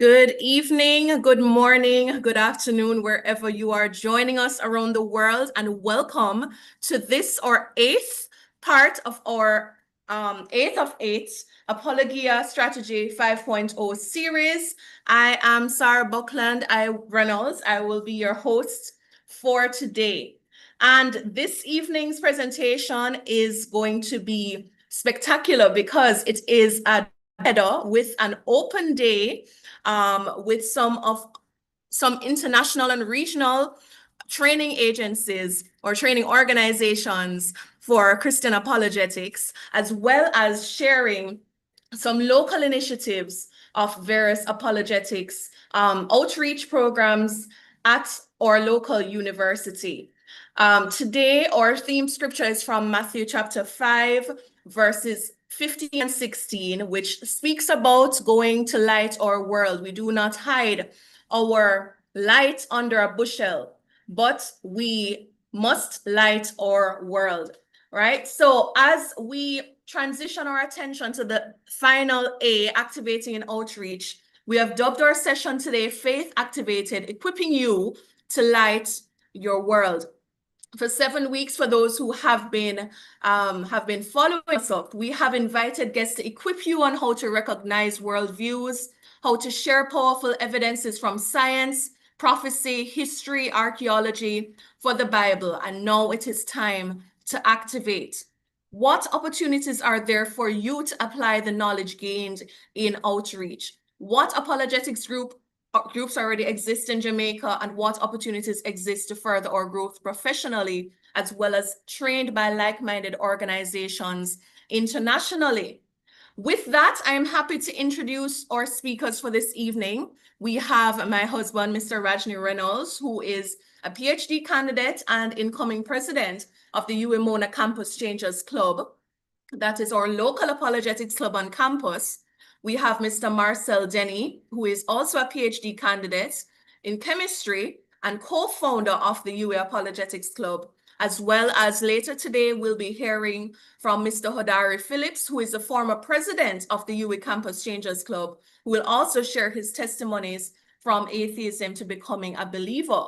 Good evening, good morning, good afternoon, wherever you are joining us around the world, and welcome to this, our eighth part of our eighth of eight Apologia Strategy 5.0 series. I am Sarah Buckland Reynolds. I will be your host for today. And this evening's presentation is going to be spectacular because it is a header with an open day with some international and regional training agencies or training organizations for Christian apologetics, as well as sharing some local initiatives of various apologetics outreach programs at our local university. Today, our theme scripture is from Matthew chapter 5, verses 15 and 16, which speaks about going to light our world. We do not hide our light under a bushel, but we must light our world, right? So as we transition our attention to the final A, activating and outreach, we have dubbed our session today, Faith Activated, equipping you to light your world. For 7 weeks, for those who have been following us up, we have invited guests to equip you on how to recognize worldviews, how to share powerful evidences from science, prophecy, history, archaeology for the Bible. And now it is time to activate. What opportunities are there for you to apply the knowledge gained in outreach? What apologetics groups already exist in Jamaica, and what opportunities exist to further our growth professionally, as well as trained by like-minded organizations internationally? With that, I am happy to introduce our speakers for this evening. We have my husband, Mr. Rajni Reynolds, who is a PhD candidate and incoming president of the UA Mona Campus Changers Club. That is our local apologetics club on campus. We have Mr. Marcel Denny, who is also a PhD candidate in chemistry and co-founder of the UA Apologetics Club, as well as later today, we'll be hearing from Mr. Hodari Phillips, who is the former president of the UA Campus Changers Club, who will also share his testimonies from atheism to becoming a believer.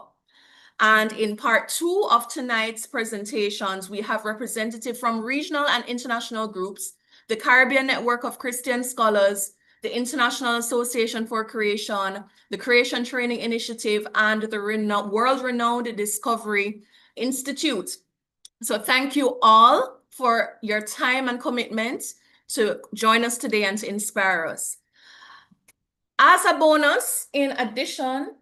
And in part 2 of tonight's presentations, we have representatives from regional and international groups, the Caribbean Network of Christian Scholars, the International Association for Creation, the Creation Training Initiative, and the world-renowned Discovery Institute. So thank you all for your time and commitment to join us today and to inspire us. As a bonus, in addition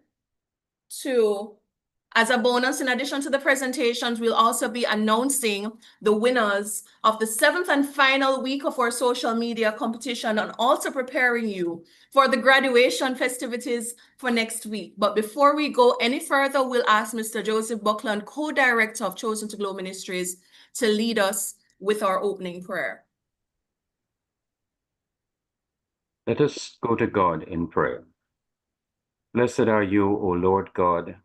to the presentations, we'll also be announcing the winners of the 7th and final week of our social media competition, and also preparing you for the graduation festivities for next week. But before we go any further, we'll ask Mr. Joseph Buckland, co-director of Chosen to Glow Ministries, to lead us with our opening prayer. Let us go to God in prayer. Blessed are you, O Lord God,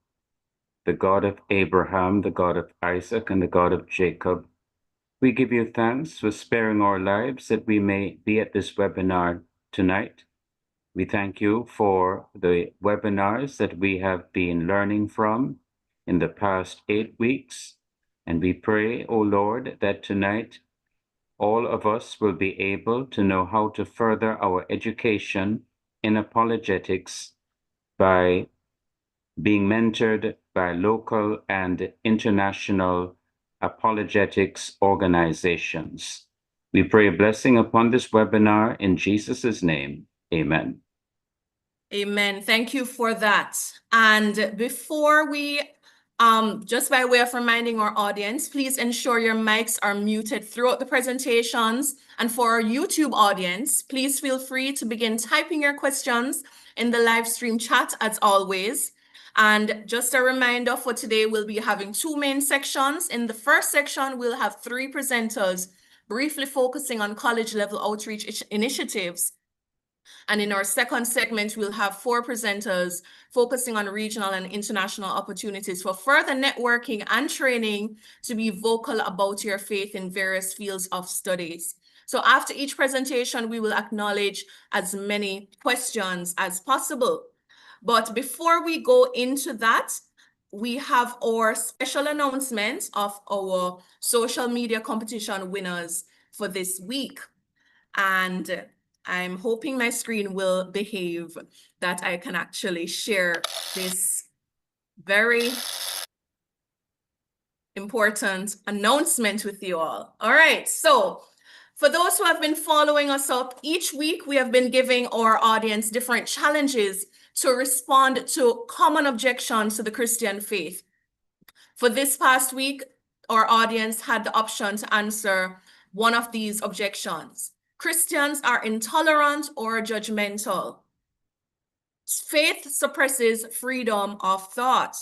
the God of Abraham, the God of Isaac, and the God of Jacob. We give you thanks for sparing our lives that we may be at this webinar tonight. We thank you for the webinars that we have been learning from in the past 8 weeks. And we pray, O Lord, that tonight all of us will be able to know how to further our education in apologetics by being mentored by local and international apologetics organizations. We pray a blessing upon this webinar in Jesus' name. Amen. Amen. Thank you for that. And before we, just by way of reminding our audience, please ensure your mics are muted throughout the presentations. And for our YouTube audience, please feel free to begin typing your questions in the live stream chat as always. And just a reminder, for today, we'll be having 2 main sections. In the first section, we'll have 3 presenters briefly focusing on college-level outreach initiatives. And in our second segment, we'll have 4 presenters focusing on regional and international opportunities for further networking and training to be vocal about your faith in various fields of studies. So after each presentation, we will acknowledge as many questions as possible. But before we go into that, we have our special announcement of our social media competition winners for this week. And I'm hoping my screen will behave that I can actually share this very important announcement with you all. All right, so for those who have been following us up, each week we have been giving our audience different challenges to respond to common objections to the Christian faith. For this past week, our audience had the option to answer one of these objections. Christians are intolerant or judgmental. Faith suppresses freedom of thought.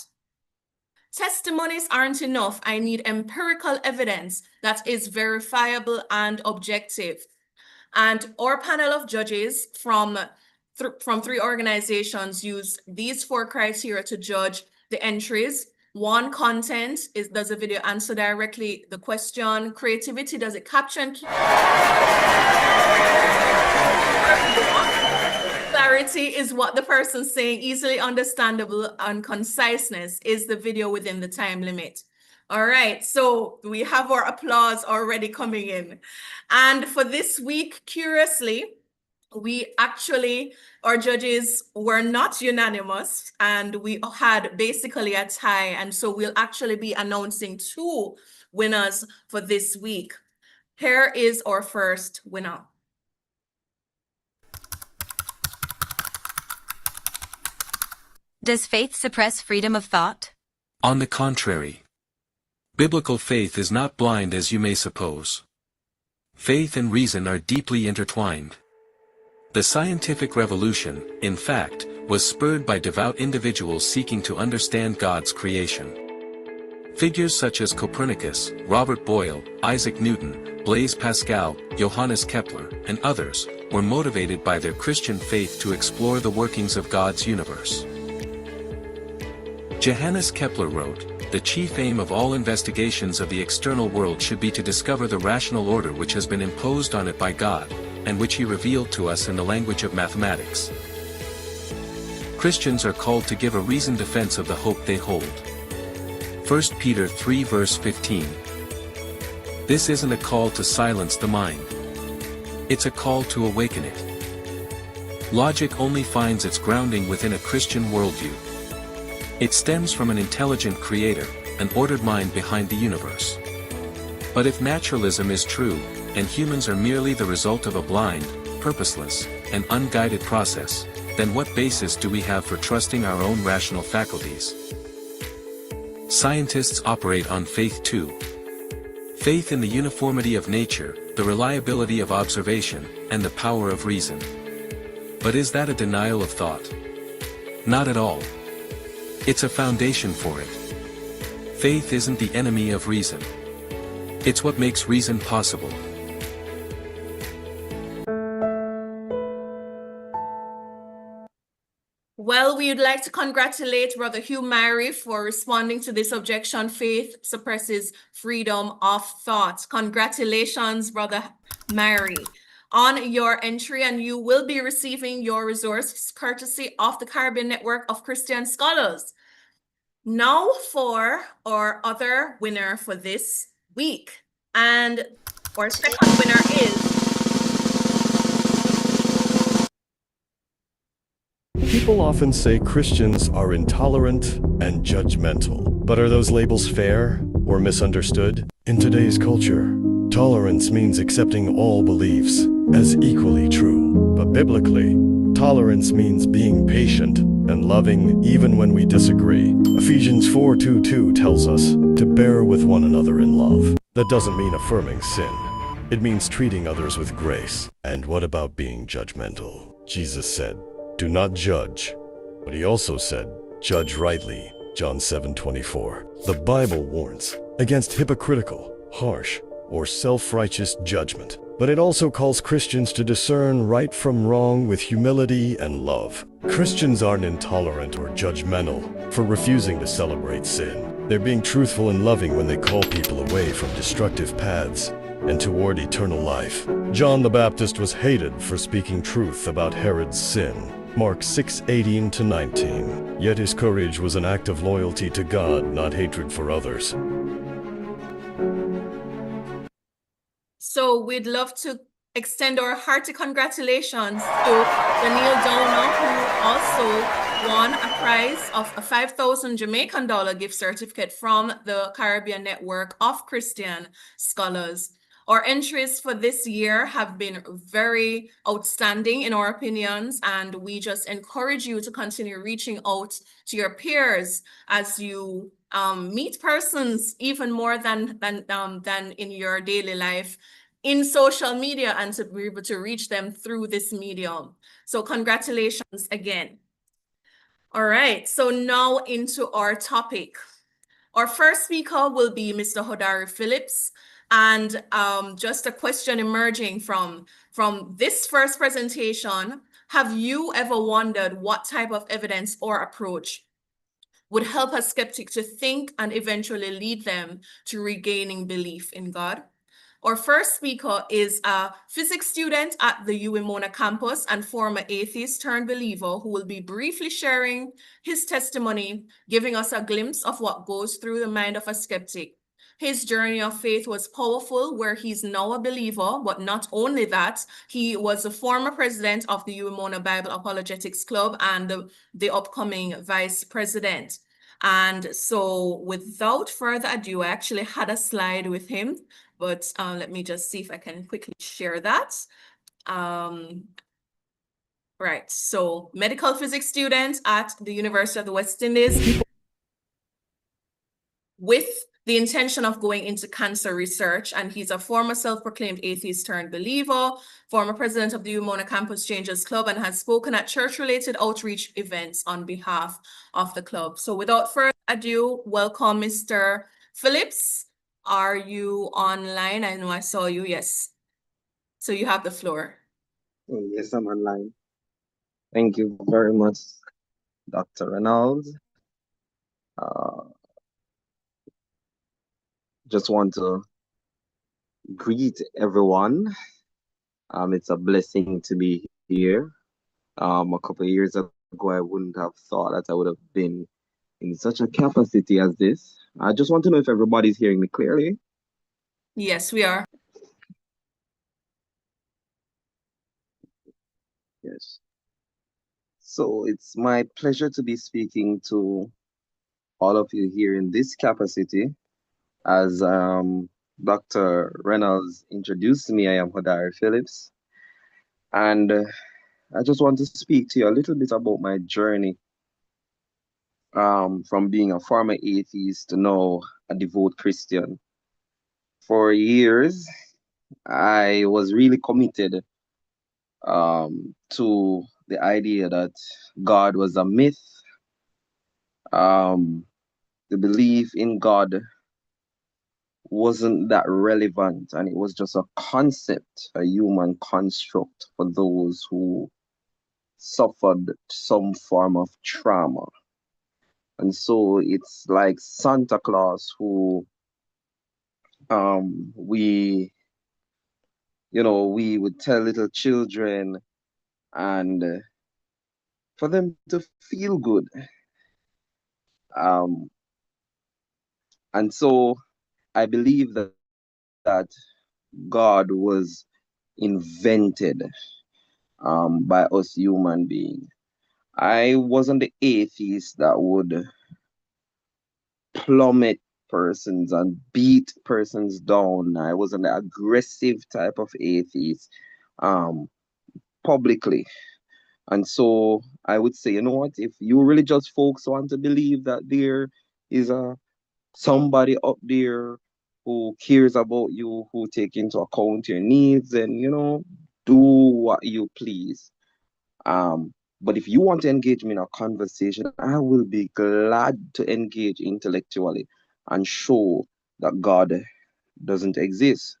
Testimonies aren't enough. I need empirical evidence that is verifiable and objective. And our panel of judges from 3 organizations use these 4 criteria to judge the entries. 1, content. Does the video answer directly the question? Creativity, does it capture and clarity, is what the person's saying easily understandable, and conciseness, is the video within the time limit. All right, so we have our applause already coming in. And for this week, curiously, our judges were not unanimous, and we had basically a tie. And so we'll actually be announcing 2 winners for this week. Here is our first winner. Does faith suppress freedom of thought? On the contrary. Biblical faith is not blind as you may suppose. Faith and reason are deeply intertwined. The scientific revolution, in fact, was spurred by devout individuals seeking to understand God's creation. Figures such as Copernicus, Robert Boyle, Isaac Newton, Blaise Pascal, Johannes Kepler, and others were motivated by their Christian faith to explore the workings of God's universe. Johannes Kepler wrote, "The chief aim of all investigations of the external world should be to discover the rational order which has been imposed on it by God, and which he revealed to us in the language of mathematics." Christians are called to give a reasoned defense of the hope they hold. 1 Peter 3 verse 15. This isn't a call to silence the mind. It's a call to awaken it. Logic only finds its grounding within a Christian worldview. It stems from an intelligent creator, an ordered mind behind the universe. But if naturalism is true, and humans are merely the result of a blind, purposeless, and unguided process, then what basis do we have for trusting our own rational faculties? Scientists operate on faith too. Faith in the uniformity of nature, the reliability of observation, and the power of reason. But is that a denial of thought? Not at all. It's a foundation for it. Faith isn't the enemy of reason. It's what makes reason possible. Well, we would like to congratulate Brother Hugh Mary for responding to this objection. Faith suppresses freedom of thought. Congratulations, Brother Mary, on your entry, and you will be receiving your resource courtesy of the Caribbean Network of Christian Scholars. Now for our other winner for this week. And our second winner is... People often say Christians are intolerant and judgmental. But are those labels fair or misunderstood? In today's culture, tolerance means accepting all beliefs as equally true. But biblically, tolerance means being patient and loving even when we disagree. Ephesians 4:2 tells us to bear with one another in love. That doesn't mean affirming sin. It means treating others with grace. And what about being judgmental? Jesus said, "Do not judge." But he also said, "Judge rightly." John 7:24. The Bible warns against hypocritical, harsh, or self-righteous judgment. But it also calls Christians to discern right from wrong with humility and love. Christians aren't intolerant or judgmental for refusing to celebrate sin. They're being truthful and loving when they call people away from destructive paths and toward eternal life. John the Baptist was hated for speaking truth about Herod's sin. Mark 6:18 to 19. Yet his courage was an act of loyalty to God, not hatred for others. So we'd love to extend our hearty congratulations to Daniel Downer, who also won a prize of a 5,000 Jamaican dollar gift certificate from the Caribbean Network of Christian Scholars. Our entries for this year have been very outstanding in our opinions, and we just encourage you to continue reaching out to your peers as you meet persons even more than in your daily life in social media, and to be able to reach them through this medium. So congratulations again. All right, so now into our topic. Our first speaker will be Mr. Hodari Phillips. And just a question emerging from this first presentation: have you ever wondered what type of evidence or approach would help a skeptic to think and eventually lead them to regaining belief in God? Our first speaker is a physics student at the UWMona campus and former atheist turned believer who will be briefly sharing his testimony, giving us a glimpse of what goes through the mind of a skeptic. His journey of faith was powerful, where he's now a believer, but not only that, he was the former president of the UWMona Bible Apologetics Club and the upcoming vice president. And so without further ado, I actually had a slide with him, but let me just see if I can quickly share that. Right, so medical physics student at the University of the West Indies with the intention of going into cancer research, and he's a former self-proclaimed atheist turned believer, former president of the UWMona Campus Changers Club, and has spoken at church-related outreach events on behalf of the club. So without further ado, welcome Mr. Phillips. Are you online? I know I saw you, yes. So you have the floor. Yes, I'm online. Thank you very much, Dr. Reynolds. Just want to greet everyone. It's a blessing to be here. A couple of years ago, I wouldn't have thought that I would have been in such a capacity as this. I just want to know if everybody's hearing me clearly. Yes, we are. Yes. So it's my pleasure to be speaking to all of you here in this capacity. As Dr. Reynolds introduced me, I am Hodari Phillips. And I just want to speak to you a little bit about my journey from being a former atheist to now a devout Christian. For years, I was really committed to the idea that God was a myth. The belief in God wasn't that relevant, and it was just a concept, a human construct for those who suffered some form of trauma. And so it's like Santa Claus who we would tell little children and for them to feel good. And so I believe that God was invented by us human beings. I wasn't the atheist that would plummet persons and beat persons down. I wasn't the aggressive type of atheist publicly. And so I would say, you know what, if you religious folks want to believe that there is somebody up there who cares about you, who take into account your needs, and do what you please. But if you want to engage me in a conversation, I will be glad to engage intellectually and show that God doesn't exist.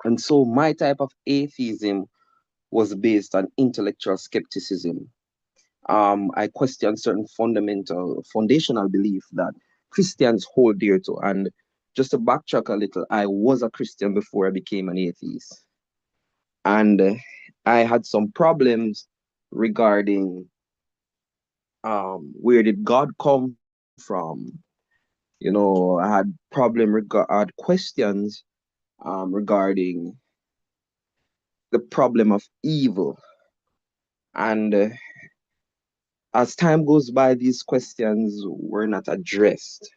And so my type of atheism was based on intellectual skepticism. I question certain foundational belief that Christians hold dear to, and just to backtrack a little, I was a Christian before I became an atheist. And I had some problems regarding where did God come from? I had questions regarding the problem of evil. And as time goes by, these questions were not addressed.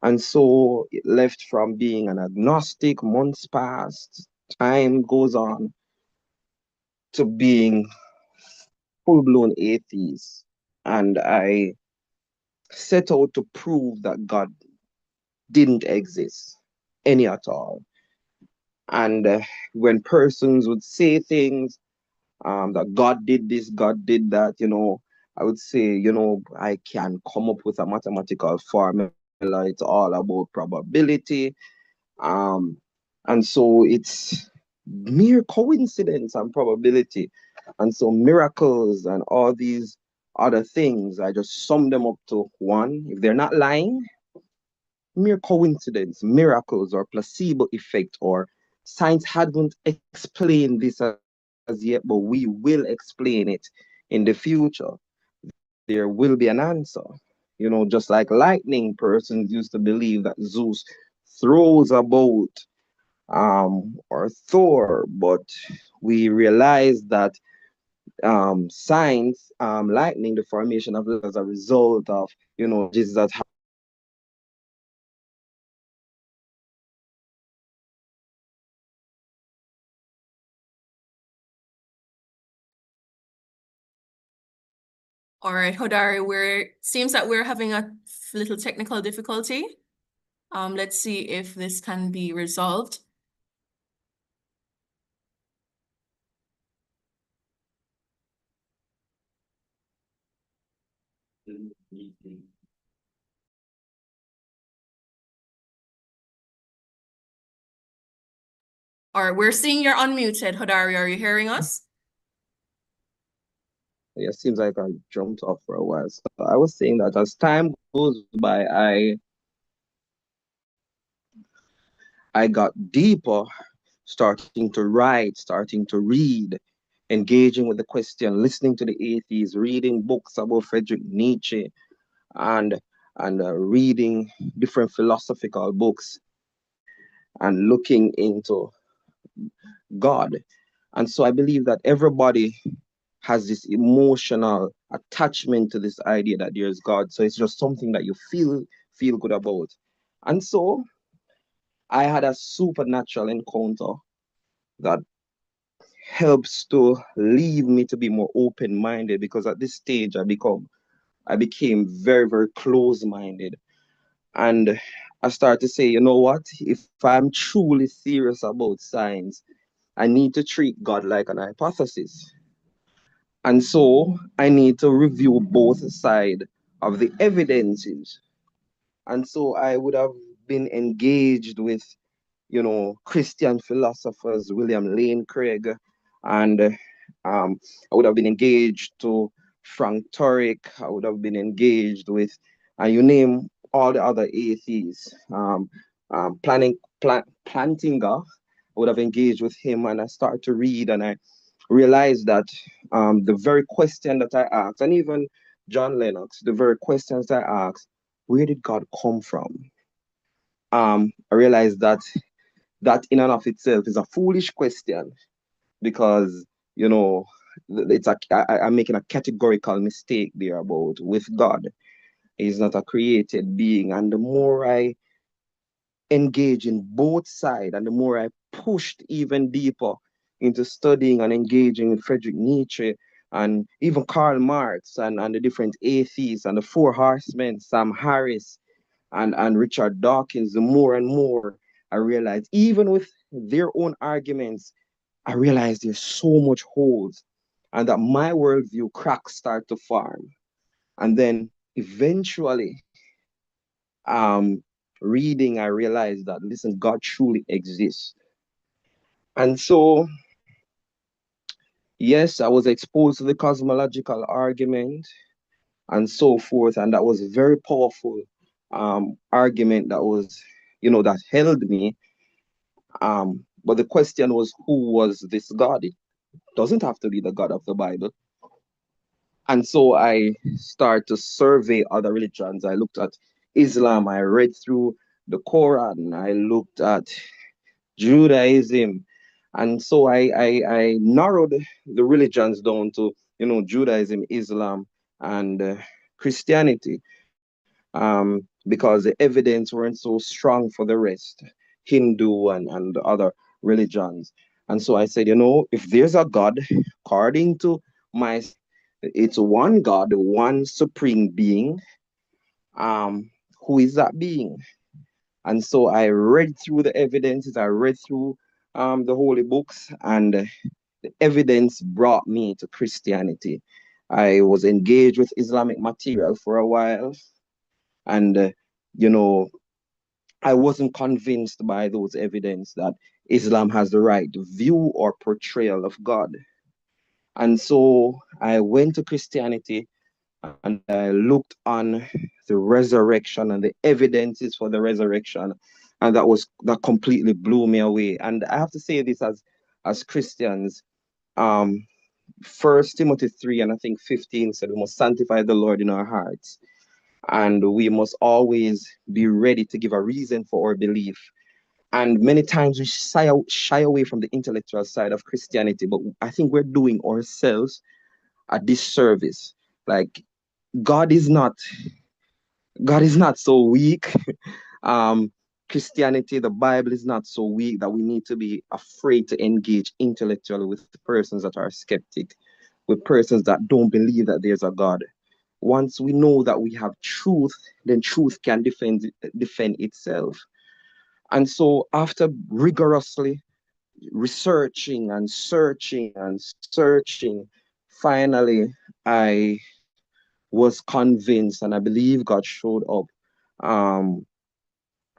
And so it left from being an agnostic, months passed, time goes on to being full-blown atheist. And I set out to prove that God didn't exist, any at all. And when persons would say things, that God did this, God did that, I would say, I can come up with a mathematical formula. It's all about probability. Um, and so it's mere coincidence and probability. And so miracles and all these other things, I just sum them up to one. If they're not lying, mere coincidence, miracles, or placebo effect, or science hadn't explained this as yet, but we will explain it in the future. There will be an answer. Just like lightning, persons used to believe that Zeus throws a bolt, or Thor, but we realize that science, lightning, the formation of it as a result of, changes that happen in the atmosphere, and All right, Hodari, seems that we're having a little technical difficulty. Let's see if this can be resolved. All right, we're seeing you're unmuted, Hodari. Are you hearing us? it seems like I jumped off for a while. So I was saying that as time goes by, I got deeper, starting to write, starting to read, engaging with the question, listening to the atheists, reading books about Friedrich Nietzsche, and reading different philosophical books and looking into God. And so I believe that everybody has this emotional attachment to this idea that there's God. So it's just something that you feel good about. And so I had a supernatural encounter that helps to lead me to be more open-minded, because at this stage I became very, very close-minded. And I started to say, you know what? If I'm truly serious about science, I need to treat God like an hypothesis. And so I need to review both sides of the evidences. And so I would have been engaged with, Christian philosophers, William Lane Craig, and I would have been engaged to Frank Turek. I would have been engaged with, and you name all the other atheists, Plantinga. I would have engaged with him, and I started to read, and I realized that the very question that I asked, and even John Lennox, the very questions I asked, where did God come from? I realized that in and of itself is a foolish question, because you know I'm making a categorical mistake there about with God. He's not a created being, and the more I engage in both sides, and the more I pushed even deeper into studying and engaging with Friedrich Nietzsche and even Karl Marx, and the different atheists and the Four Horsemen, Sam Harris and Richard Dawkins, the more and more I realized, even with their own arguments, I realized there's so much holes, and that my worldview cracks start to form. And then eventually, um, reading, I realized that, listen, God truly exists. And so, yes, I was exposed to the cosmological argument and so forth, and that was a very powerful argument that was that held me. But the question was, who was this God? It doesn't have to be the God of the Bible. And so I started to survey other religions. I looked at Islam, I read through the Quran, I looked at Judaism. And so I narrowed the religions down to, Judaism, Islam, and Christianity, because the evidence weren't so strong for the rest, Hindu and other religions. And so I said, if there's a God, according to my, it's one God, one supreme being. Who is that being? And so I read through the evidences, I read through the holy books, and the evidence brought me to Christianity. I was engaged with Islamic material for a while, and you know, I wasn't convinced by those evidence that Islam has the right view or portrayal of God. And so I went to Christianity and I looked on the resurrection and the evidences for the resurrection, and that completely blew me away. And I have to say this as Christians, um, First Timothy 3 and I think 15 said we must sanctify the Lord in our hearts, and we must always be ready to give a reason for our belief. And many times we shy away from the intellectual side of Christianity, but I think we're doing ourselves a disservice. Like, God is not God is not so weak. um, Christianity, the Bible is not so weak that we need to be afraid to engage intellectually with persons that are skeptic, with persons that don't believe that there's a God. Once we know that we have truth, then truth can defend itself. And so, after rigorously researching and searching and searching, finally, I was convinced, and I believe God showed up um,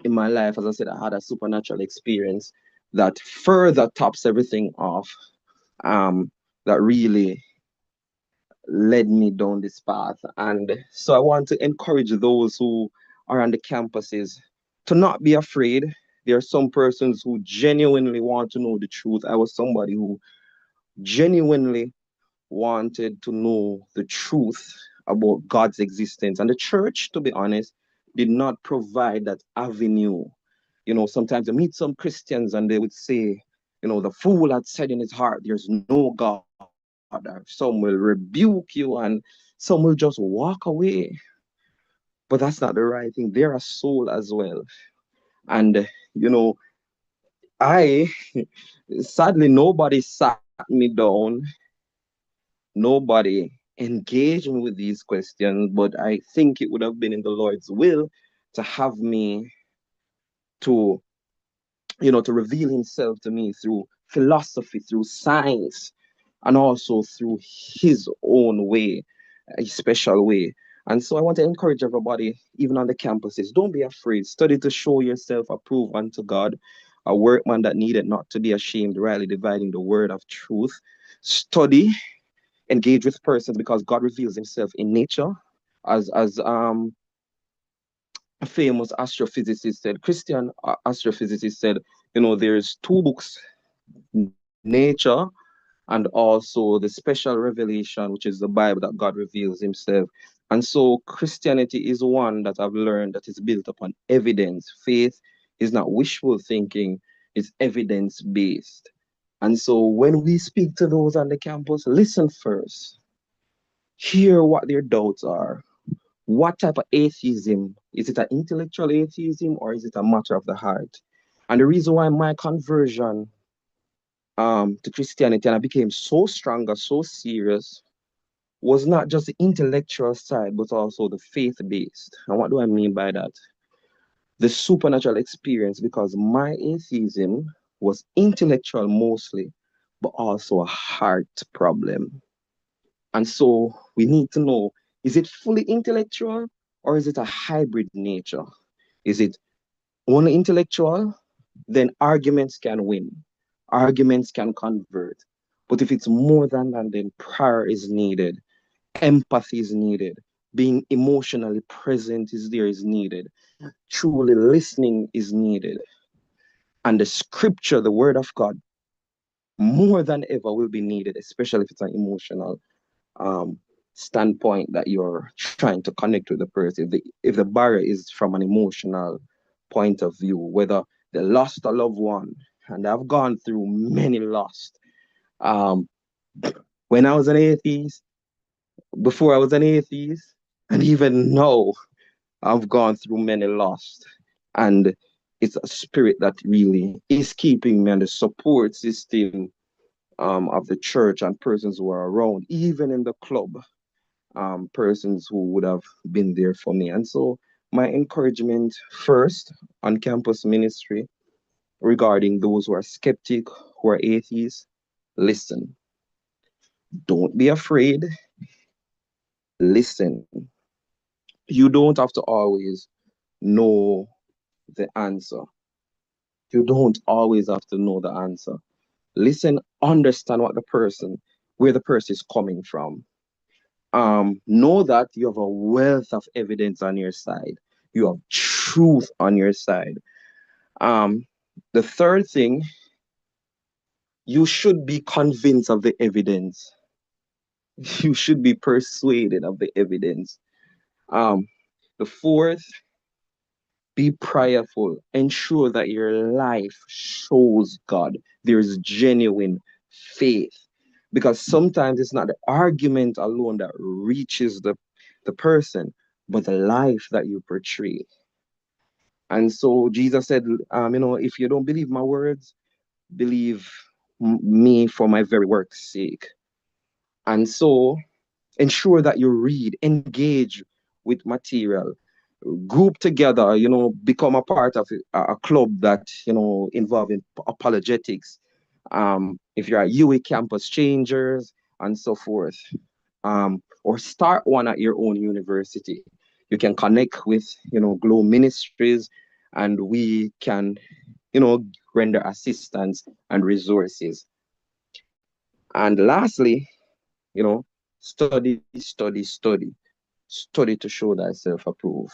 in my life. As I said, I had a supernatural experience that further tops everything off, um, that really led me down this path. And so I want to encourage those who are on the campuses to not be afraid. There are some persons who genuinely want to know the truth. I was somebody who genuinely wanted to know the truth about God's existence. And the church, to be honest, did not provide that avenue. Sometimes you meet some Christians and they would say, the fool had said in his heart, there's no God. Or some will rebuke you and some will just walk away. But that's not the right thing. They're a soul as well. And, you know, I, sadly, nobody sat me down. Nobody engaged me with these questions, but I think it would have been in the Lord's will to have me to, to reveal himself to me through philosophy, through science, and also through his own way, a special way. And so I want to encourage everybody, even on the campuses, don't be afraid. Study to show yourself approved unto God, a workman that needed not to be ashamed, rightly dividing the word of truth. Study, engage with persons because God reveals himself in nature. As a famous astrophysicist said, Christian astrophysicist said, there's two books, nature and also the special revelation, which is the Bible that God reveals himself. And so Christianity is one that I've learned that is built upon evidence. Faith is not wishful thinking, it's evidence based. And so when we speak to those on the campus, listen first, hear what their doubts are. What type of atheism? Is it an intellectual atheism or is it a matter of the heart? And the reason why my conversion to Christianity and I became so stronger, so serious, was not just the intellectual side, but also the faith-based. And what do I mean by that? The supernatural experience, because my atheism was intellectual mostly, but also a heart problem. And so we need to know, is it fully intellectual or is it a hybrid nature? Is it only intellectual? Then arguments can win, arguments can convert. But if it's more than that, then prayer is needed, empathy is needed, being emotionally present is needed. Truly listening is needed. And the scripture, the word of God, more than ever will be needed, especially if it's an emotional um, standpoint that you're trying to connect with the person. If the barrier is from an emotional point of view, whether they lost a loved one, and I've gone through many lost. Um, when I was an atheist, before I was an atheist, and even now, I've gone through many lost. And it's a spirit that really is keeping me, and the support system of the church and persons who are around, even in the club, persons who would have been there for me. And so, my encouragement first on campus ministry regarding those who are skeptic, who are atheists, listen. Don't be afraid. Listen. You don't have to always know the answer. You don't always have to know the answer. Listen, understand where the person is coming from. Know that you have a wealth of evidence on your side. You have truth on your side. Um, the third thing, you should be convinced of the evidence. You should be persuaded of the evidence. Um, the fourth, be prayerful. Ensure that your life shows God. There's genuine faith. Because sometimes it's not the argument alone that reaches the person, but the life that you portray. And so Jesus said, if you don't believe my words, believe me for my very work's sake. And so ensure that you read, engage with material, group together, become a part of a club that, involving apologetics. If you're at UA campus changers and so forth, or start one at your own university. You can connect with, Glow Ministries, and we can, render assistance and resources. And lastly, study to show thyself approved.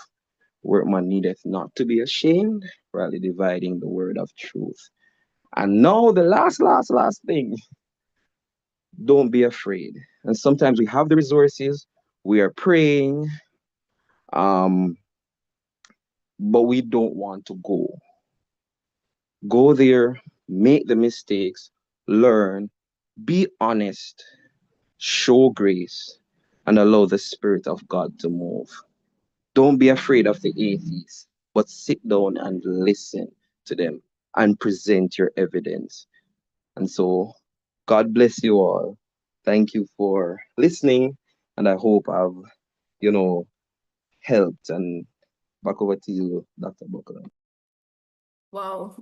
Workman needeth not to be ashamed, rightly dividing the word of truth. And now the last thing, don't be afraid. And sometimes we have the resources, we are praying, um, but we don't want to go. Go there, make the mistakes, learn, be honest, show grace, and allow the Spirit of God to move. Don't be afraid of the atheists, but sit down and listen to them and present your evidence. And so, God bless you all. Thank you for listening, and I hope I've, you know, helped. And back over to you, Dr. Buckland. Wow.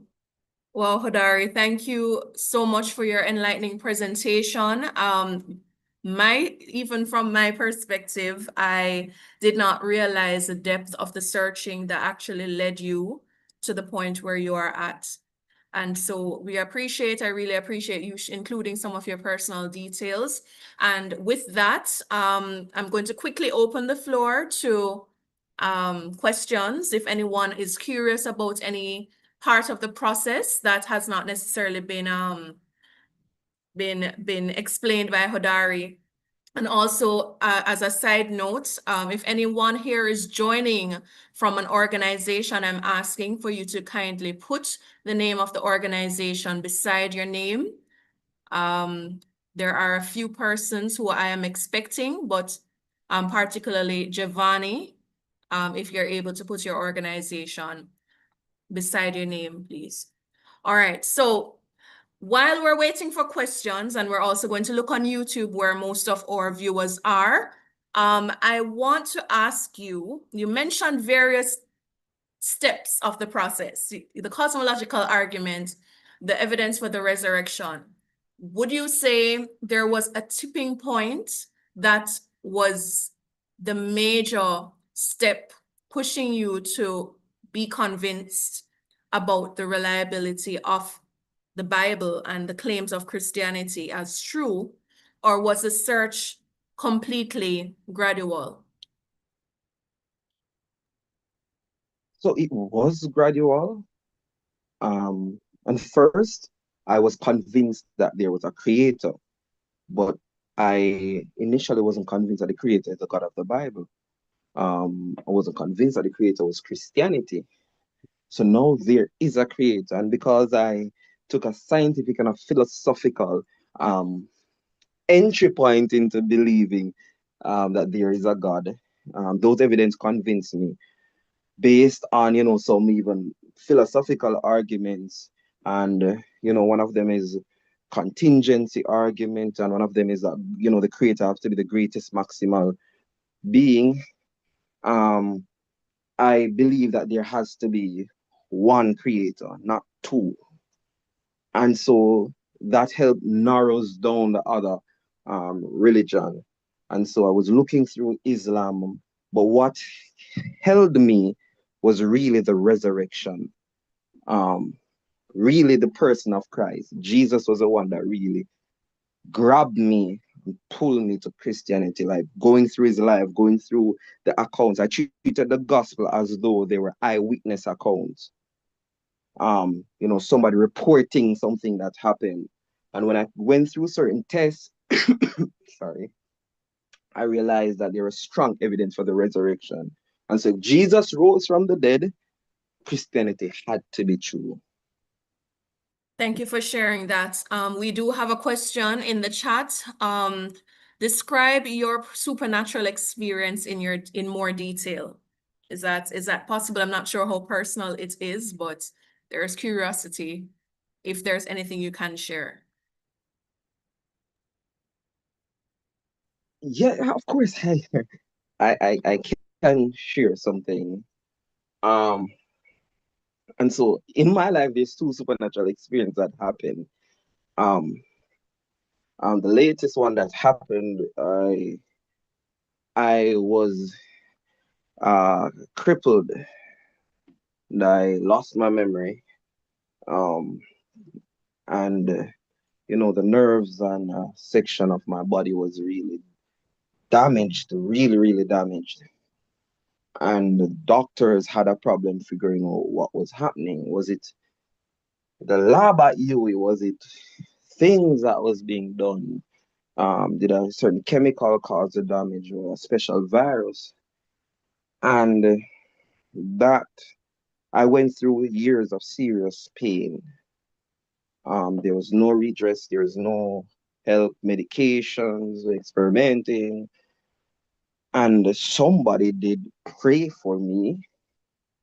Wow, Hodari, thank you so much for your enlightening presentation. Even from my perspective, I did not realize the depth of the searching that actually led you to the point where you are at. And so I really appreciate you including some of your personal details. And with that, I'm going to quickly open the floor to questions. If anyone is curious about any part of the process that has not necessarily been explained by Hodari. And also, as a side note, if anyone here is joining from an organization, I'm asking for you to kindly put the name of the organization beside your name. There are a few persons who I am expecting, but particularly Giovanni, if you're able to put your organization beside your name, please. All right, so while we're waiting for questions, and we're also going to look on YouTube where most of our viewers are, I want to ask you, you mentioned various steps of the process, the cosmological argument, the evidence for the resurrection. Would you say there was a tipping point that was the major step pushing you to be convinced about the reliability of the Bible and the claims of Christianity as true, or was the search completely gradual? So it was gradual. And first, I was convinced that there was a creator, but I initially wasn't convinced that the creator is the God of the Bible. I wasn't convinced that the creator was Christianity. So now there is a creator. And because I took a scientific and a philosophical um, entry point into believing that there is a God, those evidence convinced me based on, some even philosophical arguments. And, one of them is contingency argument. And one of them is that, the creator has to be the greatest maximal being. Um, I believe that there has to be one creator, not two. And so that helped narrows down the other religion. And so I was looking through Islam, but what held me was really the resurrection, um, really the person of Christ. Jesus was the one that really grabbed me and pulled me to Christianity, like going through his life, going through the accounts. I treated the gospel as though they were eyewitness accounts. Somebody reporting something that happened. And when I went through certain tests, sorry, I realized that there was strong evidence for the resurrection. And so Jesus rose from the dead, Christianity had to be true. Thank you for sharing that. We do have a question in the chat. Describe your supernatural experience in more detail. Is that possible? I'm not sure how personal it is, but there's curiosity if there's anything you can share. Yeah, of course, I can share something. Um, and so in my life, there's two supernatural experiences that happened. Um, the latest one that happened, I was crippled. I lost my memory. Um, and the nerves and section of my body was really damaged, really, really damaged. And the doctors had a problem figuring out what was happening. Was it the lab at UE? Was it things that was being done? Did a certain chemical cause the damage or a special virus? And that I went through years of serious pain. There was no redress, there was no help, medications, experimenting. And somebody did pray for me.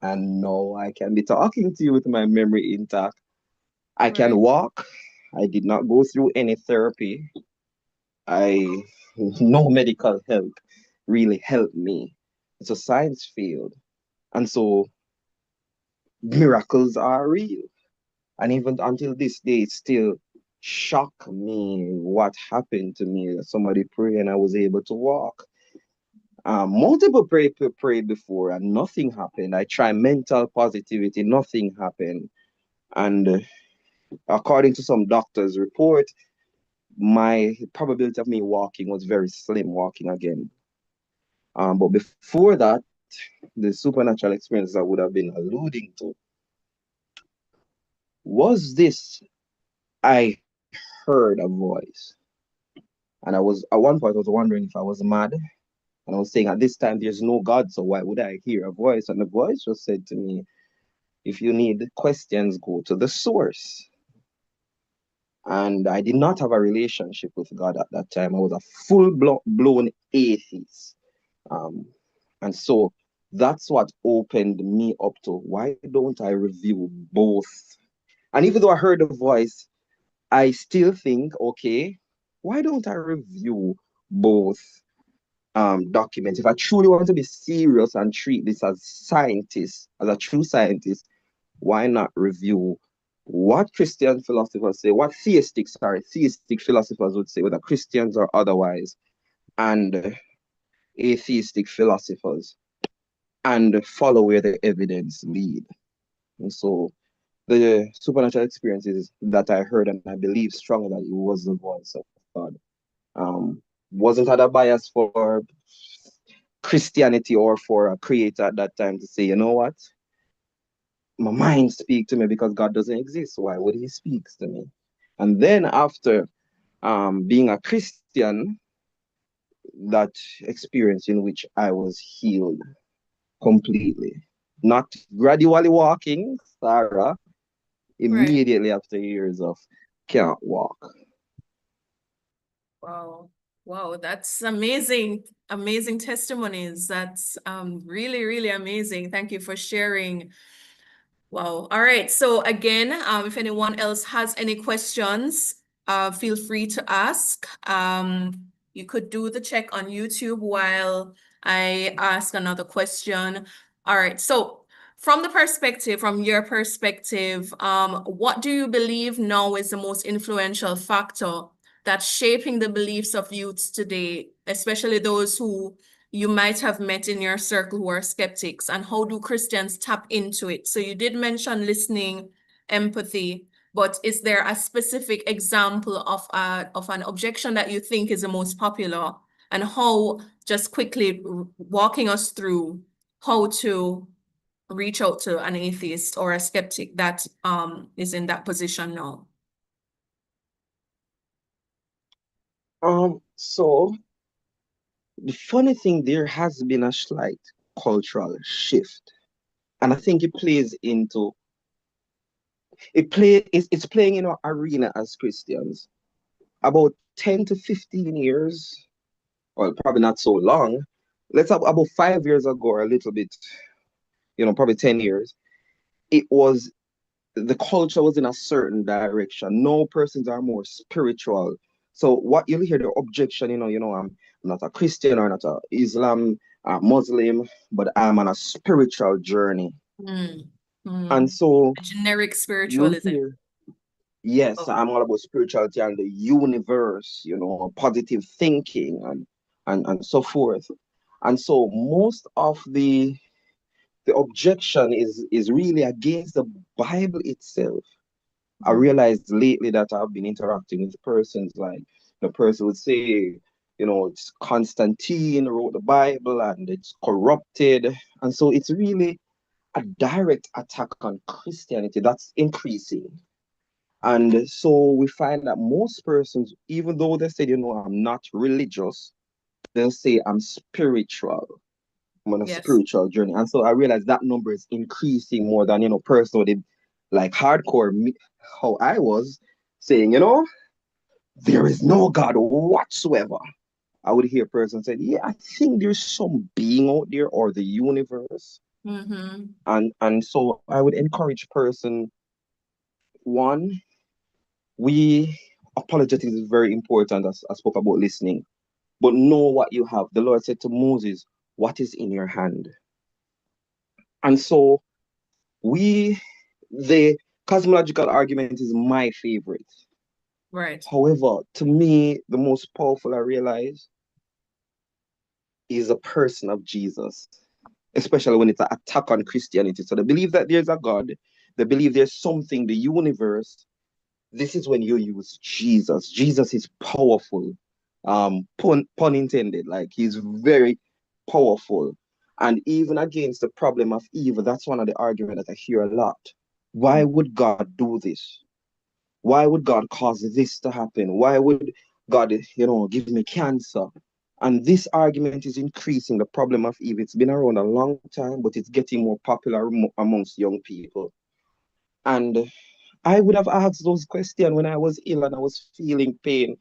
And now I can be talking to you with my memory intact. I can Right. walk. I did not go through any therapy. I no medical help really helped me. It's a science field. And so miracles are real. And even until this day, it still shock me what happened to me. Somebody prayed and I was able to walk. Multiple prayed before and nothing happened. I tried mental positivity, nothing happened. And according to some doctor's report, my probability of me walking was very slim, walking again. But before that, the supernatural experience I would have been alluding to was this: I heard a voice. And at one point, I was wondering if I was mad. And I was saying, at this time, there's no God, so why would I hear a voice? And the voice just said to me, if you need questions, go to the source. And I did not have a relationship with God at that time. I was a full blown atheist. Um, and so that's what opened me up to why don't I review both? And even though I heard the voice, I still think, okay, why don't I review both documents? If I truly want to be serious and treat this as scientist, as a true scientist, why not review what Christian philosophers say, what theistic philosophers would say, whether Christians or otherwise, and atheistic philosophers, and follow where the evidence lead. And so the supernatural experiences that I heard, and I believe strongly that it was the voice of God. Wasn't had a bias for Christianity or for a creator at that time to say, you know what? my mind speak to me because God doesn't exist. Why would he speak to me? And then after being a Christian, that experience in which I was healed completely. Not gradually walking, Sarah, Right. immediately after years of can't walk. Wow. Wow, that's amazing. Amazing testimonies. That's really, really amazing. Thank you for sharing. Wow. All right. So again, if anyone else has any questions, feel free to ask. You could do the check on YouTube while I ask another question. All right. So from your perspective, what do you believe now is the most influential factor that's shaping the beliefs of youths today, especially those who you might have met in your circle who are skeptics, and how do Christians tap into it? So you did mention listening, empathy, but is there a specific example of an objection that you think is the most popular, and how, just quickly walking us through how to reach out to an atheist or a skeptic that is in that position now? So the funny thing, there has been a slight cultural shift, and I think it's playing in our arena as Christians. About 10 to 15 years, or probably not so long. Let's have about 5 years ago, or a little bit, probably 10 years. It was the culture was in a certain direction. No persons are more spiritual. So what you'll hear the objection, I'm not a Christian or not a Islam, Muslim, but I'm on a spiritual journey. Mm, And mm. so Generic you'll spiritualism. hear, yes, Oh, I'm all about spirituality and the universe, positive thinking and so forth. And so most of the objection is really against the Bible itself. I mm, realized lately that I've been interacting with persons like the person would say, it's Constantine wrote the Bible and it's corrupted. And so it's really a direct attack on Christianity that's increasing. And so we find that most persons, even though they say, I'm not religious, they'll say I'm spiritual. I'm on a yes. spiritual journey. And so I realized that number is increasing more than, personally, like hardcore me, how I was saying, there is no God whatsoever. I would hear a person say, yeah, I think there's some being out there or the universe. Mm-hmm. And so I would encourage person, one, we apologetics is very important, as I spoke about listening, but know what you have. The Lord said to Moses, what is in your hand? And so we the cosmological argument is my favorite. Right. However, to me, the most powerful I realize is a person of Jesus, especially when it's an attack on Christianity. So they believe that there's a God, they believe there's something, the universe. This is when you use Jesus. Jesus is powerful. Pun intended, like he's very powerful. And even against the problem of evil, that's one of the arguments that I hear a lot. Why would God do this? Why would God cause this to happen? Why would God, give me cancer? And this argument is increasing the problem of evil. It's been around a long time, but it's getting more popular amongst young people. And I would have asked those questions when I was ill and I was feeling pain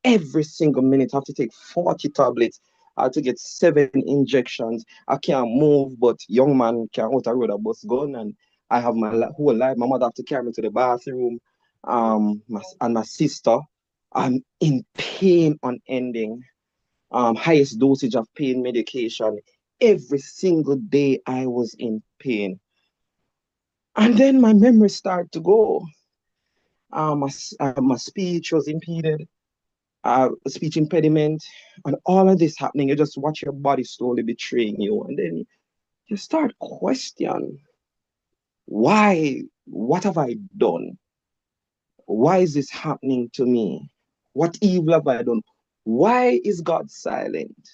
every single minute. I have to take 40 tablets. I have to get 7 injections. I can't move, but young man can out a road a bus gun, and I have my whole life. My mother have to carry me to the bathroom. And my sister, I'm in pain unending. Highest dosage of pain medication. Every single day I was in pain. And then my memory started to go. My speech was impeded, speech impediment, and all of this happening. You just watch your body slowly betraying you, and then you start questioning why, what have I done? Why is this happening to me? What evil have I done? Why is God silent?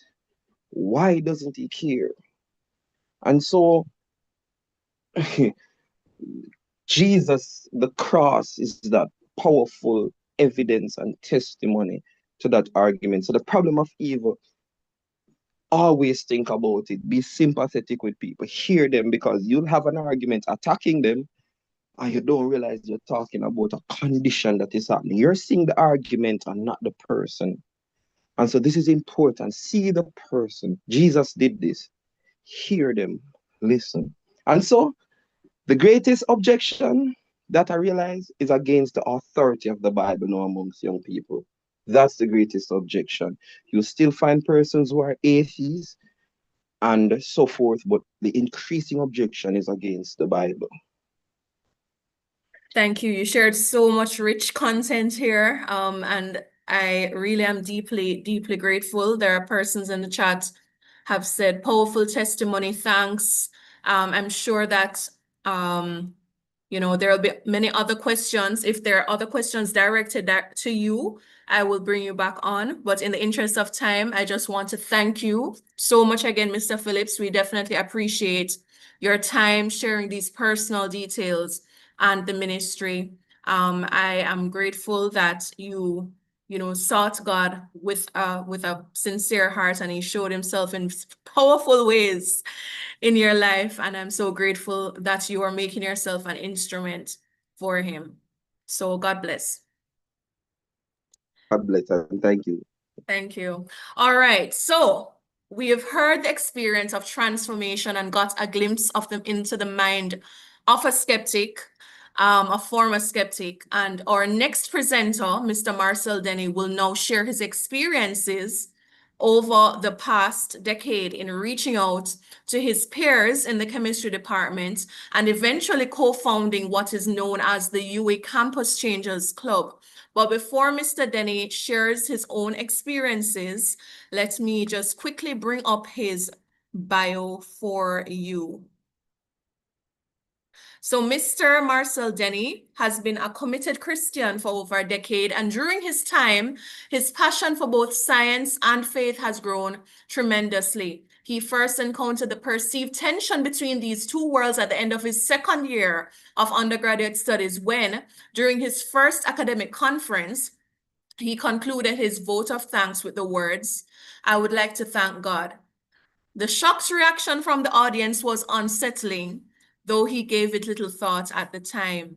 Why doesn't he care? And so Jesus, the cross, is that powerful evidence and testimony to that argument. So the problem of evil, always think about it. Be sympathetic with people. Hear them, because you'll have an argument attacking them and you don't realize you're talking about a condition that is happening. You're seeing the argument and not the person. And so this is important. See the person. Jesus did this. Hear them. Listen. And so the greatest objection that I realize is against the authority of the Bible now amongst young people. That's the greatest objection. You still find persons who are atheists and so forth, but the increasing objection is against the Bible. Thank you. You shared so much rich content here. And I really am deeply, deeply grateful. There are persons in the chat have said powerful testimony, thanks. I'm sure that there will be many other questions. If there are other questions directed to you, I will bring you back on. But in the interest of time, I just want to thank you so much again, Mr. Phillips. We definitely appreciate your time sharing these personal details and the ministry. I am grateful that you sought God with a sincere heart, and He showed Himself in powerful ways in your life. And I'm so grateful that you are making yourself an instrument for Him. So God bless. God bless and thank you. Thank you. All right. So we have heard the experience of transformation and got a glimpse of them into the mind of a skeptic, a former skeptic. And our next presenter, Mr. Marcel Denny, will now share his experiences over the past decade in reaching out to his peers in the chemistry department and eventually co-founding what is known as the UA Campus Changers Club. But before Mr. Denny shares his own experiences, let me just quickly bring up his bio for you. So Mr. Marcel Denny has been a committed Christian for over a decade, and during his time, his passion for both science and faith has grown tremendously. He first encountered the perceived tension between these two worlds at the end of his second year of undergraduate studies when, during his first academic conference, he concluded his vote of thanks with the words, "I would like to thank God." The shocked reaction from the audience was unsettling, though he gave it little thought at the time.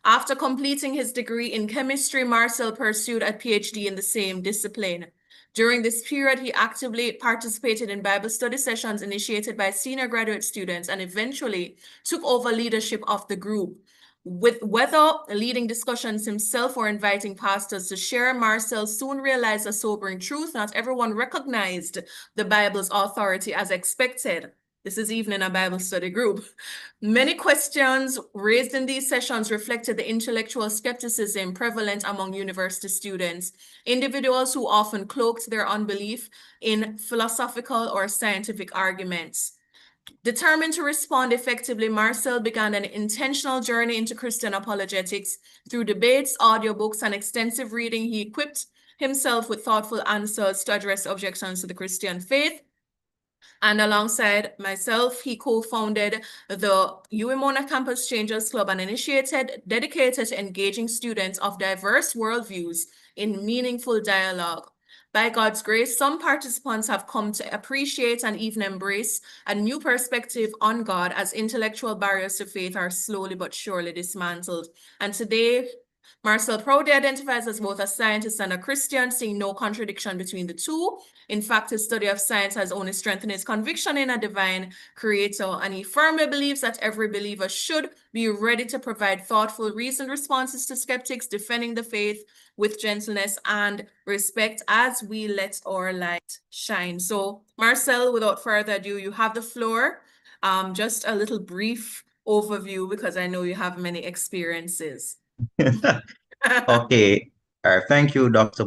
After completing his degree in chemistry, Marcel pursued a PhD in the same discipline. During this period, he actively participated in Bible study sessions initiated by senior graduate students and eventually took over leadership of the group. With whether leading discussions himself or inviting pastors to share, Marcel soon realized a sobering truth: not everyone recognized the Bible's authority as expected. This is even in a Bible study group. Many questions raised in these sessions reflected the intellectual skepticism prevalent among university students, individuals who often cloaked their unbelief in philosophical or scientific arguments. Determined to respond effectively, Marcel began an intentional journey into Christian apologetics. Through debates, audiobooks, and extensive reading, he equipped himself with thoughtful answers to address objections to the Christian faith. And alongside myself, he co-founded the UA Campus Changers Club, an initiative dedicated to engaging students of diverse worldviews in meaningful dialogue. By God's grace, some participants have come to appreciate and even embrace a new perspective on God as intellectual barriers to faith are slowly but surely dismantled. And today, Marcel proudly identifies as both a scientist and a Christian, seeing no contradiction between the two. In fact, his study of science has only strengthened his conviction in a divine creator, and he firmly believes that every believer should be ready to provide thoughtful, reasoned responses to skeptics, defending the faith with gentleness and respect as we let our light shine. So, Marcel, without further ado, you have the floor. Just a little brief overview, because I know you have many experiences. Okay. Thank you, Dr.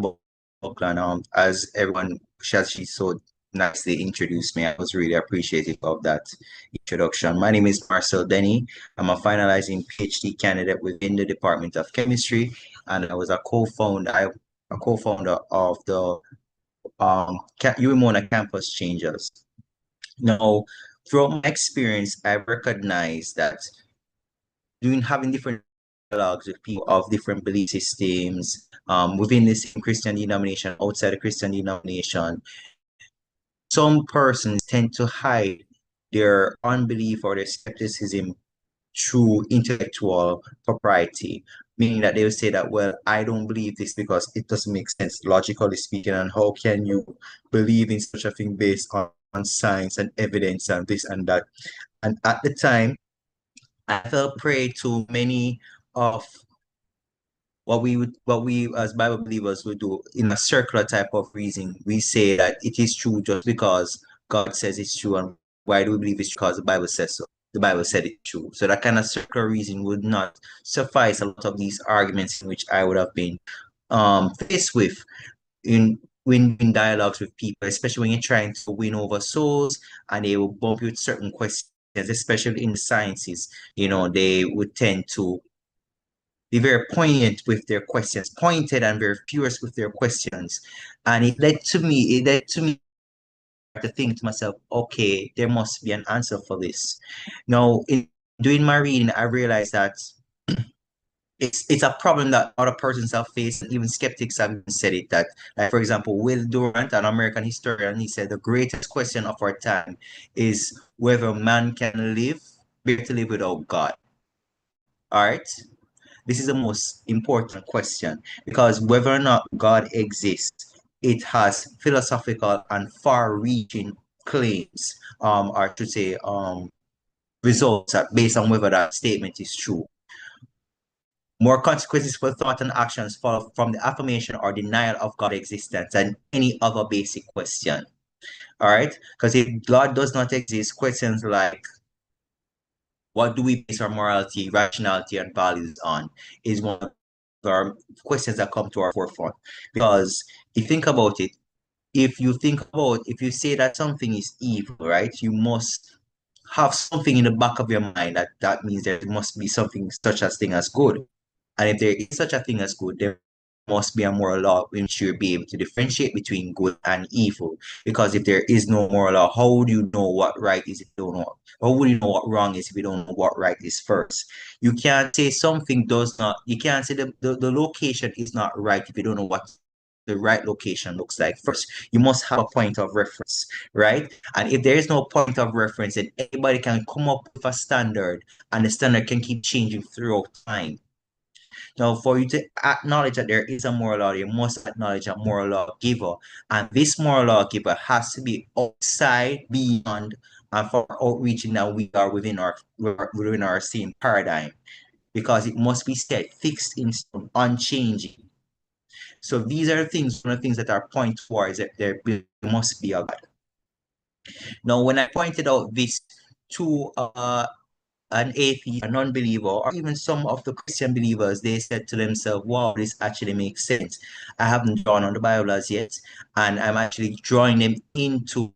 Buckland. As everyone, she so nicely introduced me, I was really appreciative of that introduction. My name is Marcel Denny. I'm a finalizing PhD candidate within the Department of Chemistry, and I was a co-founder of the UMONA Campus Changers. Now, throughout my experience, I recognize that having different dialogues with people of different belief systems, within the same Christian denomination, outside the Christian denomination, some persons tend to hide their unbelief or their skepticism through intellectual propriety, meaning that they will say that, well, I don't believe this because it doesn't make sense, logically speaking, and how can you believe in such a thing based on science and evidence and this and that? And at the time, I fell prey to many of what we as Bible believers would do in a circular type of reasoning. We say that it is true just because God says it's true, and why do we believe it's true? Because the Bible says so. The Bible said it's true. So that kind of circular reasoning would not suffice a lot of these arguments in which I would have been faced with in when in dialogues with people, especially when you're trying to win over souls and they will bump you with certain questions, especially in the sciences. They would tend to be very poignant with their questions, pointed and very furious with their questions. And it led to me to think to myself, okay, there must be an answer for this. Now, in doing my reading, I realized that it's a problem that other persons have faced, and even skeptics have even said it. That, like, for example, Will Durant, an American historian, he said the greatest question of our time is whether man can be able to live without God. All right. This is the most important question because whether or not God exists, it has philosophical and far-reaching claims, or I should say, results based on whether that statement is true. More consequences for thought and actions follow from the affirmation or denial of God's existence than any other basic question. All right? Because if God does not exist, questions like what do we base our morality, rationality, and values on is one of our questions that come to our forefront. Because if you think about it, if you say that something is evil, right, you must have something in the back of your mind that means there must be something such as thing as good. And if there is such a thing as good, there must be a moral law in which you'll be able to differentiate between good and evil. Because if there is no moral law, how would you know what right is if you don't know? How would you know what wrong is if you don't know what right is first? You can't say something does not, you can't say the location is not right if you don't know what the right location looks like first. You must have a point of reference, right? And if there is no point of reference, then anybody can come up with a standard, and the standard can keep changing throughout time. Now, for you to acknowledge that there is a moral law, you must acknowledge a moral lawgiver. And this moral lawgiver has to be outside, beyond, and far outreaching that we are within our same paradigm. Because it must be set, fixed in stone, unchanging. So these are one of the things that are point towards that there must be a God. Now, when I pointed out this to an atheist, a non-believer, or even some of the Christian believers, they said to themselves, wow, this actually makes sense. I haven't drawn on the Bible as yet, and I'm actually drawing them into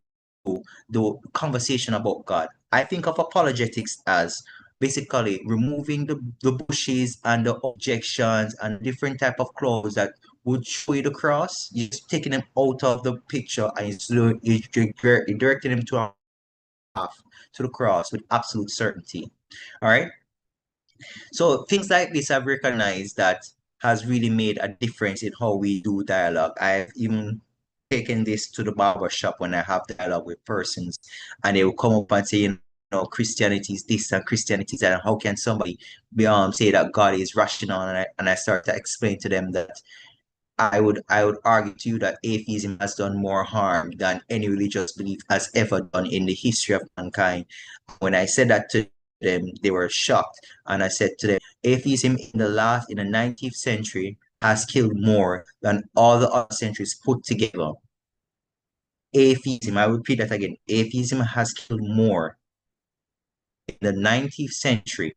the conversation about God. I think of apologetics as basically removing the bushes and the objections and different type of clothes that would show you the cross. You're just taking them out of the picture and you're directing them to a path to the cross with absolute certainty. All right. So things like this I've recognized that has really made a difference in how we do dialogue. I've even taken this to the barber shop when I have dialogue with persons, and they will come up and say, Christianity is this and Christianity is that, and how can somebody say that God is rational? And I start to explain to them that I would argue to you that atheism has done more harm than any religious belief has ever done in the history of mankind. When I said that to them, they were shocked. And I said to them, atheism in the 19th century has killed more than all the other centuries put together. Atheism, I repeat that again, atheism has killed more in the 19th century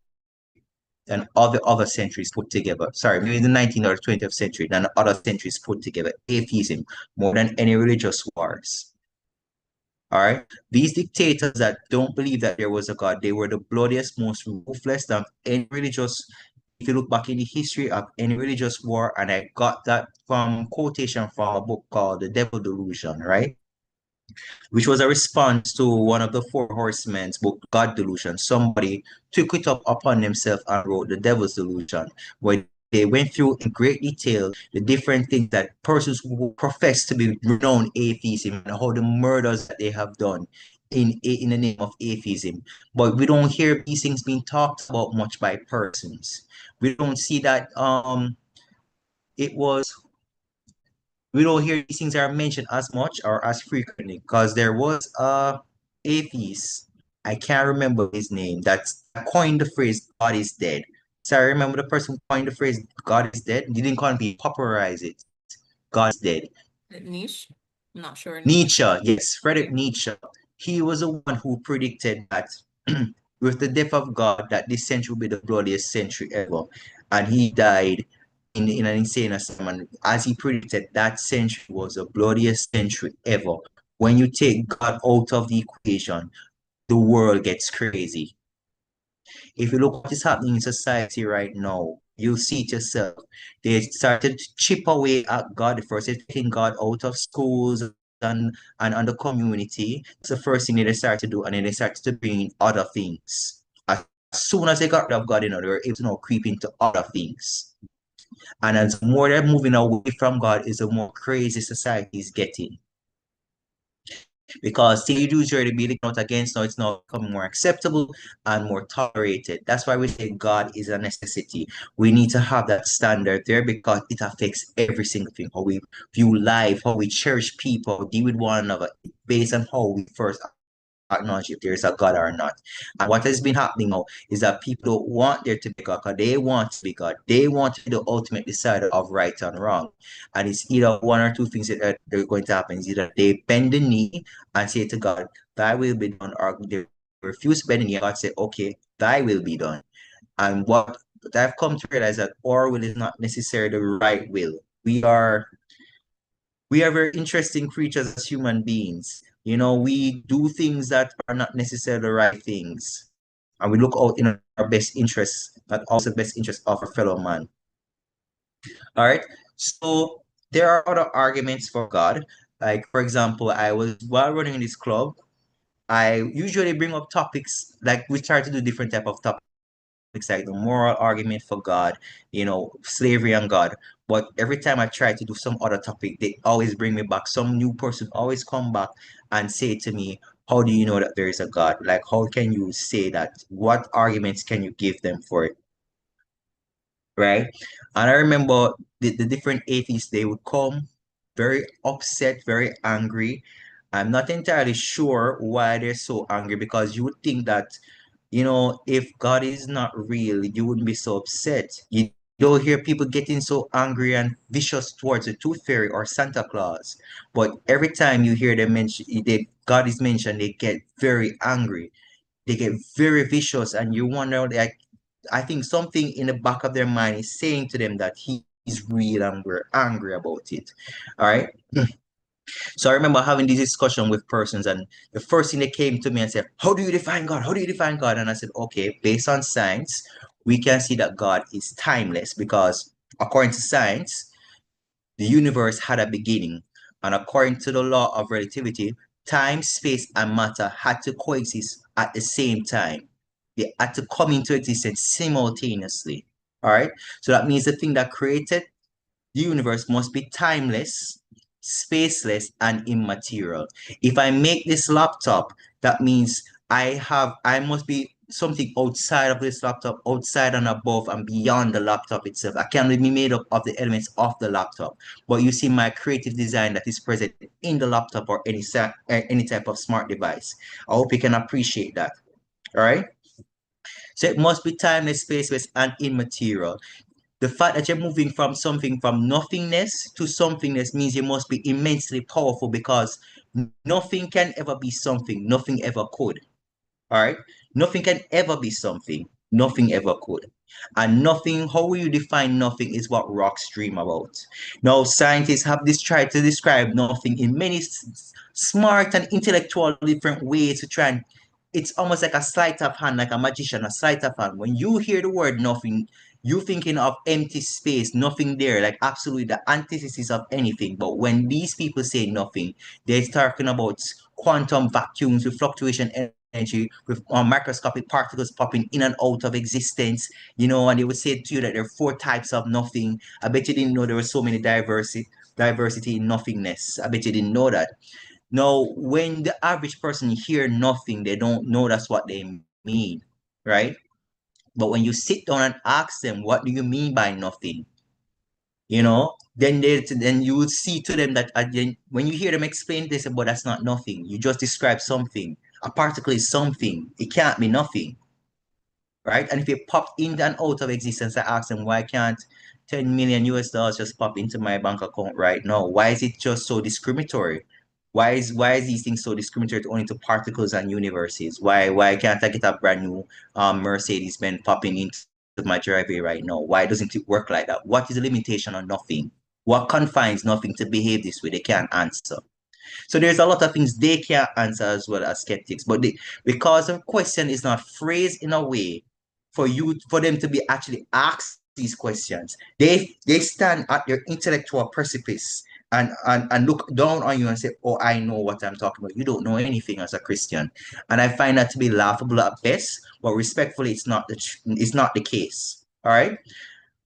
than all the other centuries put together. Sorry, maybe the 19th or 20th century than the other centuries put together. Atheism, more than any religious wars. All right. These dictators that don't believe that there was a God, they were the bloodiest, most ruthless of any religious. If you look back in the history of any religious war, and I got that from quotation from a book called The Devil Delusion, right? which was a response to one of the four horsemen's book, God Delusion. Somebody took it up upon themselves and wrote The Devil's Delusion, where they went through in great detail the different things that persons who profess to be renowned atheism and how the murders that they have done in the name of atheism. But we don't hear these things being talked about much by persons. We don't see that it was we don't hear these things are mentioned as much or as frequently because there was a atheist, I can't remember his name, that coined the phrase God is dead. So I remember the person who coined the phrase God is dead. He didn't call it, he popularized it. God is dead. Niche? I'm not sure. Nietzsche, yes, Friedrich Okay. Nietzsche. He was the one who predicted that with the death of God, that this century will be the bloodiest century ever. And he died in an insane asylum. As he predicted, that century was the bloodiest century ever. When you take God out of the equation, the world gets crazy. If you look what is happening in society right now, you'll see it yourself. They started to chip away at God. First, they're taking God out of schools and the community. That's the first thing that they started to do, and then they started to bring in other things. As soon as they got rid of God, they were able to now creep into other things. And as more they're moving away from God, is the more crazy society is getting. Because thing you do is already being out against, now it's now becoming more acceptable and more tolerated. That's why we say God is a necessity. We need to have that standard there because it affects every single thing. How we view life, how we cherish people, deal with one another, based on how we first acknowledge if there is a God or not. And what has been happening now is that people don't want there to be God because they want to be God. They want to be the ultimate decider of right and wrong. And it's either one or two things that are going to happen. It's either they bend the knee and say to God, thy will be done, or they refuse to bend the knee and God say, okay, thy will be done. And what I've come to realize that our will is not necessarily the right will. We are very interesting creatures as human beings. You know, we do things that are not necessarily the right things. And we look out in our best interests, not also the best interest of our fellow man. All right. So there are other arguments for God. Like, for example, while running in this club, I usually bring up topics, like we try to do different type of topics like the moral argument for God, slavery and God. But every time I try to do some other topic, they always bring me back. Some new person always come back and say to me, how do you know that there is a God? Like, how can you say that? What arguments can you give them for it? Right? And I remember the different atheists, they would come very upset, very angry. I'm not entirely sure why they're so angry because you would think that if God is not real, you wouldn't be so upset. You don't hear people getting so angry and vicious towards the Tooth Fairy or Santa Claus. But every time you hear them mention God is mentioned, they get very angry. They get very vicious, and you wonder, like, I think something in the back of their mind is saying to them that He is real and we're angry about it. All right. So I remember having this discussion with persons, and the first thing they came to me and said, how do you define God? How do you define God? And I said, okay, based on science, we can see that God is timeless because according to science, the universe had a beginning. And according to the law of relativity, time, space, and matter had to coexist at the same time. They had to come into existence simultaneously. All right. So that means the thing that created the universe must be timeless, spaceless, and immaterial. If I make this laptop, that means I must be something outside of this laptop, outside and above and beyond the laptop itself. I can be made up of the elements of the laptop. But you see my creative design that is present in the laptop or any type of smart device. I hope you can appreciate that. All right. So it must be timeless, spaceless, and immaterial. The fact that you're moving from something from nothingness to somethingness means you must be immensely powerful because nothing can ever be something. Nothing ever could. All right. Nothing can ever be something. Nothing ever could. And nothing, how will you define nothing is what rocks dream about. Now, scientists have tried to describe nothing in many smart and intellectual different ways to try and it's almost like a sleight of hand, like a magician, a sleight of hand. When you hear the word nothing, you thinking of empty space, nothing there, like absolutely the antithesis of anything. But when these people say nothing, they're talking about quantum vacuums with fluctuation energy, with microscopic particles popping in and out of existence, and they would say to you that there are 4 types of nothing. I bet you didn't know there were so many diversity in nothingness. I bet you didn't know that. Now, when the average person hear nothing, they don't know that's what they mean, right? But when you sit down and ask them, what do you mean by nothing? Then you would see to them that when you hear them explain this, but that's not nothing. You just describe something. A particle is something. It can't be nothing, right? And if it popped in and out of existence, I ask them, why can't 10 million US dollars just pop into my bank account right now? Why is it just so discriminatory? Why is these things so discriminatory only to particles and universes? Why can't I get a brand new Mercedes Benz popping into my driveway right now? Why doesn't it work like that? What is the limitation on nothing? What confines nothing to behave this way? They can't answer. So there's a lot of things they can't answer as well as skeptics, but because the question is not phrased in a way for them to be actually asked these questions, they stand at their intellectual precipice and look down on you and say, "Oh, I know what I'm talking about. You don't know anything as a Christian," and I find that to be laughable at best. But respectfully, it's not the case. All right.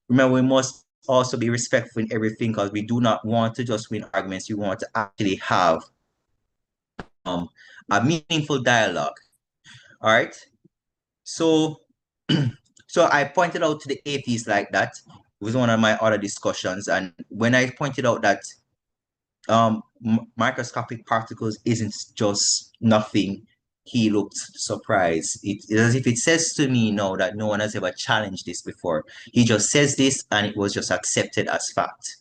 Remember, we must also be respectful in everything because we do not want to just win arguments. We want to actually have a meaningful dialogue. All right. So, so I pointed out to the atheists like that. It was one of my other discussions, and when I pointed out that microscopic particles isn't just nothing, he looked surprised. It's as if it says to me now that no one has ever challenged this before. He just says this, and it was just accepted as fact.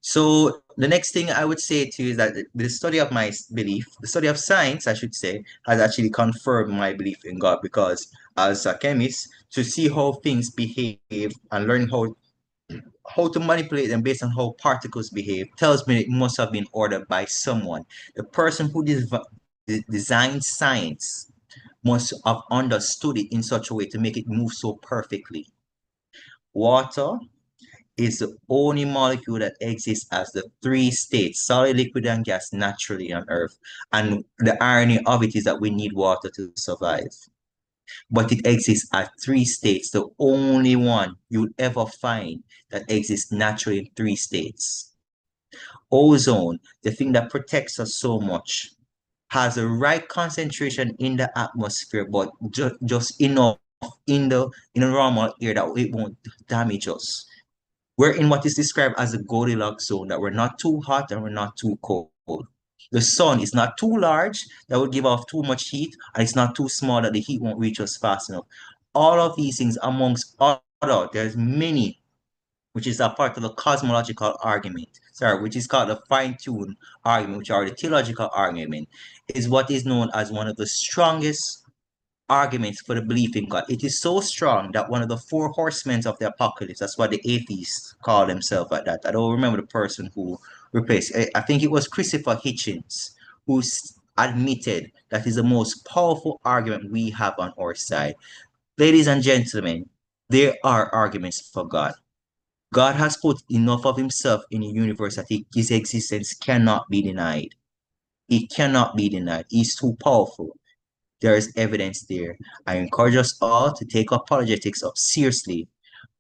So the next thing I would say to you is that the study of my belief, the study of science, I should say, has actually confirmed my belief in God, because as a chemist, to see how things behave and learn how to manipulate them based on how particles behave tells me it must have been ordered by someone. The person who designed science must have understood it in such a way to make it move so perfectly. Water is the only molecule that exists as the 3 states, solid, liquid, and gas, naturally on Earth. And the irony of it is that we need water to survive. But it exists at 3 states, the only one you'll ever find that exists naturally in 3 states. Ozone, the thing that protects us so much, has the right concentration in the atmosphere, but just enough in the normal air that it won't damage us. We're in what is described as a Goldilocks zone, that we're not too hot and we're not too cold. The sun is not too large that would give off too much heat, and it's not too small that the heat won't reach us fast enough. All of these things, amongst other, there's many, which is a part of the cosmological argument, which is called the fine-tuned argument, which are the theological argument, is what is known as one of the strongest arguments for the belief in God. It is so strong that one of the 4 horsemen of the apocalypse, that's what the atheists call themselves at that. I don't remember the person who replaced, I think it was Christopher Hitchens, who admitted that is the most powerful argument we have on our side. Ladies and gentlemen, there are arguments for God. God has put enough of himself in the universe that his existence cannot be denied. It cannot be denied. He's too powerful. There is evidence there. I encourage us all to take apologetics up seriously.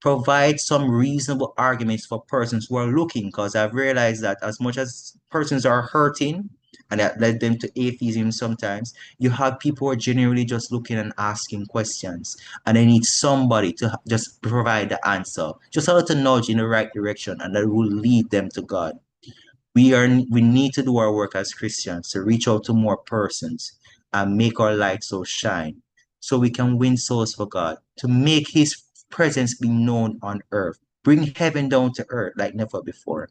Provide some reasonable arguments for persons who are looking, because I've realized that as much as persons are hurting, and that led them to atheism sometimes, you have people who are generally just looking and asking questions, and they need somebody to just provide the answer, just a little nudge in the right direction, and that will lead them to God. We need to do our work as Christians to reach out to more persons and make our light so shine, so we can win souls for God, to make his presence be known on earth, bring heaven down to earth like never before.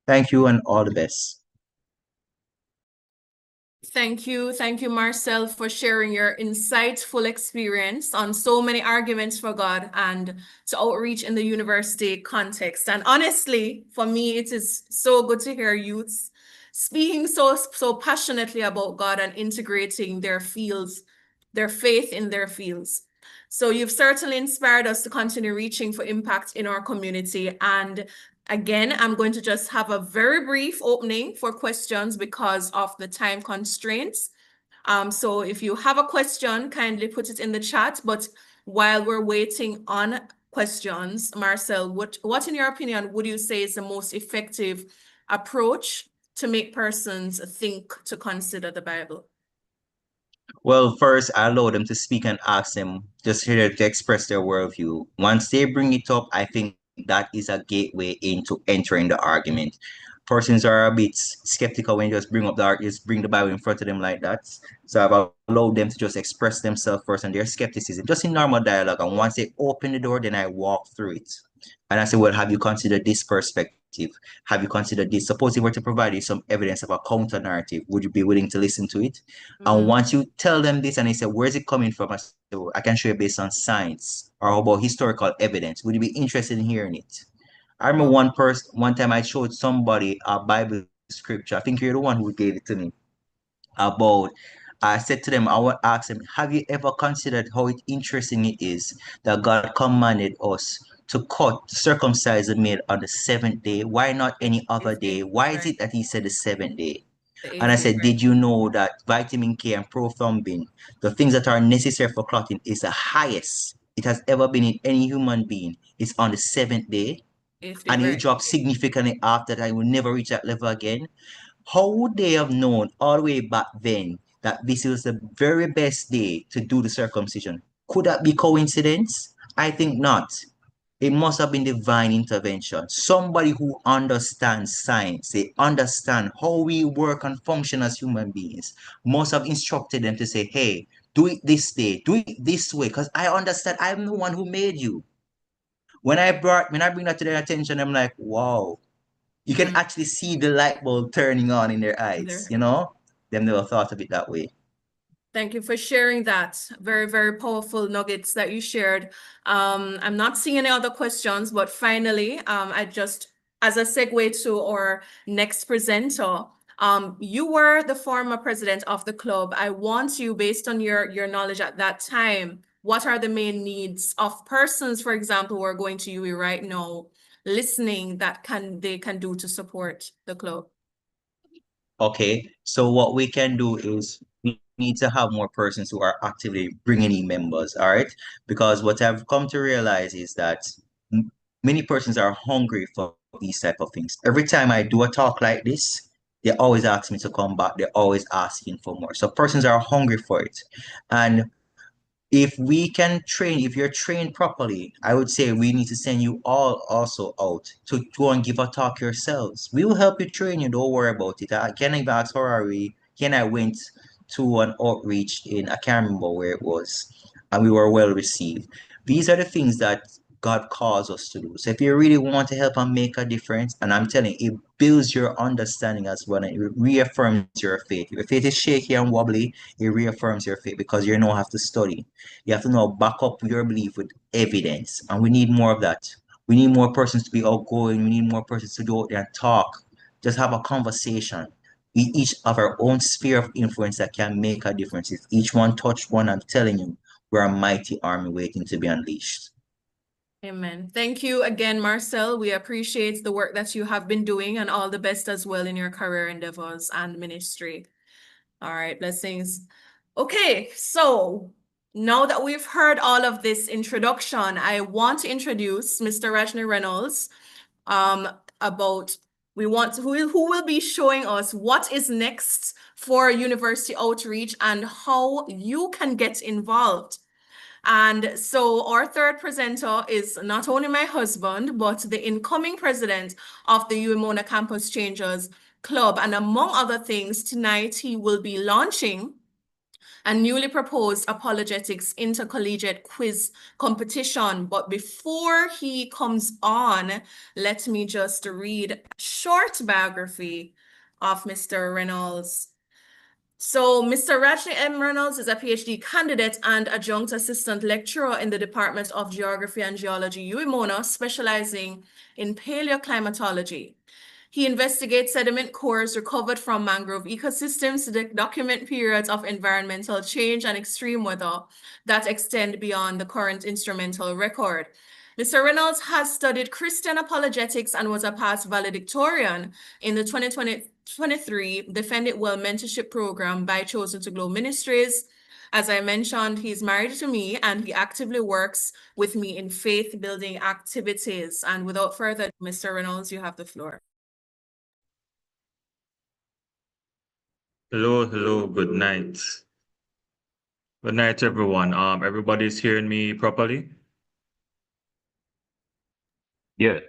Thank you, and all the best. Thank you, Marcel, for sharing your insightful experience on so many arguments for God and to outreach in the university context. And honestly, for me, it is so good to hear youths speaking so passionately about God and integrating their fields, their faith in their fields. So you've certainly inspired us to continue reaching for impact in our community. And again, I'm going to just have a very brief opening for questions because of the time constraints. So if you have a question, kindly put it in the chat. But while we're waiting on questions, Marcel, what in your opinion would you say is the most effective approach to make persons think to consider the Bible? Well, first, I allow them to speak and ask them just here to express their worldview. Once they bring it up, I think that is a gateway into entering the argument. Persons are a bit skeptical when you just just bring the Bible in front of them like that. So I've allowed them to just express themselves first and their skepticism, just in normal dialogue. And once they open the door, then I walk through it. And I say, well, have you considered this perspective? Have you considered this? Suppose he were to provide you some evidence of a counter narrative, would you be willing to listen to it? And once you tell them this and they say, where's it coming from? I say, well, I can show you based on science or how about historical evidence. Would you be interested in hearing it? I remember one time I showed somebody a Bible scripture. I think you're the one who gave it to me about I said to them, I would ask them, have you ever considered how interesting it is that God commanded us to circumcise the male on the seventh day? Why not any other Eighth day? day, Why is right? it that he said the seventh day? The And I eighth day, said, right? did you know that vitamin K and prothrombin, the things that are necessary for clotting, is the highest it has ever been in any human being? It's on the seventh day. Eighth day, And it right? dropped significantly after that. I will never reach that level again. How would they have known all the way back then that this was the very best day to do the circumcision? Could that be coincidence? I think not. It must have been divine intervention. Somebody who understands science, they understand how we work and function as human beings, must have instructed them to say, hey, do it this day, do it this way, because I understand I'm the one who made you. When I bring that to their attention, I'm like, wow, you can actually see the light bulb turning on in their eyes, you know? Them never thought of it that way. Thank you for sharing that. Very, very powerful nuggets that you shared. I'm not seeing any other questions, but finally, I just, as a segue to our next presenter, you were the former president of the club. I want you, based on your knowledge at that time, what are the main needs of persons, for example, who are going to UE right now, listening that they can do to support the club? Okay, so what we can do is we need to have more persons who are actively bringing in members, all right? Because what I've come to realize is that many persons are hungry for these type of things. Every time I do a talk like this, they always ask me to come back. They're always asking for more. So persons are hungry for it. And if we can train, if you're trained properly, I would say we need to send you all also out to go and give a talk yourselves. We will help you train you. Don't worry about it. I can even ask Harari. Ken and I went to an outreach in, I can't remember where it was, and we were well received. These are the things that God calls us to do. So if you really want to help and make a difference, and I'm telling you, it builds your understanding as well, and it reaffirms your faith. If your faith is shaky and wobbly, it reaffirms your faith because you now have to study. You have to now back up your belief with evidence, and we need more of that. We need more persons to be outgoing. We need more persons to go out there and talk, just have a conversation. We each have our own sphere of influence that can make a difference. If each one touch one, I'm telling you, we're a mighty army waiting to be unleashed. Amen. Thank you again, Marcel. We appreciate the work that you have been doing and all the best as well in your career endeavors and ministry. All right, blessings. Okay, so now that we've heard all of this introduction, I want to introduce Mr. Rajni Reynolds about who will be showing us what is next for university outreach and how you can get involved. And so our third presenter is not only my husband, but the incoming president of the UMona Campus Changers Club. And among other things, tonight he will be launching a newly proposed apologetics intercollegiate quiz competition. But before he comes on, let me just read a short biography of Mr. Reynolds. So Mr. Rajni M. Reynolds is a PhD candidate and adjunct assistant lecturer in the Department of Geography and Geology, UMona, specializing in paleoclimatology. He investigates sediment cores recovered from mangrove ecosystems to document periods of environmental change and extreme weather that extend beyond the current instrumental record. Mr. Reynolds has studied Christian apologetics and was a past valedictorian in the 2023 Defend It Well mentorship program by Chosen to Glow Ministries. As I mentioned, he's married to me and he actively works with me in faith building activities. And without further ado, Mr. Reynolds, you have the floor. Hello, good night. Good night, everyone. Everybody's hearing me properly? Yes.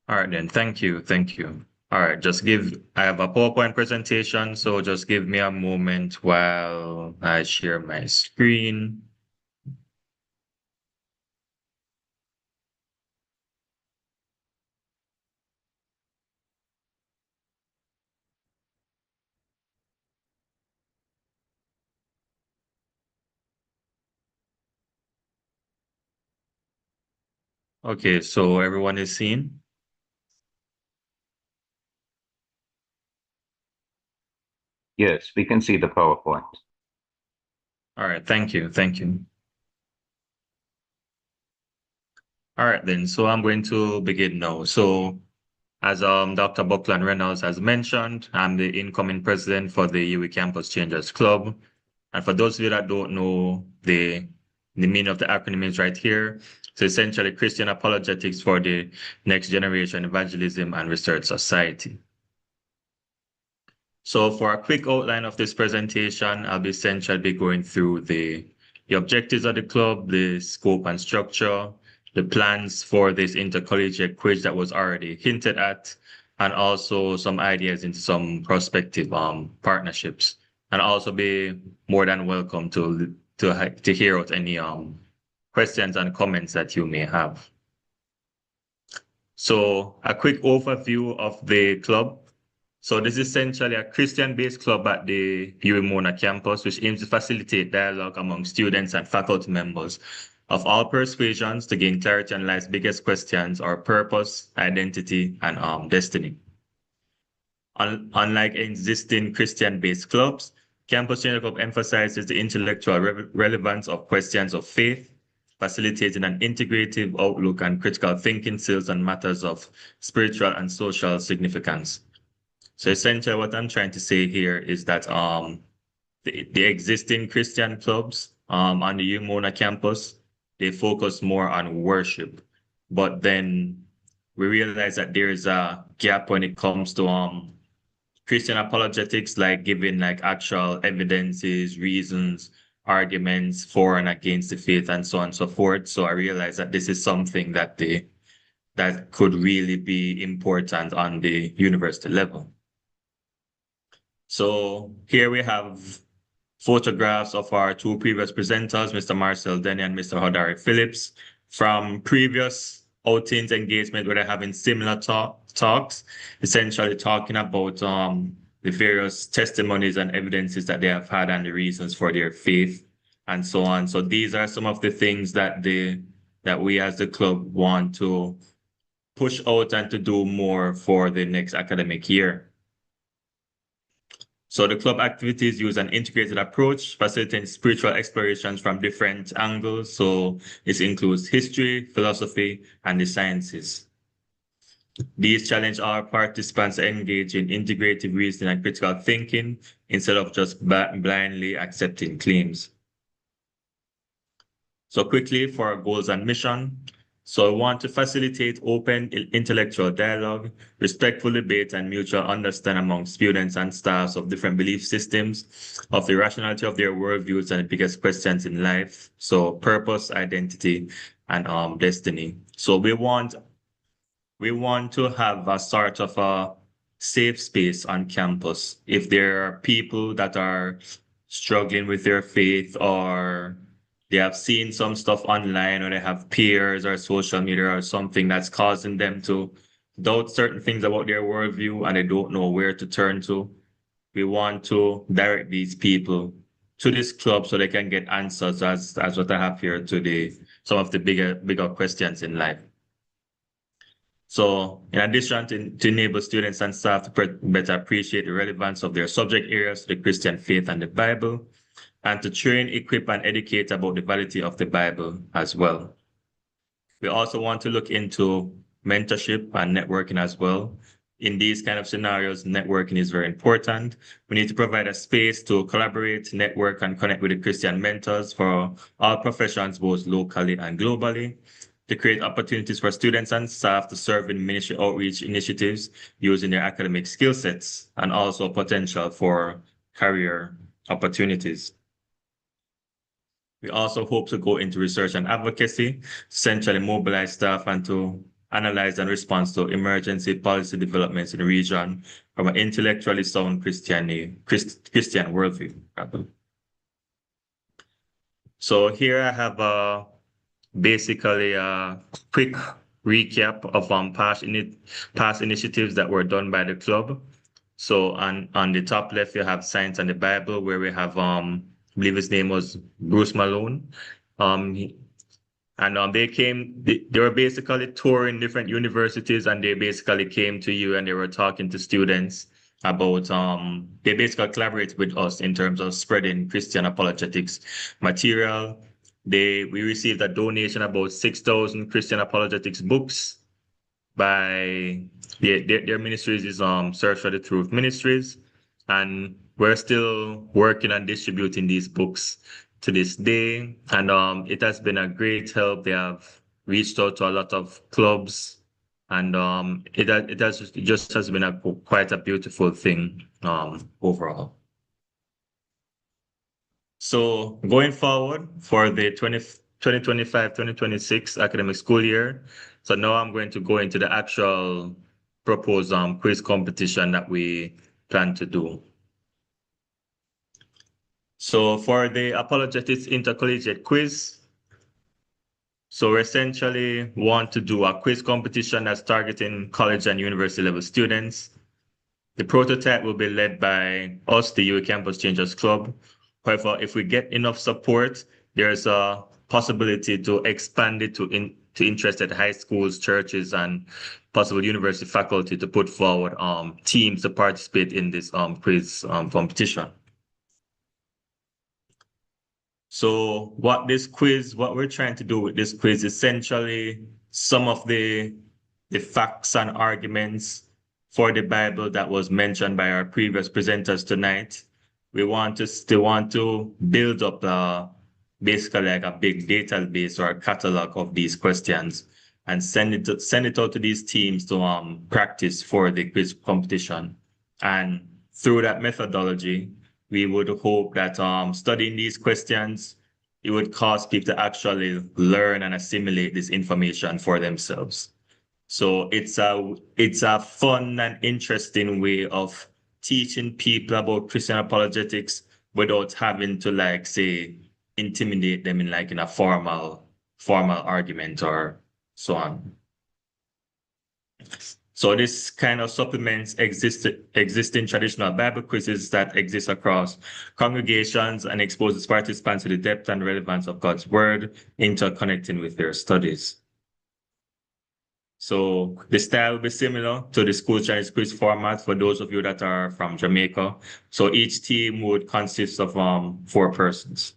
All right, then. Thank you. All right, I have a PowerPoint presentation, so just give me a moment while I share my screen. Okay, so everyone is seen? Yes, we can see the PowerPoint. All right, thank you. All right, then. So I'm going to begin now. So as Dr. Buckland Reynolds has mentioned, I'm the incoming president for the UWI Campus Changers Club. And for those of you that don't know, the meaning of the acronym is right here. So essentially Christian apologetics for the next generation evangelism and research society. So for a quick outline of this presentation, I'll be essentially be going through the objectives of the club, the scope and structure, the plans for this intercollegiate quiz that was already hinted at, and also some ideas into some prospective partnerships. And also be more than welcome to hear out any questions and comments that you may have. So a quick overview of the club. So this is essentially a Christian-based club at the UWI Mona campus, which aims to facilitate dialogue among students and faculty members of all persuasions to gain clarity on life's biggest questions, our purpose, identity, and destiny. Unlike existing Christian-based clubs, Campus Changer Club emphasizes the intellectual relevance of questions of faith, facilitating an integrative outlook and critical thinking skills on matters of spiritual and social significance. So essentially what I'm trying to say here is that the existing Christian clubs on the UWI Mona campus, they focus more on worship. But then we realize that there is a gap when it comes to Christian apologetics, like giving like actual evidences, reasons, arguments for and against the faith and so on and so forth. So I realized that this is something that could really be important on the university level. So here we have photographs of our two previous presenters, Mr. Marcel Denny and Mr. Hodari Phillips, from previous outings engagement where they're having similar talks, essentially talking about the various testimonies and evidences that they have had and the reasons for their faith and so on. So these are some of the things that we as the club want to push out and to do more for the next academic year. So the club activities use an integrated approach, facilitating spiritual explorations from different angles. So this includes history, philosophy, and the sciences. These challenge our participants to engage in integrative reasoning and critical thinking instead of just blindly accepting claims. So quickly for our goals and mission. So we want to facilitate open intellectual dialogue, respectful debate, and mutual understanding among students and staffs of different belief systems, of the rationality of their worldviews and the biggest questions in life. So purpose, identity, and destiny. So we want to have a sort of a safe space on campus. If there are people that are struggling with their faith, or they have seen some stuff online, or they have peers or social media or something that's causing them to doubt certain things about their worldview and they don't know where to turn to, we want to direct these people to this club so they can get answers as what I have here today, some of the bigger questions in life. So in addition to enable students and staff to better appreciate the relevance of their subject areas to the Christian faith and the Bible, and to train, equip, and educate about the validity of the Bible as well. We also want to look into mentorship and networking as well. In these kind of scenarios, networking is very important. We need to provide a space to collaborate, network, and connect with the Christian mentors for all professions, both locally and globally, to create opportunities for students and staff to serve in ministry outreach initiatives using their academic skill sets, and also potential for career opportunities. We also hope to go into research and advocacy, centrally mobilize staff and to analyze and respond to emergency policy developments in the region from an intellectually sound Christian worldview. So here I have basically a quick recap of past initiatives that were done by the club. So on the top left, you have Science and the Bible, where we have I believe his name was Bruce Malone. They were basically touring different universities, and they basically came to you and they were talking to students about they basically collaborate with us in terms of spreading Christian apologetics material. We received a donation about 6,000 Christian apologetics books by their ministries is Search for the Truth Ministries, and we're still working on distributing these books to this day, and it has been a great help. They have reached out to a lot of clubs, and it just has been quite a beautiful thing overall. So going forward for the 2025-2026 academic school year, so now I'm going to go into the actual proposed quiz competition that we plan to do. So for the apologetics intercollegiate quiz, so we essentially want to do a quiz competition that's targeting college and university level students. The prototype will be led by us, the UA Campus Changers Club. However, if we get enough support, there's a possibility to expand it to interested high schools, churches, and possible university faculty to put forward teams to participate in this quiz competition. So what we're trying to do with this quiz, essentially some of the facts and arguments for the Bible that was mentioned by our previous presenters tonight. We want to build up basically like a big database or a catalog of these questions and send it out to these teams to practice for the quiz competition. And through that methodology, we would hope that studying these questions, it would cause people to actually learn and assimilate this information for themselves. So it's a fun and interesting way of teaching people about Christian apologetics without having to, like, say, intimidate them in a formal argument or so on. So this kind of supplements existing traditional Bible quizzes that exist across congregations and exposes participants to the depth and relevance of God's word, interconnecting with their studies. So the style will be similar to the school Chinese quiz format for those of you that are from Jamaica. So each team would consist of 4 persons.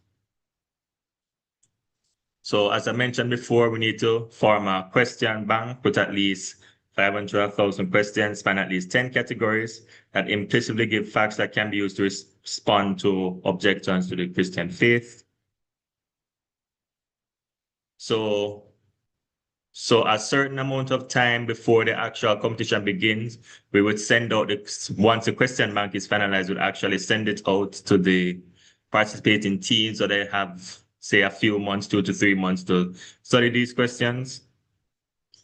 So as I mentioned before, we need to form a question bank with at least 500,000 questions, span at least 10 categories that implicitly give facts that can be used to respond to objections to the Christian faith. So a certain amount of time before the actual competition begins, we would send out once the question bank is finalized, we'd actually send it out to the participating teams so they have, say, a few months, 2 to 3 months to study these questions.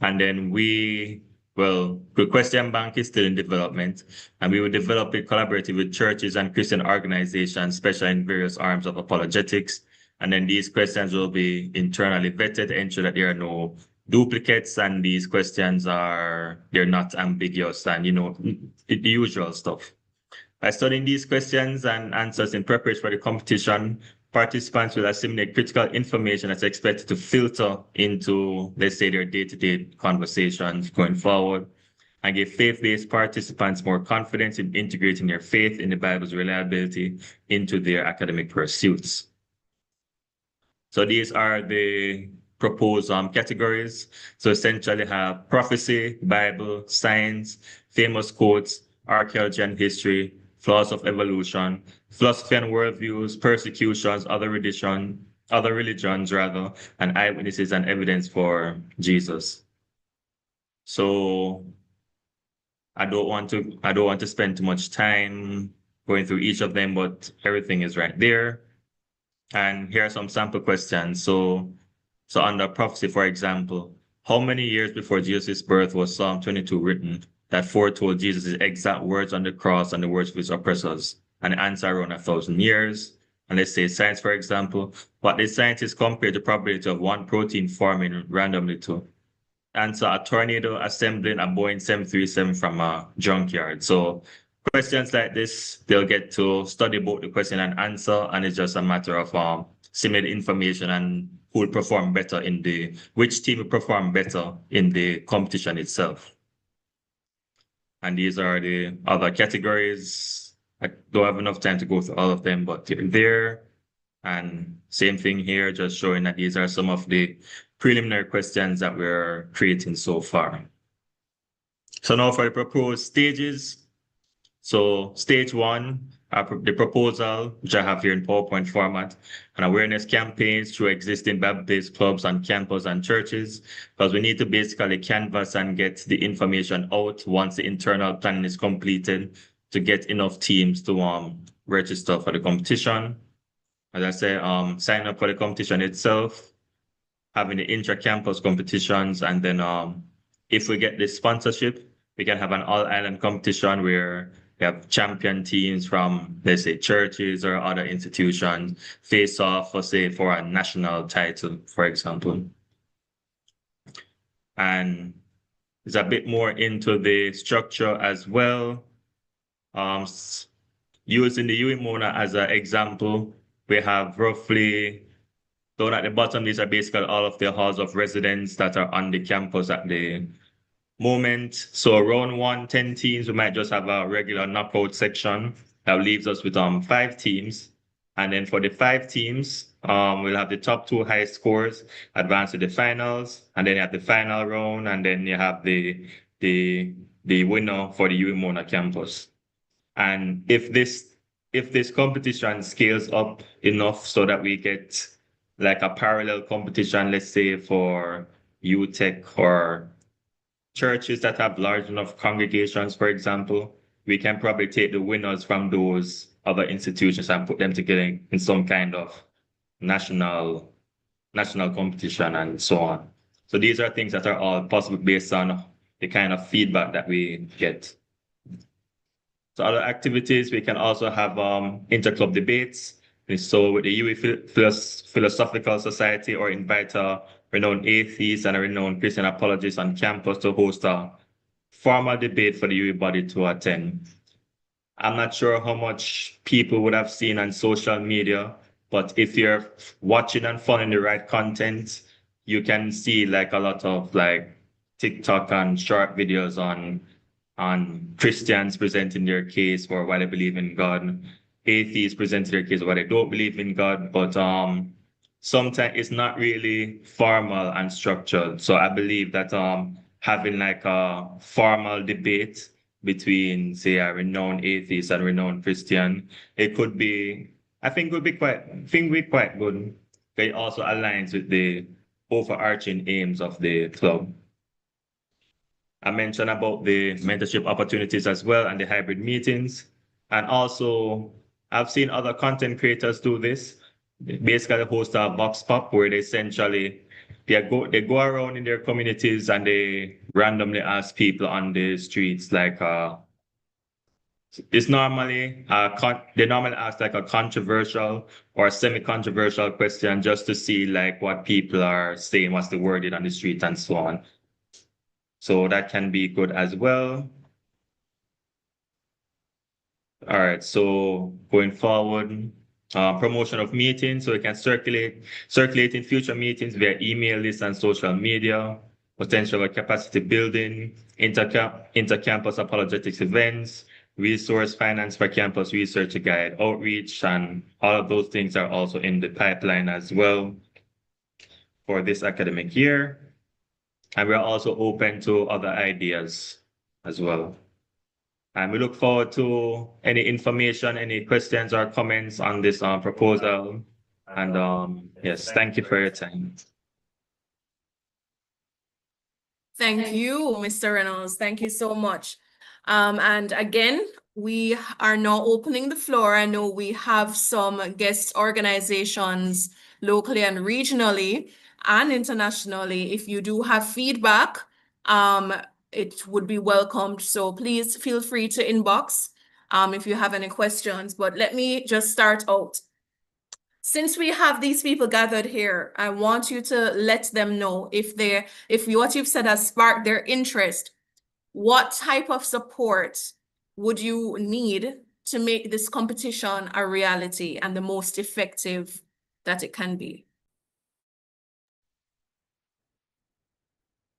And then the question bank is still in development, and we will develop it collaboratively with churches and Christian organizations, especially in various arms of apologetics. And then these questions will be internally vetted, ensure that there are no duplicates, and these questions they're not ambiguous, and the usual stuff. By studying these questions and answers in preparation for the competition, Participants will assimilate critical information that's expected to filter into, let's say, their day-to-day conversations going forward, and give faith-based participants more confidence in integrating their faith in the Bible's reliability into their academic pursuits. So these are the proposed categories. So essentially have prophecy, Bible, science, famous quotes, archaeology and history, flaws of evolution, philosophy and worldviews, persecutions, other religions rather, and eyewitnesses and evidence for Jesus. So I don't want to spend too much time going through each of them, but everything is right there. And here are some sample questions. So under prophecy, for example, how many years before Jesus' birth was Psalm 22 written that foretold Jesus' exact words on the cross and the words of his oppressors? And the answer around 1,000 years. And let's say science, for example, what did scientists compare the probability of one protein forming randomly to? Answer: a tornado assembling a Boeing 737 from a junkyard. So questions like this, they'll get to study both the question and answer, and it's just a matter of similar information and who will perform better which team will perform better in the competition itself. And these are the other categories. I don't have enough time to go through all of them, but they're there. And same thing here, just showing that these are some of the preliminary questions that we're creating so far. So now for the proposed stages. So stage one, the proposal, which I have here in PowerPoint format, and awareness campaigns through existing Bible-based clubs on campus and churches, because we need to basically canvass and get the information out once the internal planning is completed to get enough teams to register for the competition. As I say, sign up for the competition itself, having the intra-campus competitions, and then if we get the sponsorship, we can have an all-island competition where we have champion teams from, let's say, churches or other institutions face off for a national title, for example. And it's a bit more into the structure as well. Using the UE Mona as an example, we have roughly, down at the bottom, these are basically all of the halls of residence that are on the campus at the moment. So around 10 teams, we might just have a regular knockout section that leaves us with 5 teams. And then for the 5 teams, we'll have the top 2 highest scores advance to the finals, and then you have the final round, and then you have the winner for the UE Mona campus. And if this competition scales up enough so that we get like a parallel competition, let's say for UTech or churches that have large enough congregations, for example, we can probably take the winners from those other institutions and put them together in some kind of national competition and so on. So these are things that are all possible based on the kind of feedback that we get. So other activities, we can also have interclub debates. So with the UE Philosophical Society, or invite a renowned atheist and a renowned Christian apologist on campus to host a formal debate for the UE body to attend. I'm not sure how much people would have seen on social media, but if you're watching and following the right content, you can see like a lot of like TikTok and short videos on Christians presenting their case for why they believe in God, atheists presenting their case why they don't believe in God, but sometimes it's not really formal and structured. So I believe that having like a formal debate between, say, a renowned atheist and renowned Christian, I think would be quite good. It also aligns with the overarching aims of the club. I mentioned about the mentorship opportunities as well and the hybrid meetings. And also, I've seen other content creators do this. They basically host a box pop where they essentially they go around in their communities and they randomly ask people on the streets like it's normally they normally ask like a controversial or semi-controversial question just to see like what people are saying, what's the wording on the street and so on. So that can be good as well. All right, so going forward, promotion of meetings, so we can circulate in future meetings via email lists and social media, potential capacity building, intercampus apologetics events, resource finance for campus research guide outreach, and all of those things are also in the pipeline as well for this academic year. And we're also open to other ideas as well. And we look forward to any information, any questions or comments on this proposal. And yes, thank you for your time. Thank you, Mr. Reynolds. Thank you so much. And again, we are now opening the floor. I know we have some guest organizations locally and regionally and internationally. If you do have feedback, it would be welcomed. So please feel free to inbox if you have any questions. But let me just start out. Since we have these people gathered here, I want you to let them know if what you've said has sparked their interest. What type of support would you need to make this competition a reality and the most effective that it can be?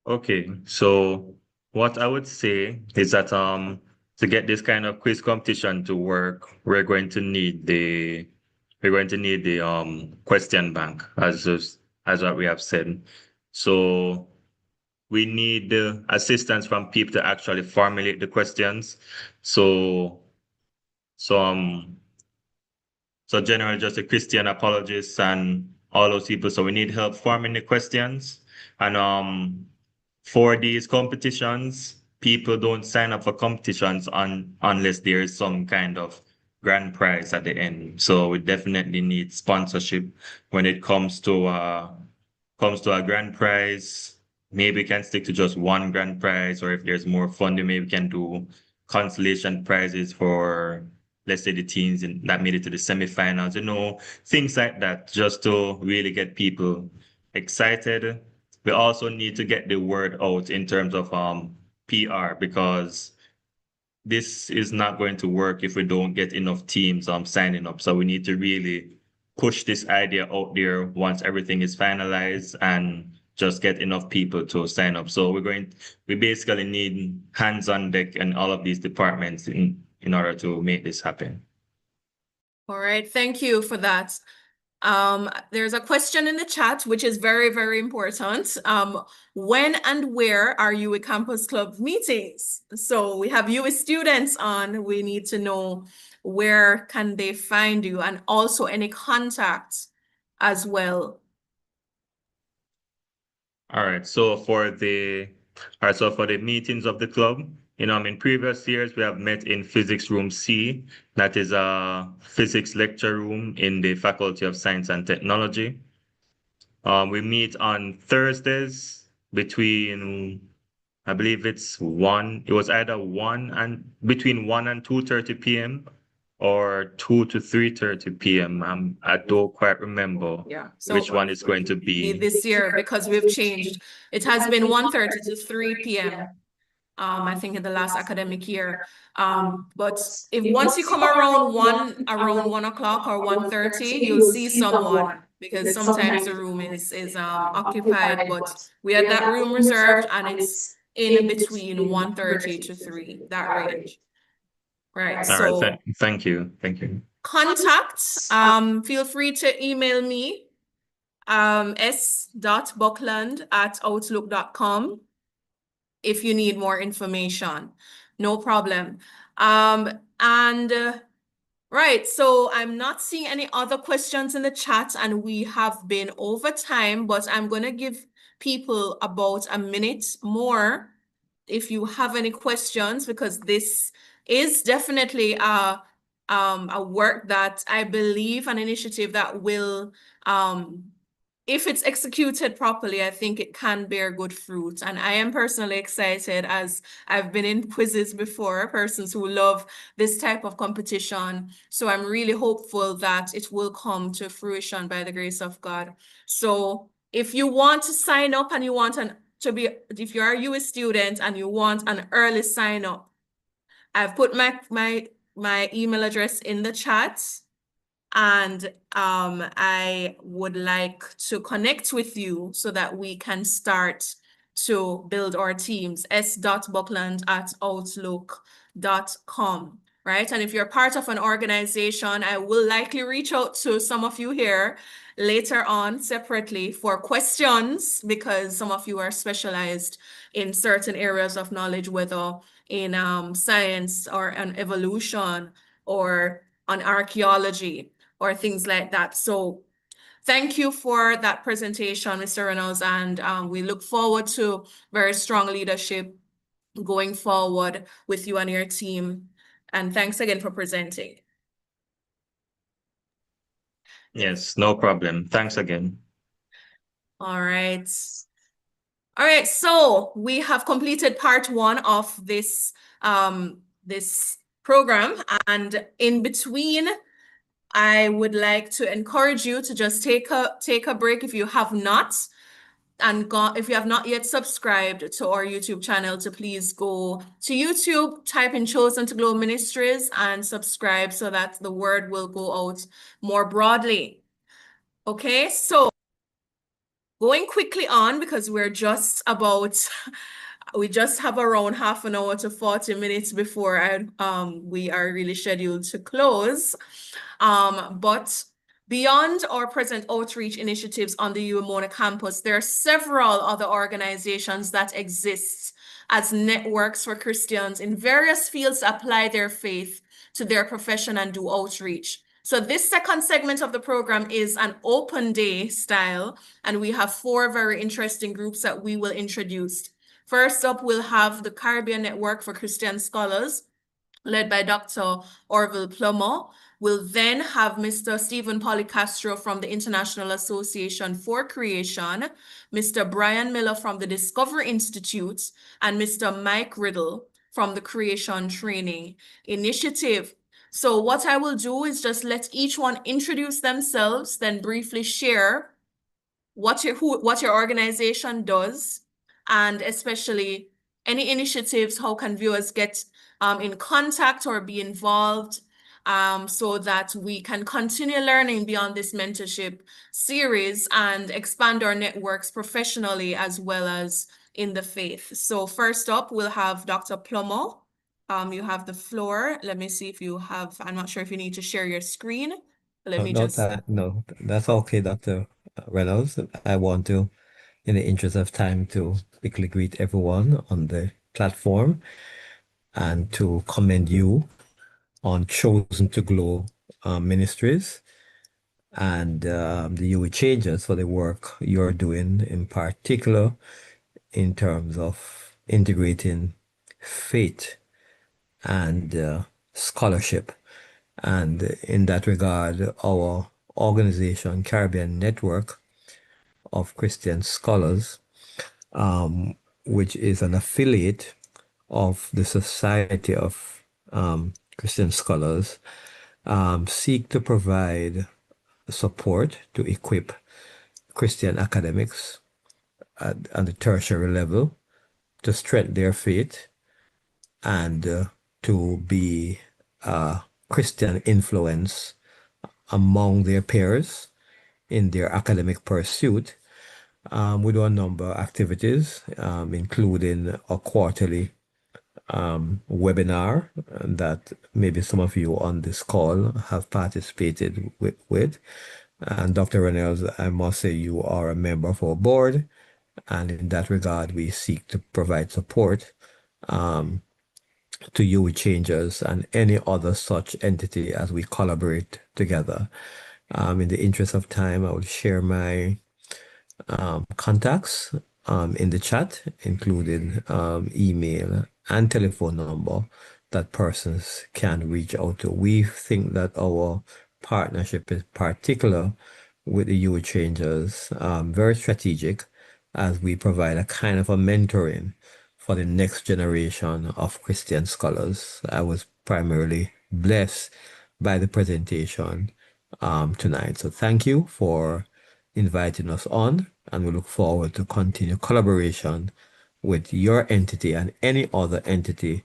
Okay, so what I would say is that to get this kind of quiz competition to work, we're going to need the question bank as what we have said. So we need the assistance from people to actually formulate the questions. So generally just a Christian apologists and all those people. So we need help forming the questions. And for these competitions, people don't sign up for competitions unless there is some kind of grand prize at the end. So we definitely need sponsorship when it comes to a grand prize. Maybe we can stick to just one grand prize, or if there's more funding, maybe we can do consolation prizes for, let's say, the teams that made it to the semifinals, things like that, just to really get people excited. We also need to get the word out in terms of PR, because this is not going to work if we don't get enough teams signing up. So we need to really push this idea out there once everything is finalized and just get enough people to sign up. So we basically need hands on deck in all of these departments in order to make this happen. All right, thank you for that. There's a question in the chat, which is very, very important. When and where are UWI Campus Club meetings? So we have UWI students on. We need to know where can they find you, and also any contacts as well. All right. So for the meetings of the club, in previous years, we have met in physics room C. That is a physics lecture room in the Faculty of Science and Technology. We meet on Thursdays between, I believe it was either between 1 and 2:30 p.m. or 2 to 3:30 p.m. I don't quite remember which one is going to be. This year, because we've changed. It has been 1:30 to 3 p.m. I think in the last academic year. But if once you come around 1 o'clock or 1:30, you'll see someone, because sometimes the room is occupied, but we had that room reserved and it's in between 1:30 to 3, that range. Right. All right. Thank you. Contact, feel free to email me, s.buckland@outlook.com. if you need more information, no problem. Right, so I'm not seeing any other questions in the chat, and we have been over time, but I'm going to give people about a minute more if you have any questions, because this is definitely a work that I believe, an initiative that will, if it's executed properly, I think it can bear good fruit. And I am personally excited, as I've been in quizzes before, persons who love this type of competition. So I'm really hopeful that it will come to fruition by the grace of God. So if you want to sign up and you want if you are a UWI student and you want an early sign up, I've put my email address in the chat. And I would like to connect with you so that we can start to build our teams. s.buckland@outlook.com. Right. And if you're part of an organization, I will likely reach out to some of you here later on separately for questions, because some of you are specialized in certain areas of knowledge, whether in science or on evolution or on archaeology or things like that. So thank you for that presentation, Mr. Reynolds, and we look forward to very strong leadership going forward with you and your team. And thanks again for presenting. Yes, no problem. Thanks again. All right. All right, so we have completed part 1 of this this program, and in between, I would like to encourage you to just take a break if you have not, and if you have not yet subscribed to our YouTube channel, to please go to YouTube, type in Chosen to Glow Ministries and subscribe so that the word will go out more broadly. Okay, so going quickly on, because we're just about we just have around half an hour to 40 minutes before we are really scheduled to close. But beyond our present outreach initiatives on the UMONA campus, there are several other organizations that exist as networks for Christians in various fields to apply their faith to their profession and do outreach. So this second segment of the program is an open day style, and we have 4 very interesting groups that we will introduce. First up, we'll have the Caribbean Network for Christian Scholars, led by Dr. Orville Plummer. We'll then have Mr. Stephen Policastro from the International Association for Creation, Mr. Brian Miller from the Discovery Institute, and Mr. Mike Riddle from the Creation Training Initiative. So what I will do is just let each one introduce themselves, then briefly share what your organization does, and especially any initiatives, how can viewers get in contact or be involved, so that we can continue learning beyond this mentorship series and expand our networks professionally as well as in the faith. So first up, we'll have Dr. Plummer. You have the floor. Let me see if you have, I'm not sure if you need to share your screen. Let me just. No, that's okay, Dr. Reynolds. I want to, in the interest of time, to quickly greet everyone on the platform and to commend you on Chosen to Glow Ministries and the UE Changers for the work you're doing, in particular in terms of integrating faith and scholarship. And in that regard, our organization, Caribbean Network of Christian Scholars, which is an affiliate of the Society of Christian Scholars, seek to provide support to equip Christian academics at the tertiary level to strengthen their faith and to be Christian influence among their peers in their academic pursuit. We do a number of activities, including a quarterly webinar that maybe some of you on this call have participated with. And Dr. Reynolds, I must say you are a member of our board, and in that regard, we seek to provide support to UE Changers and any other such entity as we collaborate together. In the interest of time, I will share my contacts in the chat, including email and telephone number that persons can reach out to. We think that our partnership is particular with the UE Changers, very strategic, as we provide a kind of a mentoring for the next generation of Christian scholars. I was primarily blessed by the presentation tonight. So thank you for inviting us on, and we look forward to continue collaboration with your entity and any other entity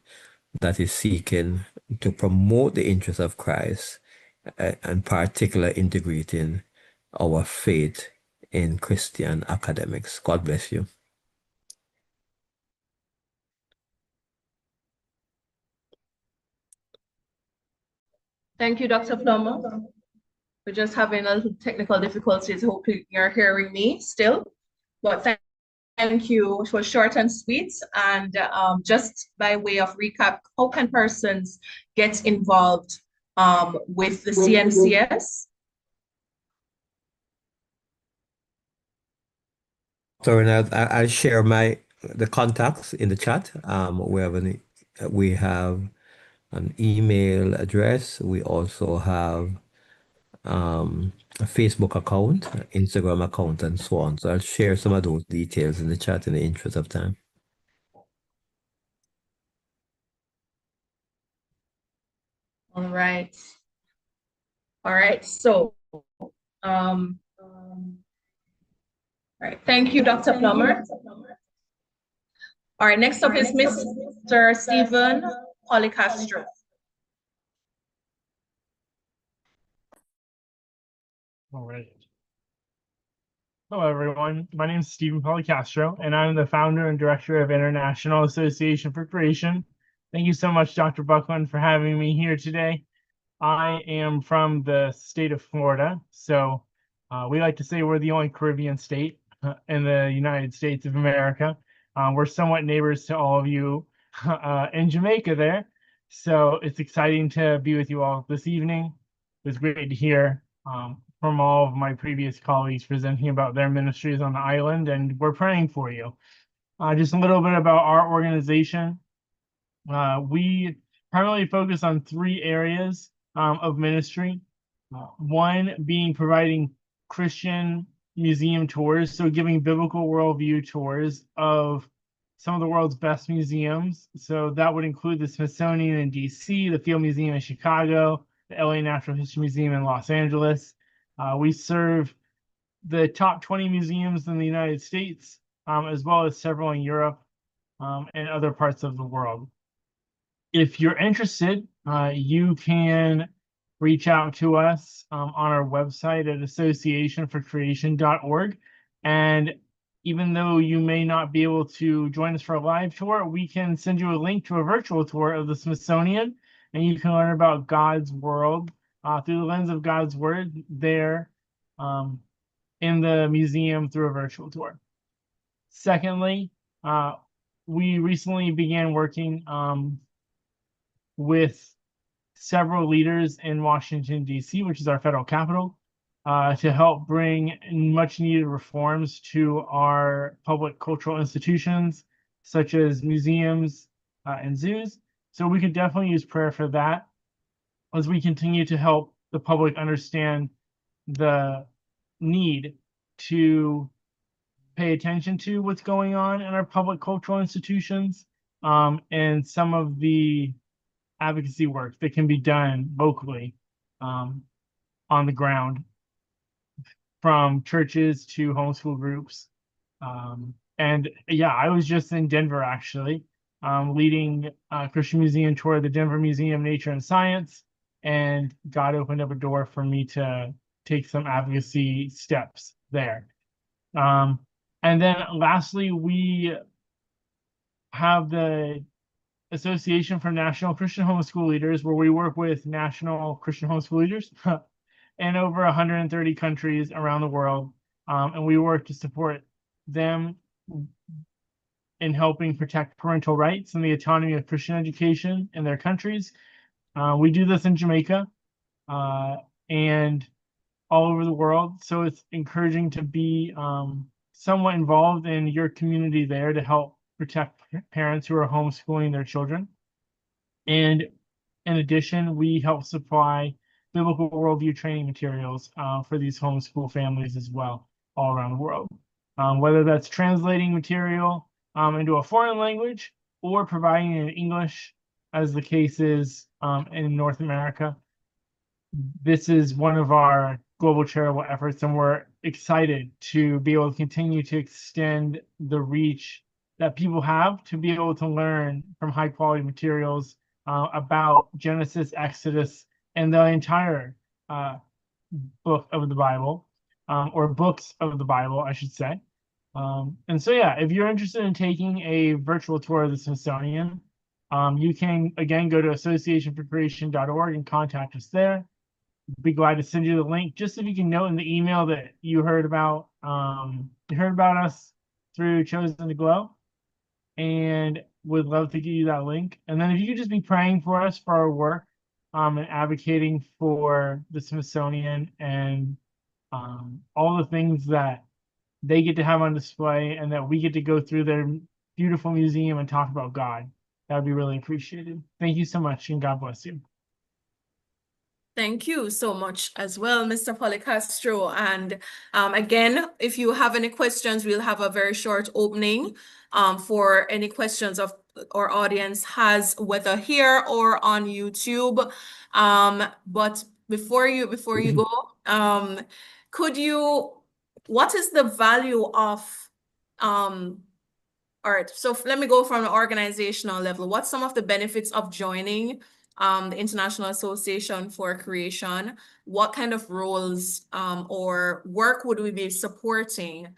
that is seeking to promote the interests of Christ and particular integrating our faith in Christian academics. God bless you. Thank you, Dr. Plummer. We're just having a little technical difficulties. Hope you're hearing me still. But thank you. It was short and sweet. And just by way of recap, how can persons get involved with the CNCS? So I'll share the contacts in the chat. We have an email address. We also have a Facebook account, Instagram account, and so on. So I'll share some of those details in the chat in the interest of time. All right. All right. So, all right. Thank you, Dr. Plummer. All right. Next up is Mr. Stephen Policastro. All right. Hello, everyone. My name is Stephen Policastro, and I'm the founder and director of International Association for Creation. Thank you so much, Dr. Buckland, for having me here today. I am from the state of Florida, so we like to say we're the only Caribbean state in the United States of America. We're somewhat neighbors to all of you in Jamaica there, so it's exciting to be with you all this evening. It was great to hear from all of my previous colleagues presenting about their ministries on the island, and we're praying for you. Just a little bit about our organization. We primarily focus on 3 areas of ministry. One being providing Christian museum tours, so giving biblical worldview tours of some of the world's best museums. So that would include the Smithsonian in DC, the Field Museum in Chicago, the LA Natural History Museum in Los Angeles. We serve the top 20 museums in the United States, as well as several in Europe and other parts of the world. If you're interested, you can reach out to us on our website at associationforcreation.org. And even though you may not be able to join us for a live tour, we can send you a link to a virtual tour of the Smithsonian, and you can learn about God's world through the lens of God's word there in the museum through a virtual tour. Secondly, we recently began working with several leaders in Washington, D.C., which is our federal capital, to help bring much needed reforms to our public cultural institutions, such as museums and zoos. So we could definitely use prayer for that as we continue to help the public understand the need to pay attention to what's going on in our public cultural institutions and some of the advocacy work that can be done locally on the ground, from churches to homeschool groups. And yeah, I was just in Denver actually, leading a Christian Museum tour of the Denver Museum of Nature and Science, and God opened up a door for me to take some advocacy steps there. And then lastly, we have the Association for National Christian Homeschool Leaders, where we work with national Christian homeschool leaders in over 130 countries around the world. And we work to support them in helping protect parental rights and the autonomy of Christian education in their countries. We do this in Jamaica and all over the world. So it's encouraging to be somewhat involved in your community there to help protect parents who are homeschooling their children. And in addition, we help supply biblical worldview training materials for these homeschool families as well, all around the world. Whether that's translating material into a foreign language or providing it in English, as the case is in North America. This is one of our global charitable efforts, and we're excited to be able to continue to extend the reach that people have to be able to learn from high quality materials about Genesis, Exodus, and the entire book of the Bible, or books of the Bible, I should say. And so, yeah, if you're interested in taking a virtual tour of the Smithsonian, you can, again, go to associationforcreation.org and contact us there. Be glad to send you the link. Just if you can note in the email that you heard about us through Chosen to Glow, and would love to give you that link. And then if you could just be praying for us for our work, and advocating for the Smithsonian and all the things that they get to have on display, and that we get to go through their beautiful museum and talk about God. That would be really appreciated. Thank you so much, and God bless you. Thank you so much as well, Mr. Policastro. And again, if you have any questions, we'll have a very short opening for any questions of our audience has, whether here or on YouTube. But before you go, what is the value of all right, so let me go from an organizational level. What's some of the benefits of joining the International Association for Creation? What kind of roles or work would we be supporting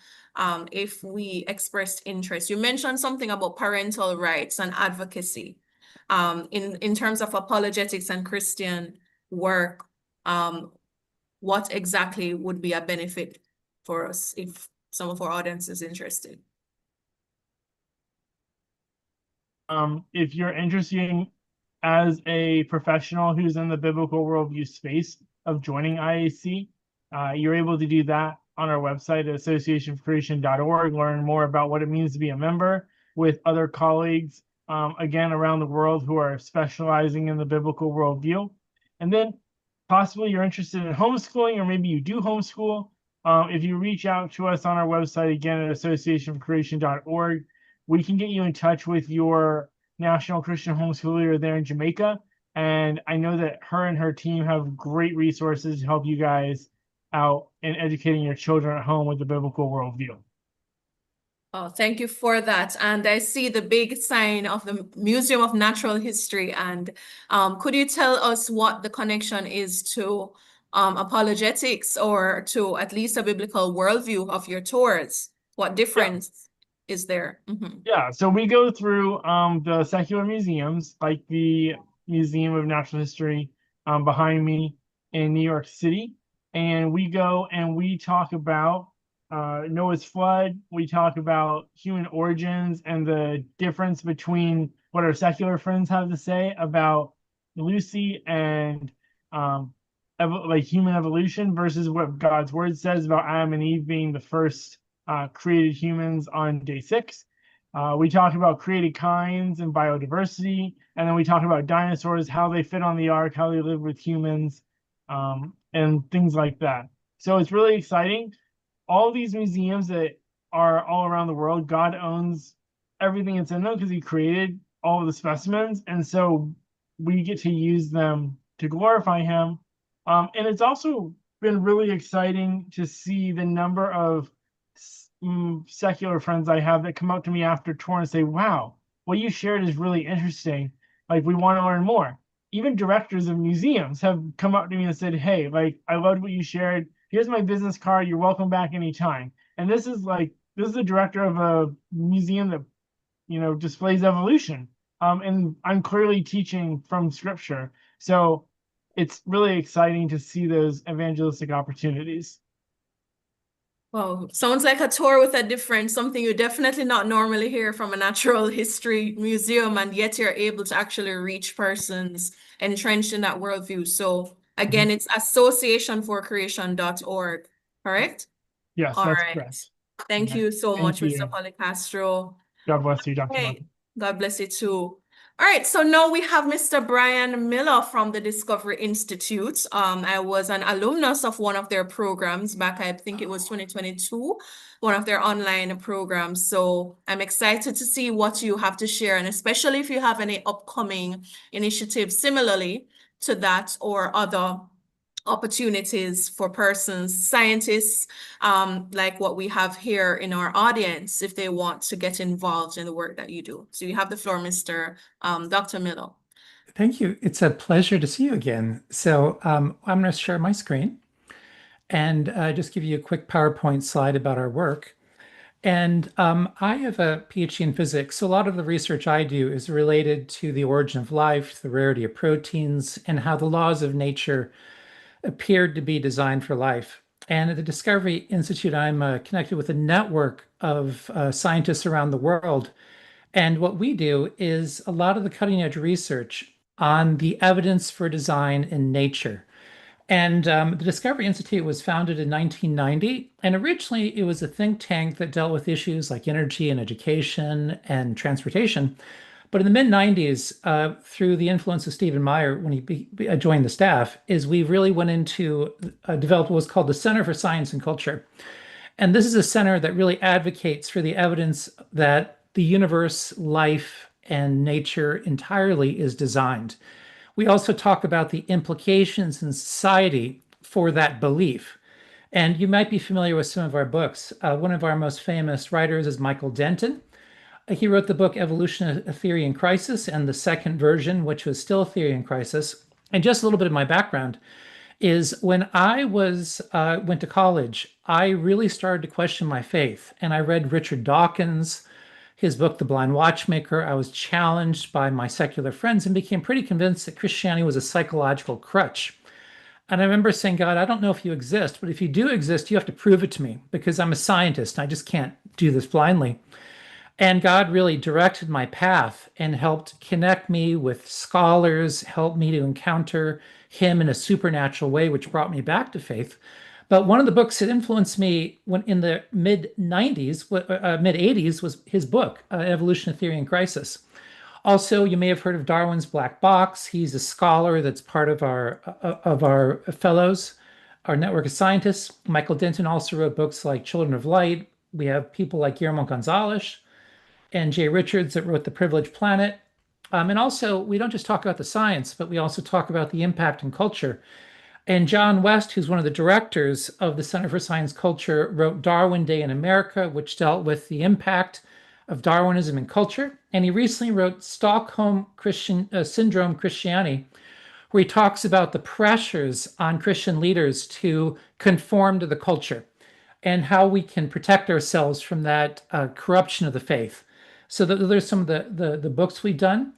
if we expressed interest? You mentioned something about parental rights and advocacy. In terms of apologetics and Christian work, what exactly would be a benefit for us if some of our audience is interested? If you're interested as a professional who's in the biblical worldview space of joining IAC, you're able to do that on our website at associationforcreation.org, learn more about what it means to be a member with other colleagues, again, around the world who are specializing in the biblical worldview. And then possibly you're interested in homeschooling, or maybe you do homeschool. If you reach out to us on our website, again, at associationforcreation.org, we can get you in touch with your national Christian homeschool leader there in Jamaica. And I know that her and her team have great resources to help you guys out in educating your children at home with the biblical worldview. Oh, thank you for that. And I see the big sign of the Museum of Natural History. And could you tell us what the connection is to apologetics, or to at least a biblical worldview of your tours? What difference is there? Mm-hmm. Yeah, so we go through the secular museums, like the Museum of Natural History behind me in New York City. And we go and we talk about Noah's flood. We talk about human origins and the difference between what our secular friends have to say about Lucy and like human evolution versus what God's word says about Adam and Eve being the first created humans on day 6. We talk about created kinds and biodiversity, and then we talk about dinosaurs, how they fit on the ark, how they live with humans, and things like that. So it's really exciting. All these museums that are all around the world, God owns everything that's in them because he created all of the specimens, and so we get to use them to glorify him. And it's also been really exciting to see the number of secular friends I have that come up to me after tour and say, wow, what you shared is really interesting. Like, we want to learn more. Even directors of museums have come up to me and said, hey, like, I loved what you shared. Here's my business card. You're welcome back anytime. And this is the director of a museum that, displays evolution. And I'm clearly teaching from scripture. So it's really exciting to see those evangelistic opportunities. Wow, sounds like a tour with a difference, something you definitely not normally hear from a natural history museum, and yet you're able to actually reach persons entrenched in that worldview. So again, it's associationforcreation.org, correct? Yes, All that's right. correct. Thank you so Thank much, you. Mr. Policastro. God bless you, Dr. Hey, Martin. God bless you too. All right, so now we have Mr. Brian Miller from the Discovery Institute. I was an alumnus of one of their programs back, I think it was 2022, one of their online programs. So I'm excited to see what you have to share, and especially if you have any upcoming initiatives similarly to that, or other opportunities for persons, scientists, like what we have here in our audience, if they want to get involved in the work that you do. So you have the floor, Mr. Dr. Miller. Thank you. It's a pleasure to see you again. So I'm going to share my screen and just give you a quick PowerPoint slide about our work. And I have a PhD in physics. So a lot of the research I do is related to the origin of life, the rarity of proteins, and how the laws of nature appeared to be designed for life. And at the Discovery Institute, I'm connected with a network of scientists around the world. And what we do is a lot of the cutting edge research on the evidence for design in nature. And the Discovery Institute was founded in 1990. And originally, it was a think tank that dealt with issues like energy and education and transportation. But in the mid 90s, through the influence of Stephen Meyer, when he joined the staff, is we really went into developed what was called the Center for Science and Culture. And this is a center that really advocates for the evidence that the universe, life, and nature entirely is designed. We also talk about the implications in society for that belief. And you might be familiar with some of our books. One of our most famous writers is Michael Denton. He wrote the book Evolution, A Theory in Crisis, and the second version, which was still a theory in crisis. And just a little bit of my background is when I went to college, I really started to question my faith. And I read Richard Dawkins, his book, The Blind Watchmaker. I was challenged by my secular friends and became pretty convinced that Christianity was a psychological crutch. And I remember saying, God, I don't know if you exist, but if you do exist, you have to prove it to me because I'm a scientist and I just can't do this blindly. And God really directed my path and helped connect me with scholars, helped me to encounter him in a supernatural way, which brought me back to faith. But one of the books that influenced me when in the mid 90s, mid 80s, was his book, Evolution, A Theory in Crisis. Also, you may have heard of Darwin's Black Box. He's a scholar that's part of our fellows, our network of scientists. Michael Denton also wrote books like Children of Light. We have people like Guillermo Gonzalez and Jay Richards that wrote The Privileged Planet. And also, we don't just talk about the science, but we also talk about the impact and culture. And John West, who's one of the directors of the Center for Science Culture, wrote Darwin Day in America, which dealt with the impact of Darwinism in culture. And he recently wrote Stockholm Syndrome Christianity, where he talks about the pressures on Christian leaders to conform to the culture and how we can protect ourselves from that corruption of the faith. So there's some of the books we've done.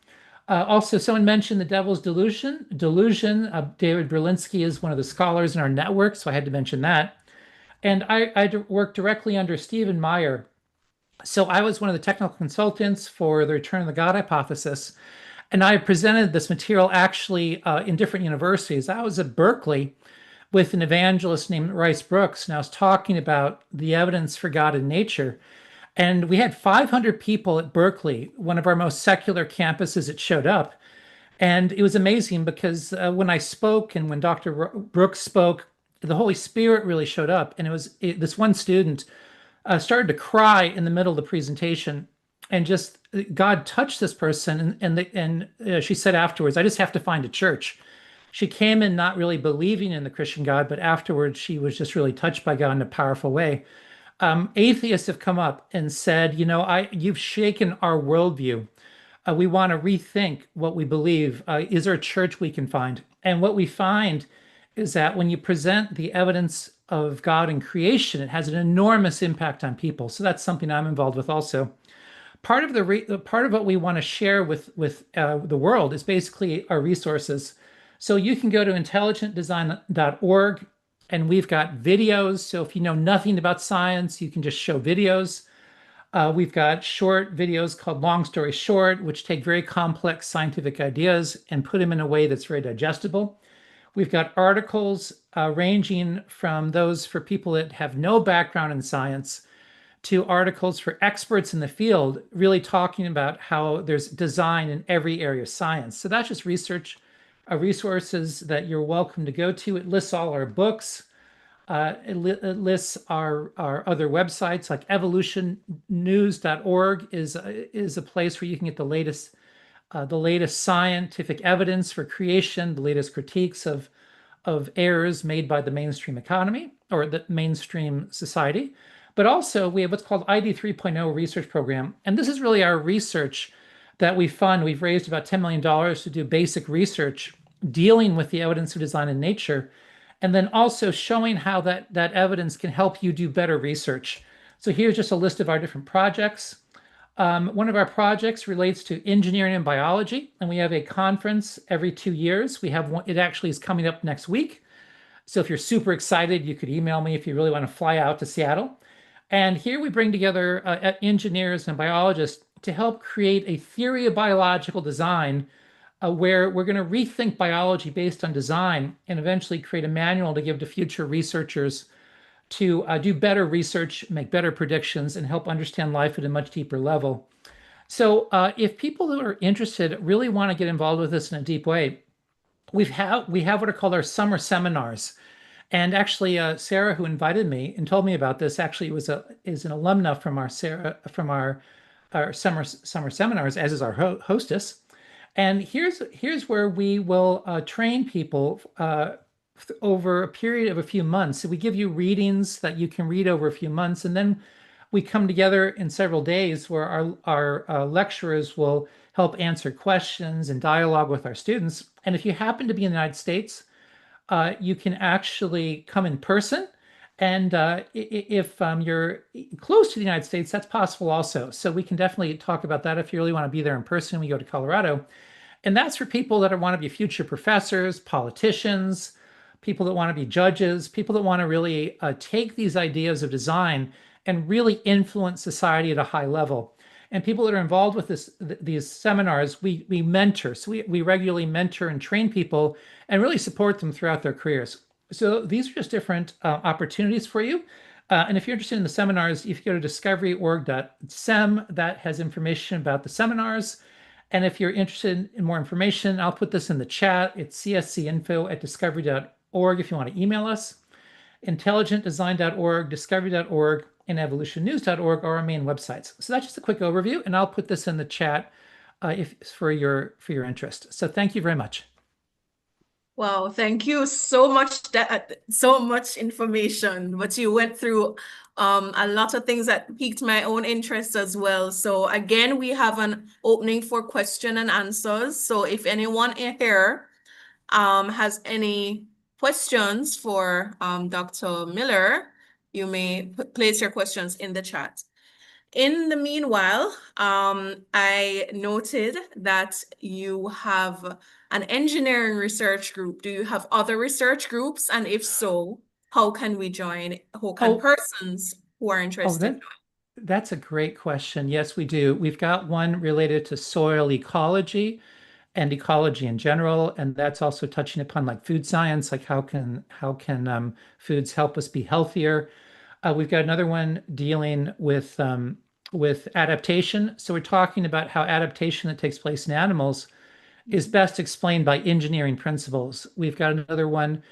Also, someone mentioned The Devil's Delusion. David Berlinski is one of the scholars in our network, so I had to mention that. And I work directly under Stephen Meyer. So I was one of the technical consultants for the Return of the God hypothesis. And I presented this material actually in different universities. I was at Berkeley with an evangelist named Rice Brooks, and I was talking about the evidence for God in nature. And we had 500 people at Berkeley, one of our most secular campuses that showed up. And it was amazing because when I spoke and when Dr. Brooks spoke, the Holy Spirit really showed up. And this one student started to cry in the middle of the presentation. And just God touched this person. And she said afterwards, I just have to find a church. She came in not really believing in the Christian God, but afterwards she was just really touched by God in a powerful way. Atheists have come up and said, you've shaken our worldview. We want to rethink what we believe. Is there a church we can find? And what we find is that when you present the evidence of God in creation, it has an enormous impact on people. So that's something I'm involved with also. Part of what we want to share with the world is basically our resources. So you can go to intelligentdesign.org. And we've got videos. So if you know nothing about science, you can just show videos. We've got short videos called Long Story Short, which take very complex scientific ideas and put them in a way that's very digestible. We've got articles ranging from those for people that have no background in science to articles for experts in the field, really talking about how there's design in every area of science. So that's just resources that you're welcome to go to. It lists all our books. It lists our other websites, like evolutionnews.org is a place where you can get the latest scientific evidence for creation, the latest critiques of errors made by the mainstream economy or the mainstream society. But also we have what's called ID 3.0 research program. And this is really our research that we fund. We've raised about $10 million to do basic research dealing with the evidence of design in nature, and then also showing how that evidence can help you do better research. So here's just a list of our different projects. One of our projects relates to engineering and biology, and we have a conference every 2 years. We have one, it actually is coming up next week. So if you're super excited, you could email me if you really want to fly out to Seattle. And here we bring together engineers and biologists to help create a theory of biological design where we're going to rethink biology based on design and eventually create a manual to give to future researchers to do better research, make better predictions, and help understand life at a much deeper level. So if people who are interested really want to get involved with this in a deep way, we have what are called our summer seminars. And actually, Sarah, who invited me and told me about this, actually is an alumna from our summer seminars, as is our hostess. And here's where we will train people over a period of a few months. So we give you readings that you can read over a few months, and then we come together in several days where our lecturers will help answer questions and dialogue with our students. And if you happen to be in the United States, you can actually come in person. And if you're close to the United States, that's possible also. So we can definitely talk about that if you really want to be there in person. We go to Colorado. And that's for people that want to be future professors, politicians, people that want to be judges, people that want to really take these ideas of design and really influence society at a high level. And people that are involved with these seminars, we mentor. So we regularly mentor and train people and really support them throughout their careers. So these are just different opportunities for you. And if you're interested in the seminars, if you go to discoveryorg.sem, that has information about the seminars. And if you're interested in more information, I'll put this in the chat. It's cscinfo@discovery.org if you want to email us. Intelligentdesign.org, discovery.org, and evolutionnews.org are our main websites. So that's just a quick overview, and I'll put this in the chat for your interest. So thank you very much. Wow, thank you so much. So much information, but you went through a lot of things that piqued my own interest as well. So again, we have an opening for question and answers. So if anyone here has any questions for Dr. Miller, you may place your questions in the chat. In the meanwhile, I noted that you have an engineering research group. Do you have other research groups? And if so, how can we join? How can persons who are interested join? That's a great question. Yes, we do. We've got one related to soil ecology and ecology in general, and that's also touching upon like food science, like how can foods help us be healthier. We've got another one dealing with adaptation. So we're talking about how adaptation that takes place in animals is best explained by engineering principles. We've got another one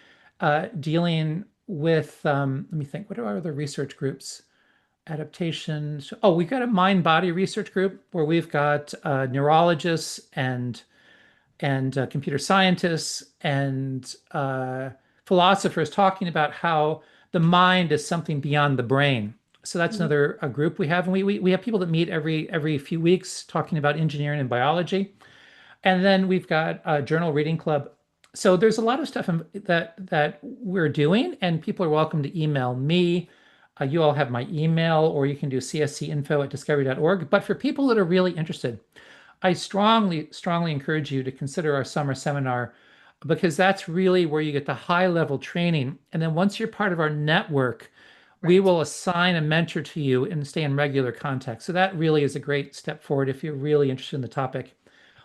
dealing with, let me think, what are our other research groups? Adaptation. Oh, we've got a mind-body research group where we've got neurologists and computer scientists and philosophers talking about how the mind is something beyond the brain. So that's another group we have, and we have people that meet every few weeks talking about engineering and biology. And then we've got a journal reading club. So there's a lot of stuff that we're doing, and people are welcome to email me. You all have my email, or you can do cscinfo@discovery.org. But for people that are really interested, I strongly encourage you to consider our summer seminar, because that's really where you get the high level training. And then once you're part of our network, we will assign a mentor to you and stay in regular contact. So that really is a great step forward if you're really interested in the topic.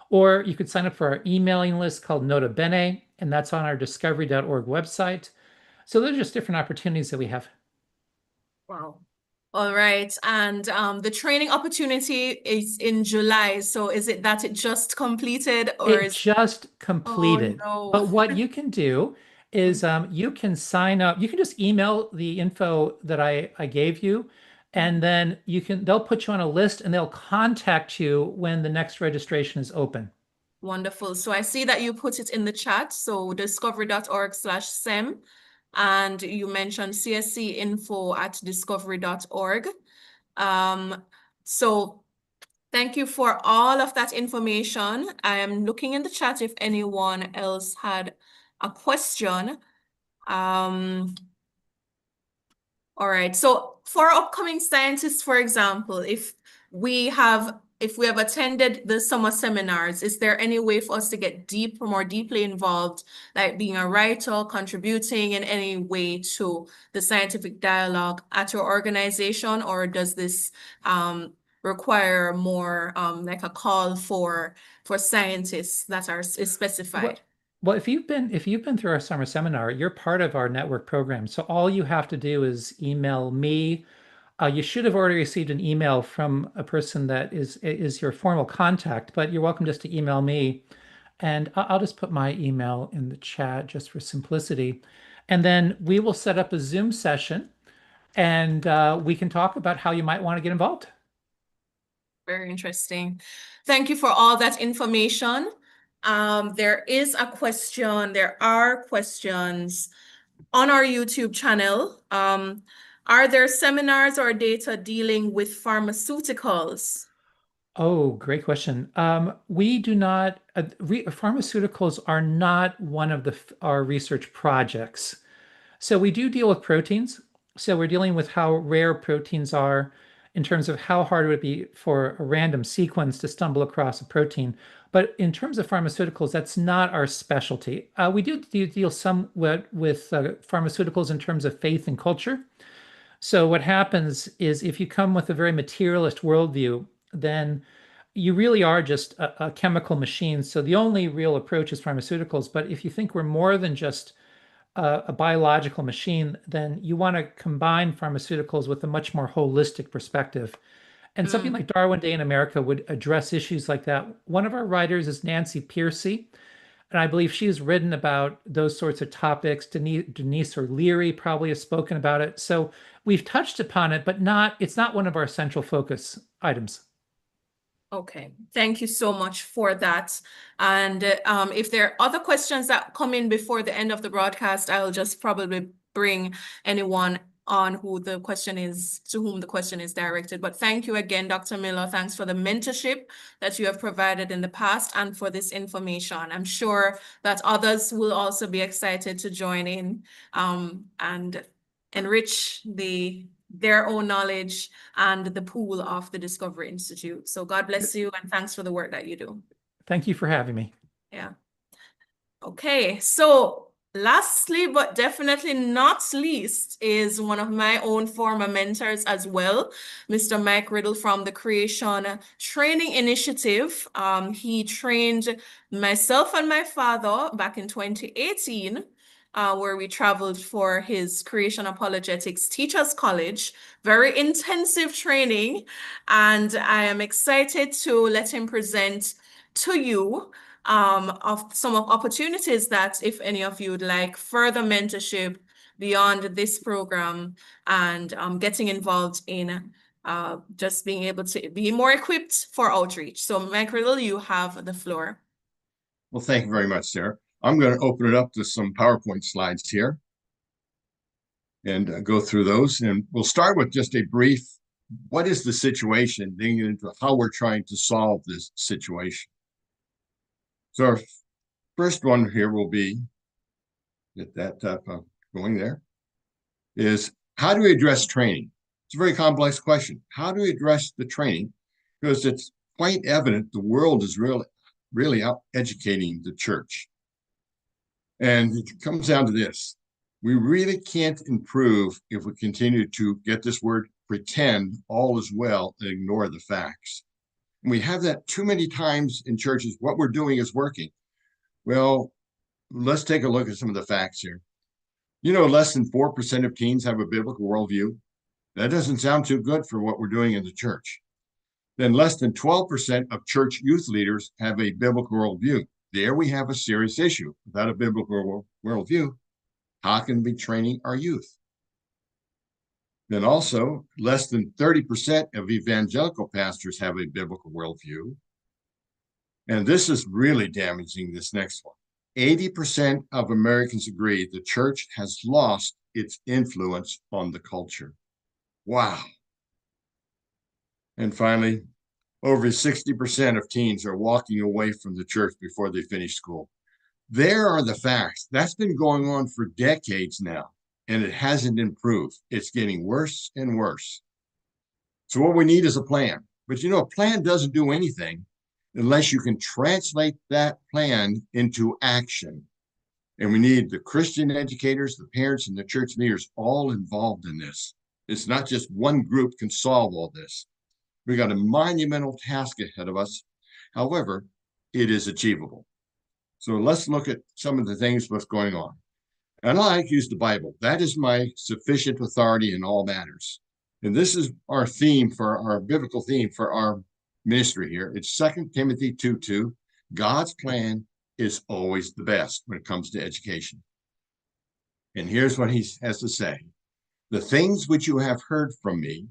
Or you could sign up for our emailing list called Nota Bene, and that's on our discovery.org website. So those are just different opportunities that we have. Wow. All right. And the training opportunity is in July. So is it that it just completed, or it just completed? Oh, no. But what you can do is you can sign up. You can just email the info that I gave you, and then they'll put you on a list and they'll contact you when the next registration is open. Wonderful. So I see that you put it in the chat. So discovery.org/SEM. And you mentioned cscinfo@discovery.org. So Thank you for all of that information. I am looking in the chat if anyone else had a question. All right. So for upcoming scientists, for example, if we have attended the summer seminars, is there any way for us to get more deeply involved, like being a writer, contributing in any way to the scientific dialogue at your organization, or does this require more like a call for scientists that is specified? Well, if you've been through our summer seminar, you're part of our network program. So all you have to do is email me. You should have already received an email from a person that is your formal contact, but you're welcome just to email me. And I'll just put my email in the chat just for simplicity. And then we will set up a Zoom session and we can talk about how you might want to get involved. Very interesting. Thank you for all that information. There are questions on our YouTube channel. Are there seminars or data dealing with pharmaceuticals? Oh, great question. We do not, pharmaceuticals are not one of our research projects. So we do deal with proteins. So we're dealing with how rare proteins are in terms of how hard it would be for a random sequence to stumble across a protein. But in terms of pharmaceuticals, that's not our specialty. We do deal somewhat with pharmaceuticals in terms of faith and culture. So what happens is if you come with a very materialist worldview, then you really are just a chemical machine. So the only real approach is pharmaceuticals. But if you think we're more than just a biological machine, then you want to combine pharmaceuticals with a much more holistic perspective. And something like Darwin Day in America would address issues like that. One of our writers is Nancy Piercy, and I believe she has written about those sorts of topics. Denise O'Leary probably has spoken about it. So we've touched upon it, but it's not one of our central focus items. Okay, thank you so much for that. And if there are other questions that come in before the end of the broadcast, I'll just probably bring anyone on to whom the question is directed. But thank you again, Dr. Miller. Thanks for the mentorship that you have provided in the past and for this information. I'm sure that others will also be excited to join in and enrich their own knowledge and the pool of the Discovery Institute. So God bless you and thanks for the work that you do. Thank you for having me. Yeah. Okay, so lastly, but definitely not least, is one of my own former mentors as well, Mr. Mike Riddle from the Creation Training Initiative. He trained myself and my father back in 2018. Where we traveled for his Creation Apologetics Teachers College. Very intensive training, and I am excited to let him present to you of some of opportunities that if any of you would like further mentorship beyond this program and getting involved in just being able to be more equipped for outreach. So Mike Riddle, you have the floor. Well, thank you very much, Sarah. I'm going to open it up to some PowerPoint slides here and go through those. And we'll start with just a brief, what is the situation, digging into how we're trying to solve this situation. So our first one here will be, get that going there, is how do we address training? It's a very complex question. How do we address the training? Because it's quite evident the world is really out educating the church. And it comes down to this. We really can't improve if we continue to get this word pretend all is well and ignore the facts. And we have that too many times in churches. What we're doing is working. Well, let's take a look at some of the facts here. You know, less than 4% of teens have a biblical worldview. That doesn't sound too good for what we're doing in the church. Then less than 12% of church youth leaders have a biblical worldview. There we have a serious issue. Without a biblical worldview, how can we be training our youth? Then also, less than 30% of evangelical pastors have a biblical worldview. And this is really damaging, this next one. 80% of Americans agree the church has lost its influence on the culture. Wow. And finally, Over 60% of teens are walking away from the church before they finish school. There are the facts. That's been going on for decades now, and it hasn't improved. It's getting worse and worse. So what we need is a plan. But a plan doesn't do anything unless you can translate that plan into action. And we need the Christian educators, the parents, and the church leaders all involved in this. It's not just one group can solve all this. We got a monumental task ahead of us. However, it is achievable. So let's look at some of the things what's going on. And I like to use the Bible. That is my sufficient authority in all matters. And this is our theme for our biblical theme for our ministry here. It's 2 Timothy 2:2. God's plan is always the best when it comes to education. And here's what he has to say. The things which you have heard from me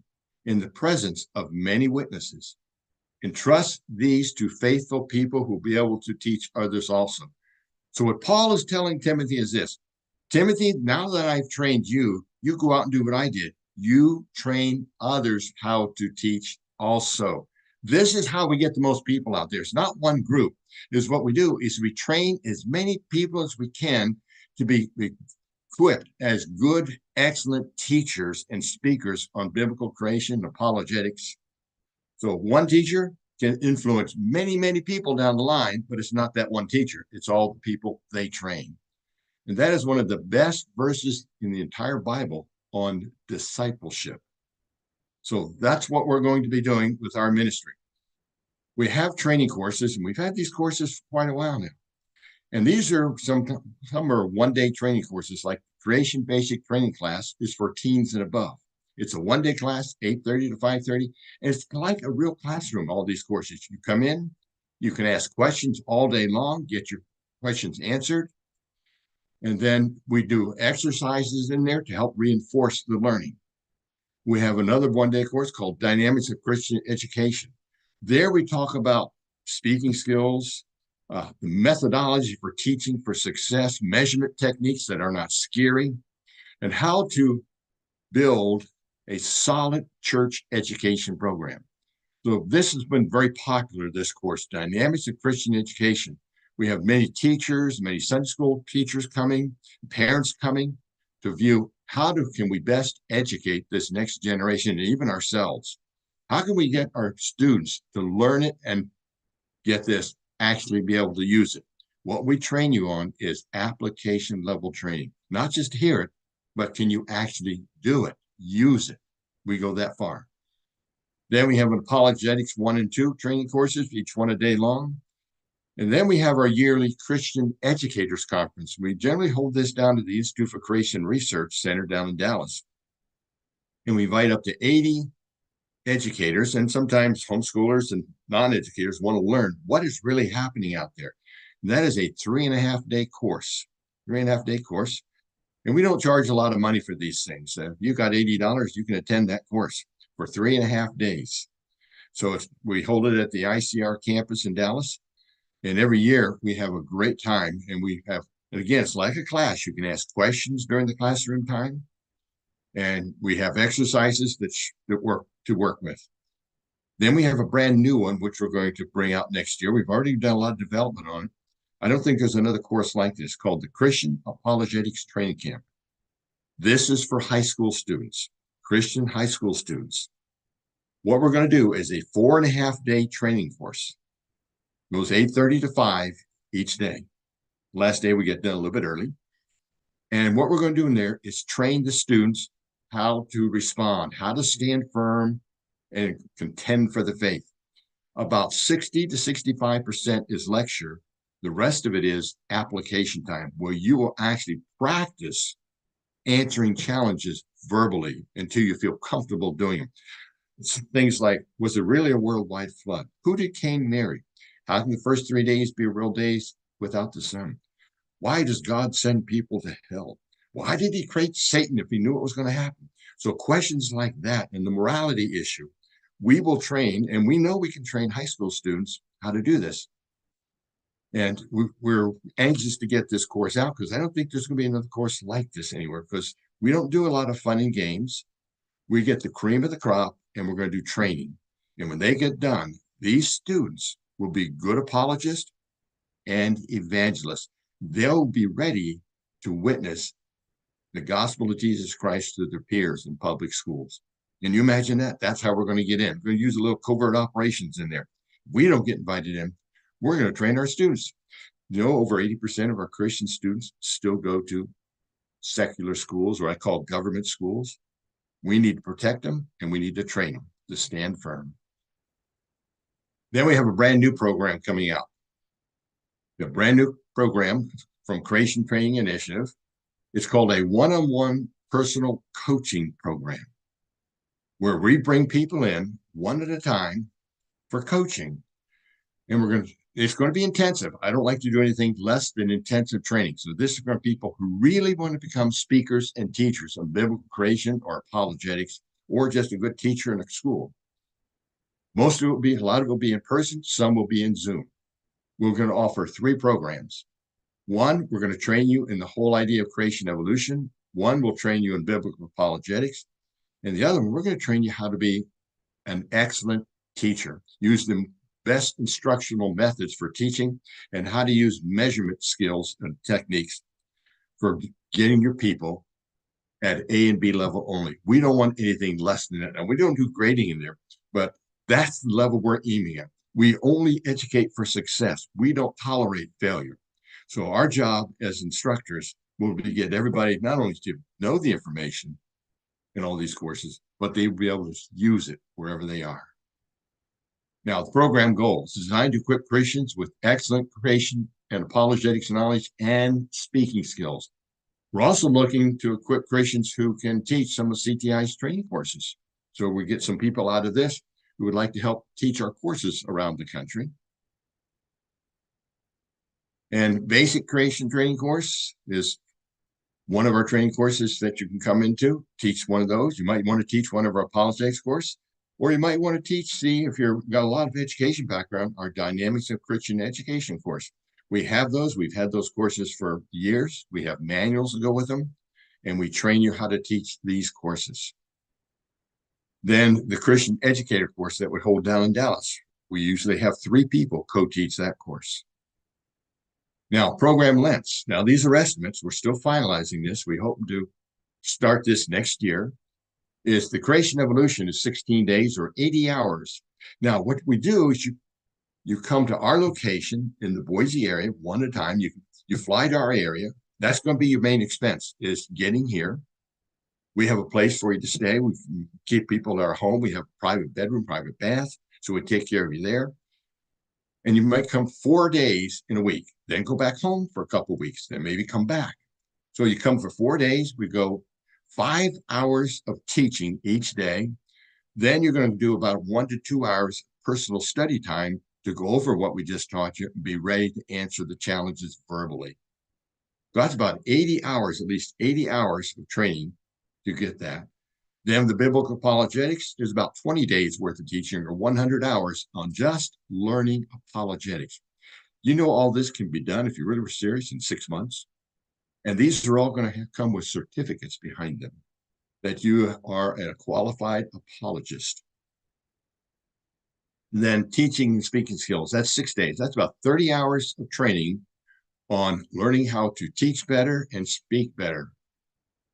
in the presence of many witnesses, entrust these to faithful people who will be able to teach others also. So what Paul is telling Timothy is this. Timothy, now that I've trained you, you go out and do what I did. You train others how to teach also. This is how we get the most people out there. It's not one group. Is what we do is we train as many people as we can to be equipped as good, excellent teachers and speakers on biblical creation and apologetics. So one teacher can influence many, many people down the line, but it's not that one teacher. It's all the people they train. And that is one of the best verses in the entire Bible on discipleship. So that's what we're going to be doing with our ministry. We have training courses, and we've had these courses for quite a while now. And these are some are one-day training courses, like Creation Basic Training Class is for teens and above. It's a one-day class, 8:30 to 5:30, and it's like a real classroom, all these courses. You come in, you can ask questions all day long, get your questions answered, and then we do exercises in there to help reinforce the learning. We have another one-day course called Dynamics of Christian Education. There we talk about speaking skills, the methodology for teaching for success, measurement techniques that are not scary, and how to build a solid church education program. So this has been very popular, this course, Dynamics of Christian Education. We have many teachers, many Sunday school teachers coming, parents coming to view can we best educate this next generation and even ourselves? How can we get our students to learn it and get this, actually be able to use it? What we train you on is application level training, not just hear it, but can you actually do it, use it? We go that far. Then we have an Apologetics 1 and 2 training courses, each one a day long. And then we have our yearly Christian Educators Conference. We generally hold this down to the Institute for Creation Research Center down in Dallas. And we invite up to 80 educators, and sometimes homeschoolers and non-educators want to learn what is really happening out there. And that is a 3.5-day course, And we don't charge a lot of money for these things. If you got $80, you can attend that course for 3.5 days. So we hold it at the ICR campus in Dallas. And every year we have a great time. And again, it's like a class. You can ask questions during the classroom time. And we have exercises that work with. Then we have a brand new one, which we're going to bring out next year. We've already done a lot of development on it. I don't think there's another course like this, called the Christian Apologetics Training Camp. This is for high school students, Christian high school students. What we're going to do is a 4.5-day training course. It goes 8:30 to 5 each day. Last day we get done a little bit early. And what we're going to do in there is train the students how to respond, how to stand firm and contend for the faith. About 60 to 65% is lecture. The rest of it is application time, where you will actually practice answering challenges verbally until you feel comfortable doing them. It's things like, was it really a worldwide flood? Who did Cain marry? How can the first 3 days be real days without the sun? Why does God send people to hell? Why did he create Satan if he knew it was going to happen? So questions like that and the morality issue, we will train, and we know we can train high school students how to do this. And we're anxious to get this course out, because I don't think there's going to be another course like this anywhere, because we don't do a lot of fun and games. We get the cream of the crop, and we're going to do training. And when they get done, These students will be good apologists and evangelists. They'll be ready to witness the gospel of Jesus Christ to their peers in public schools. Can you imagine that? That's how we're going to get in. We're going to use a little covert operations in there. If we don't get invited in, we're going to train our students. You know, over 80% of our Christian students still go to secular schools, or I call government schools. We need to protect them, and we need to train them to stand firm. Then we have a brand new program coming out. A brand new program from Creation Training Initiative. It's called a one-on-one personal coaching program, where we bring people in one at a time for coaching. And it's going to be intensive. I don't like to do anything less than intensive training. So this is for people who really want to become speakers and teachers of biblical creation or apologetics, or just a good teacher in a school. A lot of it will be in person, some will be in Zoom. We're going to offer 3 programs. One, we're going to train you in the whole idea of creation evolution. One will train you in biblical apologetics. And the other one, we're going to train you how to be an excellent teacher, use the best instructional methods for teaching, and how to use measurement skills and techniques for getting your people at A and B level only. We don't want anything less than that. And we don't do grading in there, but that's the level we're aiming at. We only educate for success. We don't tolerate failure. So our job as instructors will be to get everybody not only to know the information in all these courses, but they will be able to use it wherever they are. Now, the program goals designed to equip Christians with excellent creation and apologetics knowledge and speaking skills. We're also looking to equip Christians who can teach some of CTI's training courses. So we get some people out of this who would like to help teach our courses around the country. And basic creation training course is one of our training courses that you can come into, teach one of those. You might want to teach one of our apologetics course, or you might want to teach, if you've got a lot of education background, our Dynamics of Christian Education course. We have those. We've had those courses for years. We have manuals to go with them, and we train you how to teach these courses. Then the Christian Educator course that we hold down in Dallas. We usually have 3 people co-teach that course. Now, program lengths. Now, these are estimates. We're still finalizing this. We hope to start this next year. The creation evolution is 16 days or 80 hours. Now, what we do is you come to our location in the Boise area one at a time. You fly to our area. That's going to be your main expense, is getting here. We have a place for you to stay. We keep people at our home. We have a private bedroom, private bath. So we take care of you there. And you might come 4 days in a week, then go back home for a couple of weeks, then maybe come back. So you come for 4 days. We go 5 hours of teaching each day. Then you're going to do about 1 to 2 hours personal study time to go over what we just taught you and be ready to answer the challenges verbally. So that's about 80 hours, at least 80 hours of training to get that. Then the biblical apologetics is about 20 days worth of teaching, or 100 hours on just learning apologetics. You know, all this can be done if you really were serious in 6 months. And these are all going to come with certificates behind them that you are a qualified apologist. And then teaching and speaking skills, that's 6 days. That's about 30 hours of training on learning how to teach better and speak better.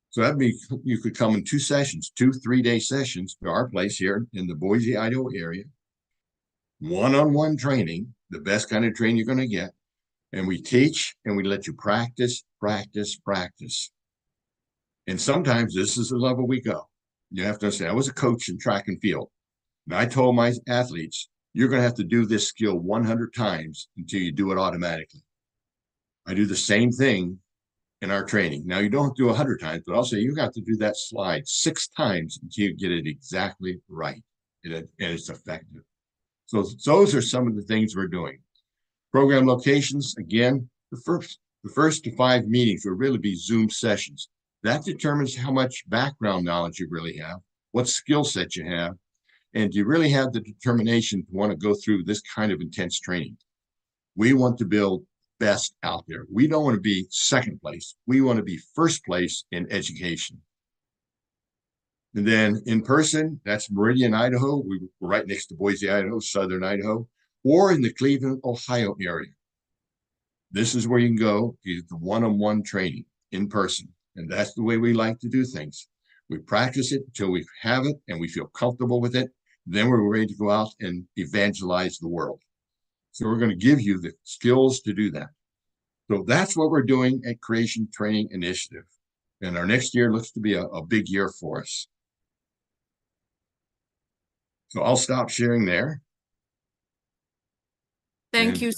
So that'd be, you could come in 2 sessions, 2 3-day sessions to our place here in the Boise, Idaho area. One-on-one training, the best kind of training you're going to get. And we teach and we let you practice, practice, practice. And sometimes this is the level we go. You have to understand, I was a coach in track and field. And I told my athletes, you're going to have to do this skill 100 times until you do it automatically. I do the same thing in our training. Now, you don't do 100 times, but I'll say you have to do that slide 6 times until you get it exactly right, and it's effective. So those are some of the things we're doing. Program locations, again, the first to 5 meetings will really be Zoom sessions. That determines how much background knowledge you really have, what skill set you have, and do you really have the determination to want to go through this kind of intense training. We want to build best out there. We don't want to be second place. We want to be first place in education. And then in person, that's Meridian, Idaho. We're right next to Boise, Idaho, southern Idaho, or in the Cleveland, Ohio area. This is where you can go to the one-on-one training in person. And that's the way we like to do things. We practice it until we have it and we feel comfortable with it. Then we're ready to go out and evangelize the world. So we're going to give you the skills to do that. So that's what we're doing at Creation Training Initiative. And our next year looks to be a big year for us. So I'll stop sharing there. Thank And you.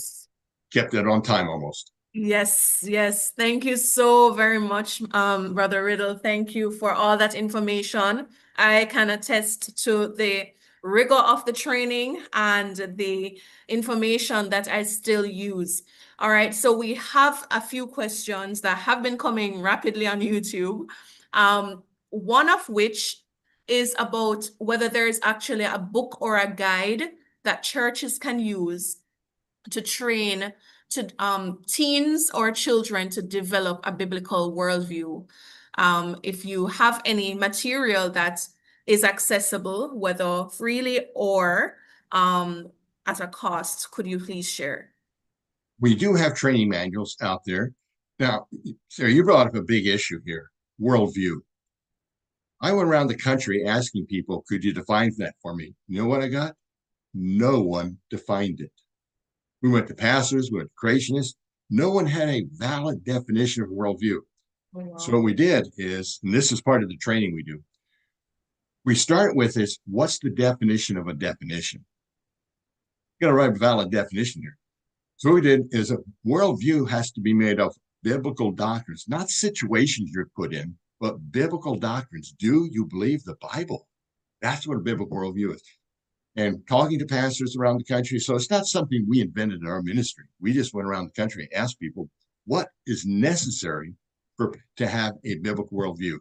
Kept it on time almost. Yes, yes. Thank you so very much, Brother Riddle. Thank you for all that information. I can attest to the rigor of the training and the information that I still use. All right, so we have a few questions that have been coming rapidly on YouTube. One of which is about whether there is actually a book or a guide that churches can use to train to teens or children to develop a biblical worldview. If you have any material that is accessible, whether freely or at a cost, could you please share? We do have training manuals out there. Now, Sarah, you brought up a big issue here, worldview. I went around the country asking people, could you define that for me? You know what I got? No one defined it. We went to pastors, we went to creationists. No one had a valid definition of worldview. Oh, wow. So what we did is, and this is part of the training we do, we start with this, what's the definition of a definition? You got to write a valid definition here. So what we did is a worldview has to be made of biblical doctrines, not situations you're put in, but biblical doctrines. Do you believe the Bible? That's what a biblical worldview is. And talking to pastors around the country. So it's not something we invented in our ministry. We just went around the country and asked people what is necessary to have a biblical worldview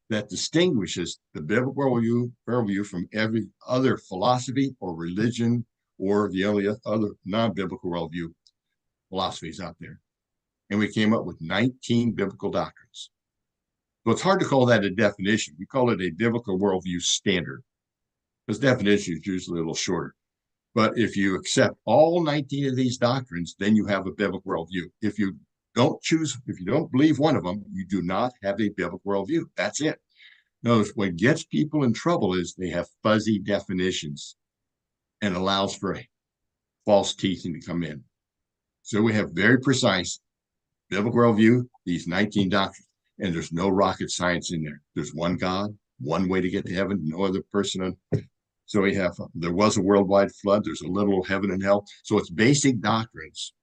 that distinguishes the biblical worldview from every other philosophy or religion or the only other non-biblical worldview philosophies out there. And we came up with 19 biblical doctrines. So it's hard to call that a definition. We call it a biblical worldview standard, because definition is usually a little shorter. But if you accept all 19 of these doctrines, then you have a biblical worldview. If you don't believe one of them, you do not have a biblical worldview. That's it. Notice what gets people in trouble is they have fuzzy definitions and allows for false teaching to come in. So we have very precise biblical worldview, these 19 doctrines, and there's no rocket science in there. There's one God, one way to get to heaven, no other person. So we have, there was a worldwide flood, there's a literal heaven and hell. So it's basic doctrines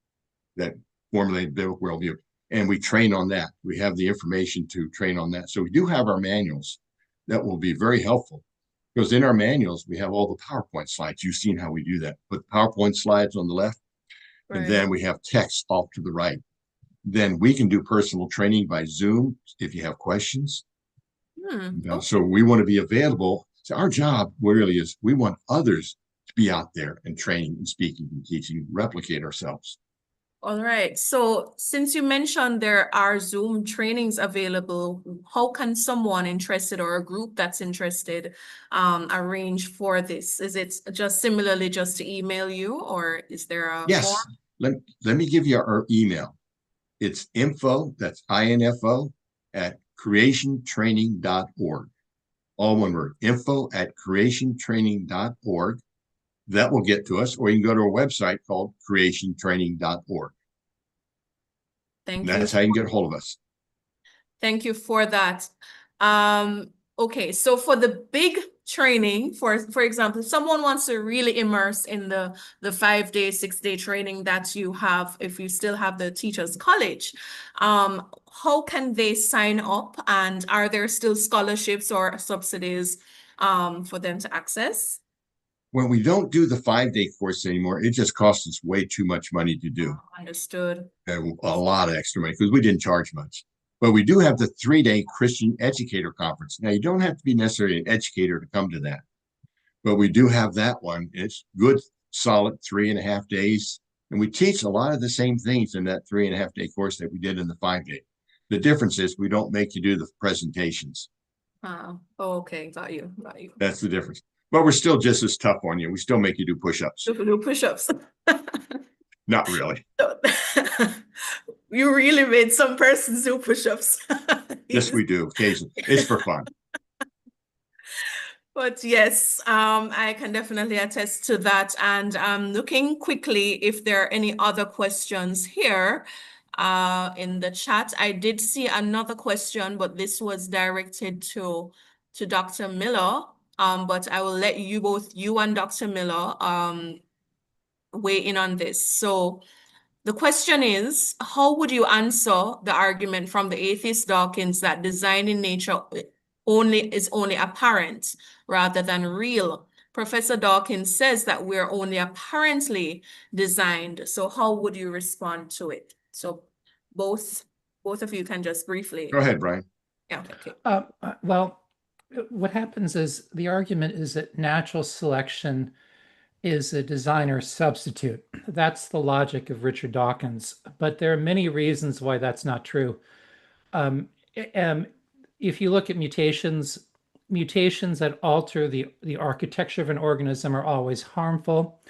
that formulate biblical worldview. And we train on that. We have the information to train on that. So we do have our manuals that will be very helpful, because in our manuals, we have all the PowerPoint slides. You've seen how we do that. Put PowerPoint slides on the left, right. And then we have text off to the right. Then we can do personal training by Zoom if you have questions. Okay. So we want to be available. So our job really is, we want others to be out there and training and speaking and teaching, replicate ourselves. All right. So since you mentioned there are Zoom trainings available, how can someone interested or a group that's interested arrange for this? Is it just similarly just to email you, or is there a form? Let me give you our email. It's info, that's INFO, at creationtraining.org. All one word, info@creationtraining.org. That will get to us, or you can go to our website called creationtraining.org. Thank you. That's how you can get a hold of us. Thank you for that. Okay, so for the big training, for example, if someone wants to really immerse in the 5-day, 6-day training that you have, if you still have the Teachers College, how can they sign up, and are there still scholarships or subsidies for them to access? When we don't do the 5-day course anymore, it just costs us way too much money to do. Understood. And a lot of extra money, because we didn't charge much. But we do have the 3-day Christian Educator Conference. Now, you don't have to be necessarily an educator to come to that, but we do have that one. It's good, solid 3.5 days. And we teach a lot of the same things in that 3.5 day course that we did in the 5-day. The difference is we don't make you do the presentations. Okay, got you. That's the difference. But we're still just as tough on you. We still make you do push-ups. Do push-ups. Not really. You really made some persons do push-ups. Yes, we do occasionally. It's for fun. But yes, I can definitely attest to that. And looking quickly if there are any other questions here in the chat. I did see another question, but this was directed to Dr. Miller. But I will let you both, you and Dr. Miller, weigh in on this. So the question is, how would you answer the argument from the atheist Dawkins that design in nature is only apparent rather than real? Professor Dawkins says that we're only apparently designed. So how would you respond to it? So both of you can just briefly. Go ahead, Brian. Yeah, okay. Well, what happens is the argument is that natural selection is a designer substitute. That's the logic of Richard Dawkins, but there are many reasons why that's not true. If you look at mutations that alter the architecture of an organism are always harmful.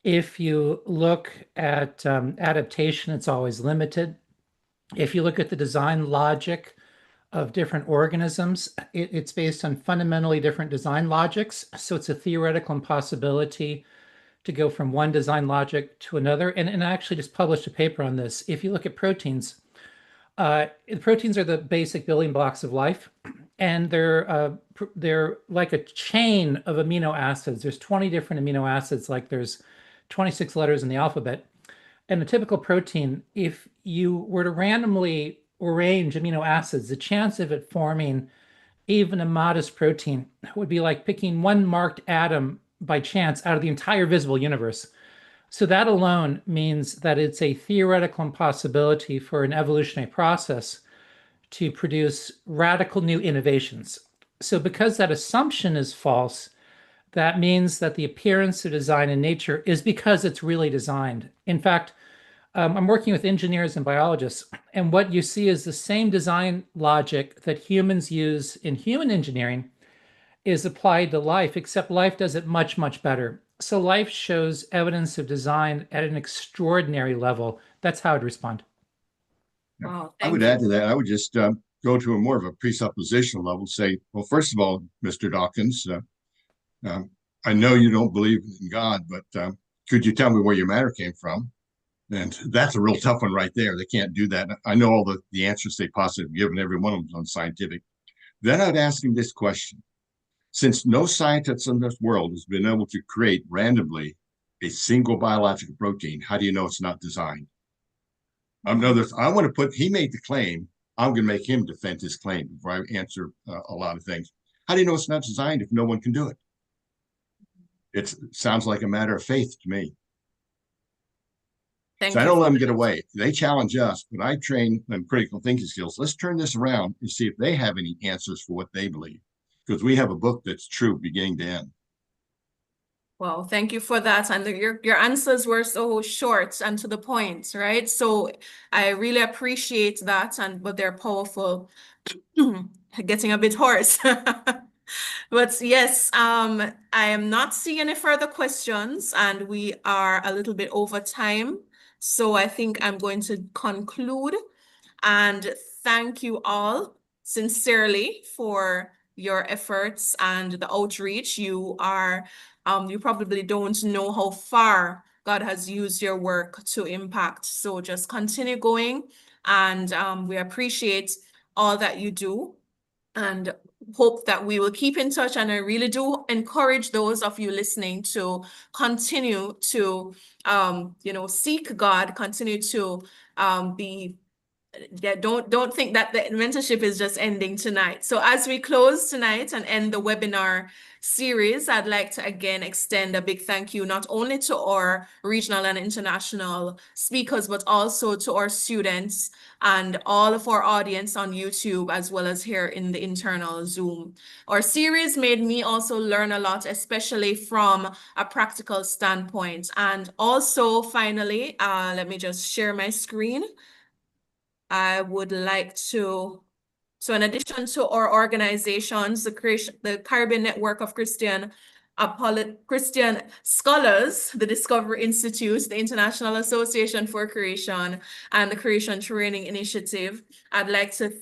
If you look at adaptation, it's always limited. If you look at the design logic of different organisms, it's based on fundamentally different design logics. So it's a theoretical impossibility to go from one design logic to another. And I actually just published a paper on this. If you look at proteins, proteins are the basic building blocks of life, and they're like a chain of amino acids. There's 20 different amino acids, like there's 26 letters in the alphabet. And a typical protein, if you were to randomly arrange amino acids, the chance of it forming even a modest protein would be like picking one marked atom by chance out of the entire visible universe. So that alone means that it's a theoretical impossibility for an evolutionary process to produce radical new innovations. So because that assumption is false, that means that the appearance of design in nature is because it's really designed. In fact, I'm working with engineers and biologists, and what you see is the same design logic that humans use in human engineering is applied to life, except life does it much, much better. So life shows evidence of design at an extraordinary level. That's how I'd respond. Wow, I would add to that. I would just go to a more of a presuppositional level, say, well, first of all, Mr. Dawkins, I know you don't believe in God, but could you tell me where your matter came from? And that's a real tough one right there. They can't do that. I know all the answers they possibly have given, every one of them is unscientific. Then I'd ask him this question. Since no scientist in this world has been able to create randomly a single biological protein, how do you know it's not designed? I want to put, he made the claim, I'm going to make him defend his claim before I answer a lot of things. How do you know it's not designed if no one can do it? It sounds like a matter of faith to me. So I don't let them get away. They challenge us, but I train them critical thinking skills. Let's turn this around and see if they have any answers for what they believe, because we have a book that's true beginning to end. Well, thank you for that. And your answers were so short and to the point, right? So I really appreciate that, but they're powerful. Getting a bit hoarse. But yes, I am not seeing any further questions, and we are a little bit over time. So I think I'm going to conclude and thank you all sincerely for your efforts and the outreach. You probably don't know how far God has used your work to impact. So just continue going, and we appreciate all that you do and hope that we will keep in touch. And I really do encourage those of you listening to continue to, seek God, continue to be. Yeah, don't think that the mentorship is just ending tonight. So as we close tonight and end the webinar series, I'd like to again extend a big thank you not only to our regional and international speakers, but also to our students and all of our audience on YouTube, as well as here in the internal Zoom. Our series made me also learn a lot, especially from a practical standpoint. And also, finally, let me just share my screen. I would like to So in addition to our organizations, the Caribbean Network of Christian Scholars, the Discovery Institute, the International Association for Creation, and the Creation Training Initiative, I'd like to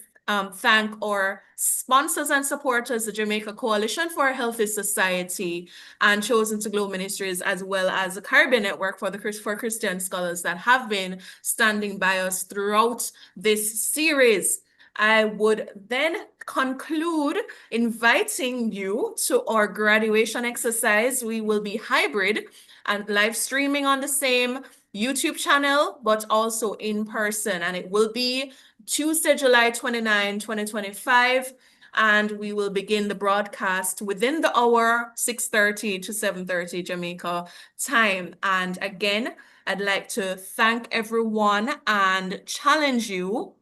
thank our sponsors and supporters, the Jamaica Coalition for a Healthy Society and Chosen to Glow Ministries, as well as the Caribbean Network for Christian Scholars that have been standing by us throughout this series. I would then conclude inviting you to our graduation exercise. We will be hybrid and live streaming on the same YouTube channel, but also in person. And it will be Tuesday, July 29, 2025. And we will begin the broadcast within the hour, 6:30 to 7:30 Jamaica time. And again, I'd like to thank everyone and challenge you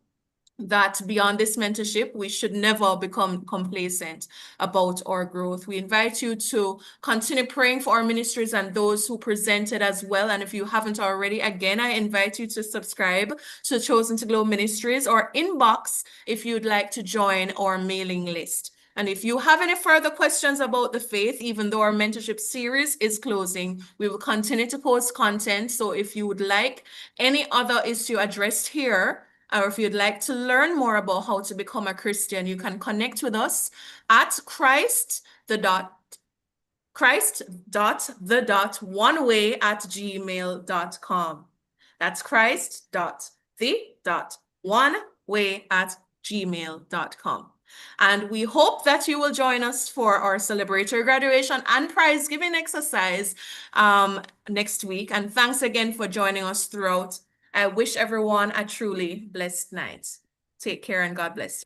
that beyond this mentorship, we should never become complacent about our growth. We invite you to continue praying for our ministries and those who presented as well. And if you haven't already, again, I invite you to subscribe to Chosen to Glow Ministries or inbox if you'd like to join our mailing list. And if you have any further questions about the faith, even though our mentorship series is closing, we will continue to post content. So if you would like any other issue addressed here, or if you'd like to learn more about how to become a Christian, you can connect with us at christ.the.oneway@gmail.com. That's christ.the.oneway@gmail.com. And we hope that you will join us for our celebratory graduation and prize giving exercise next week. And thanks again for joining us throughout. I wish everyone a truly blessed night. Take care and God bless you.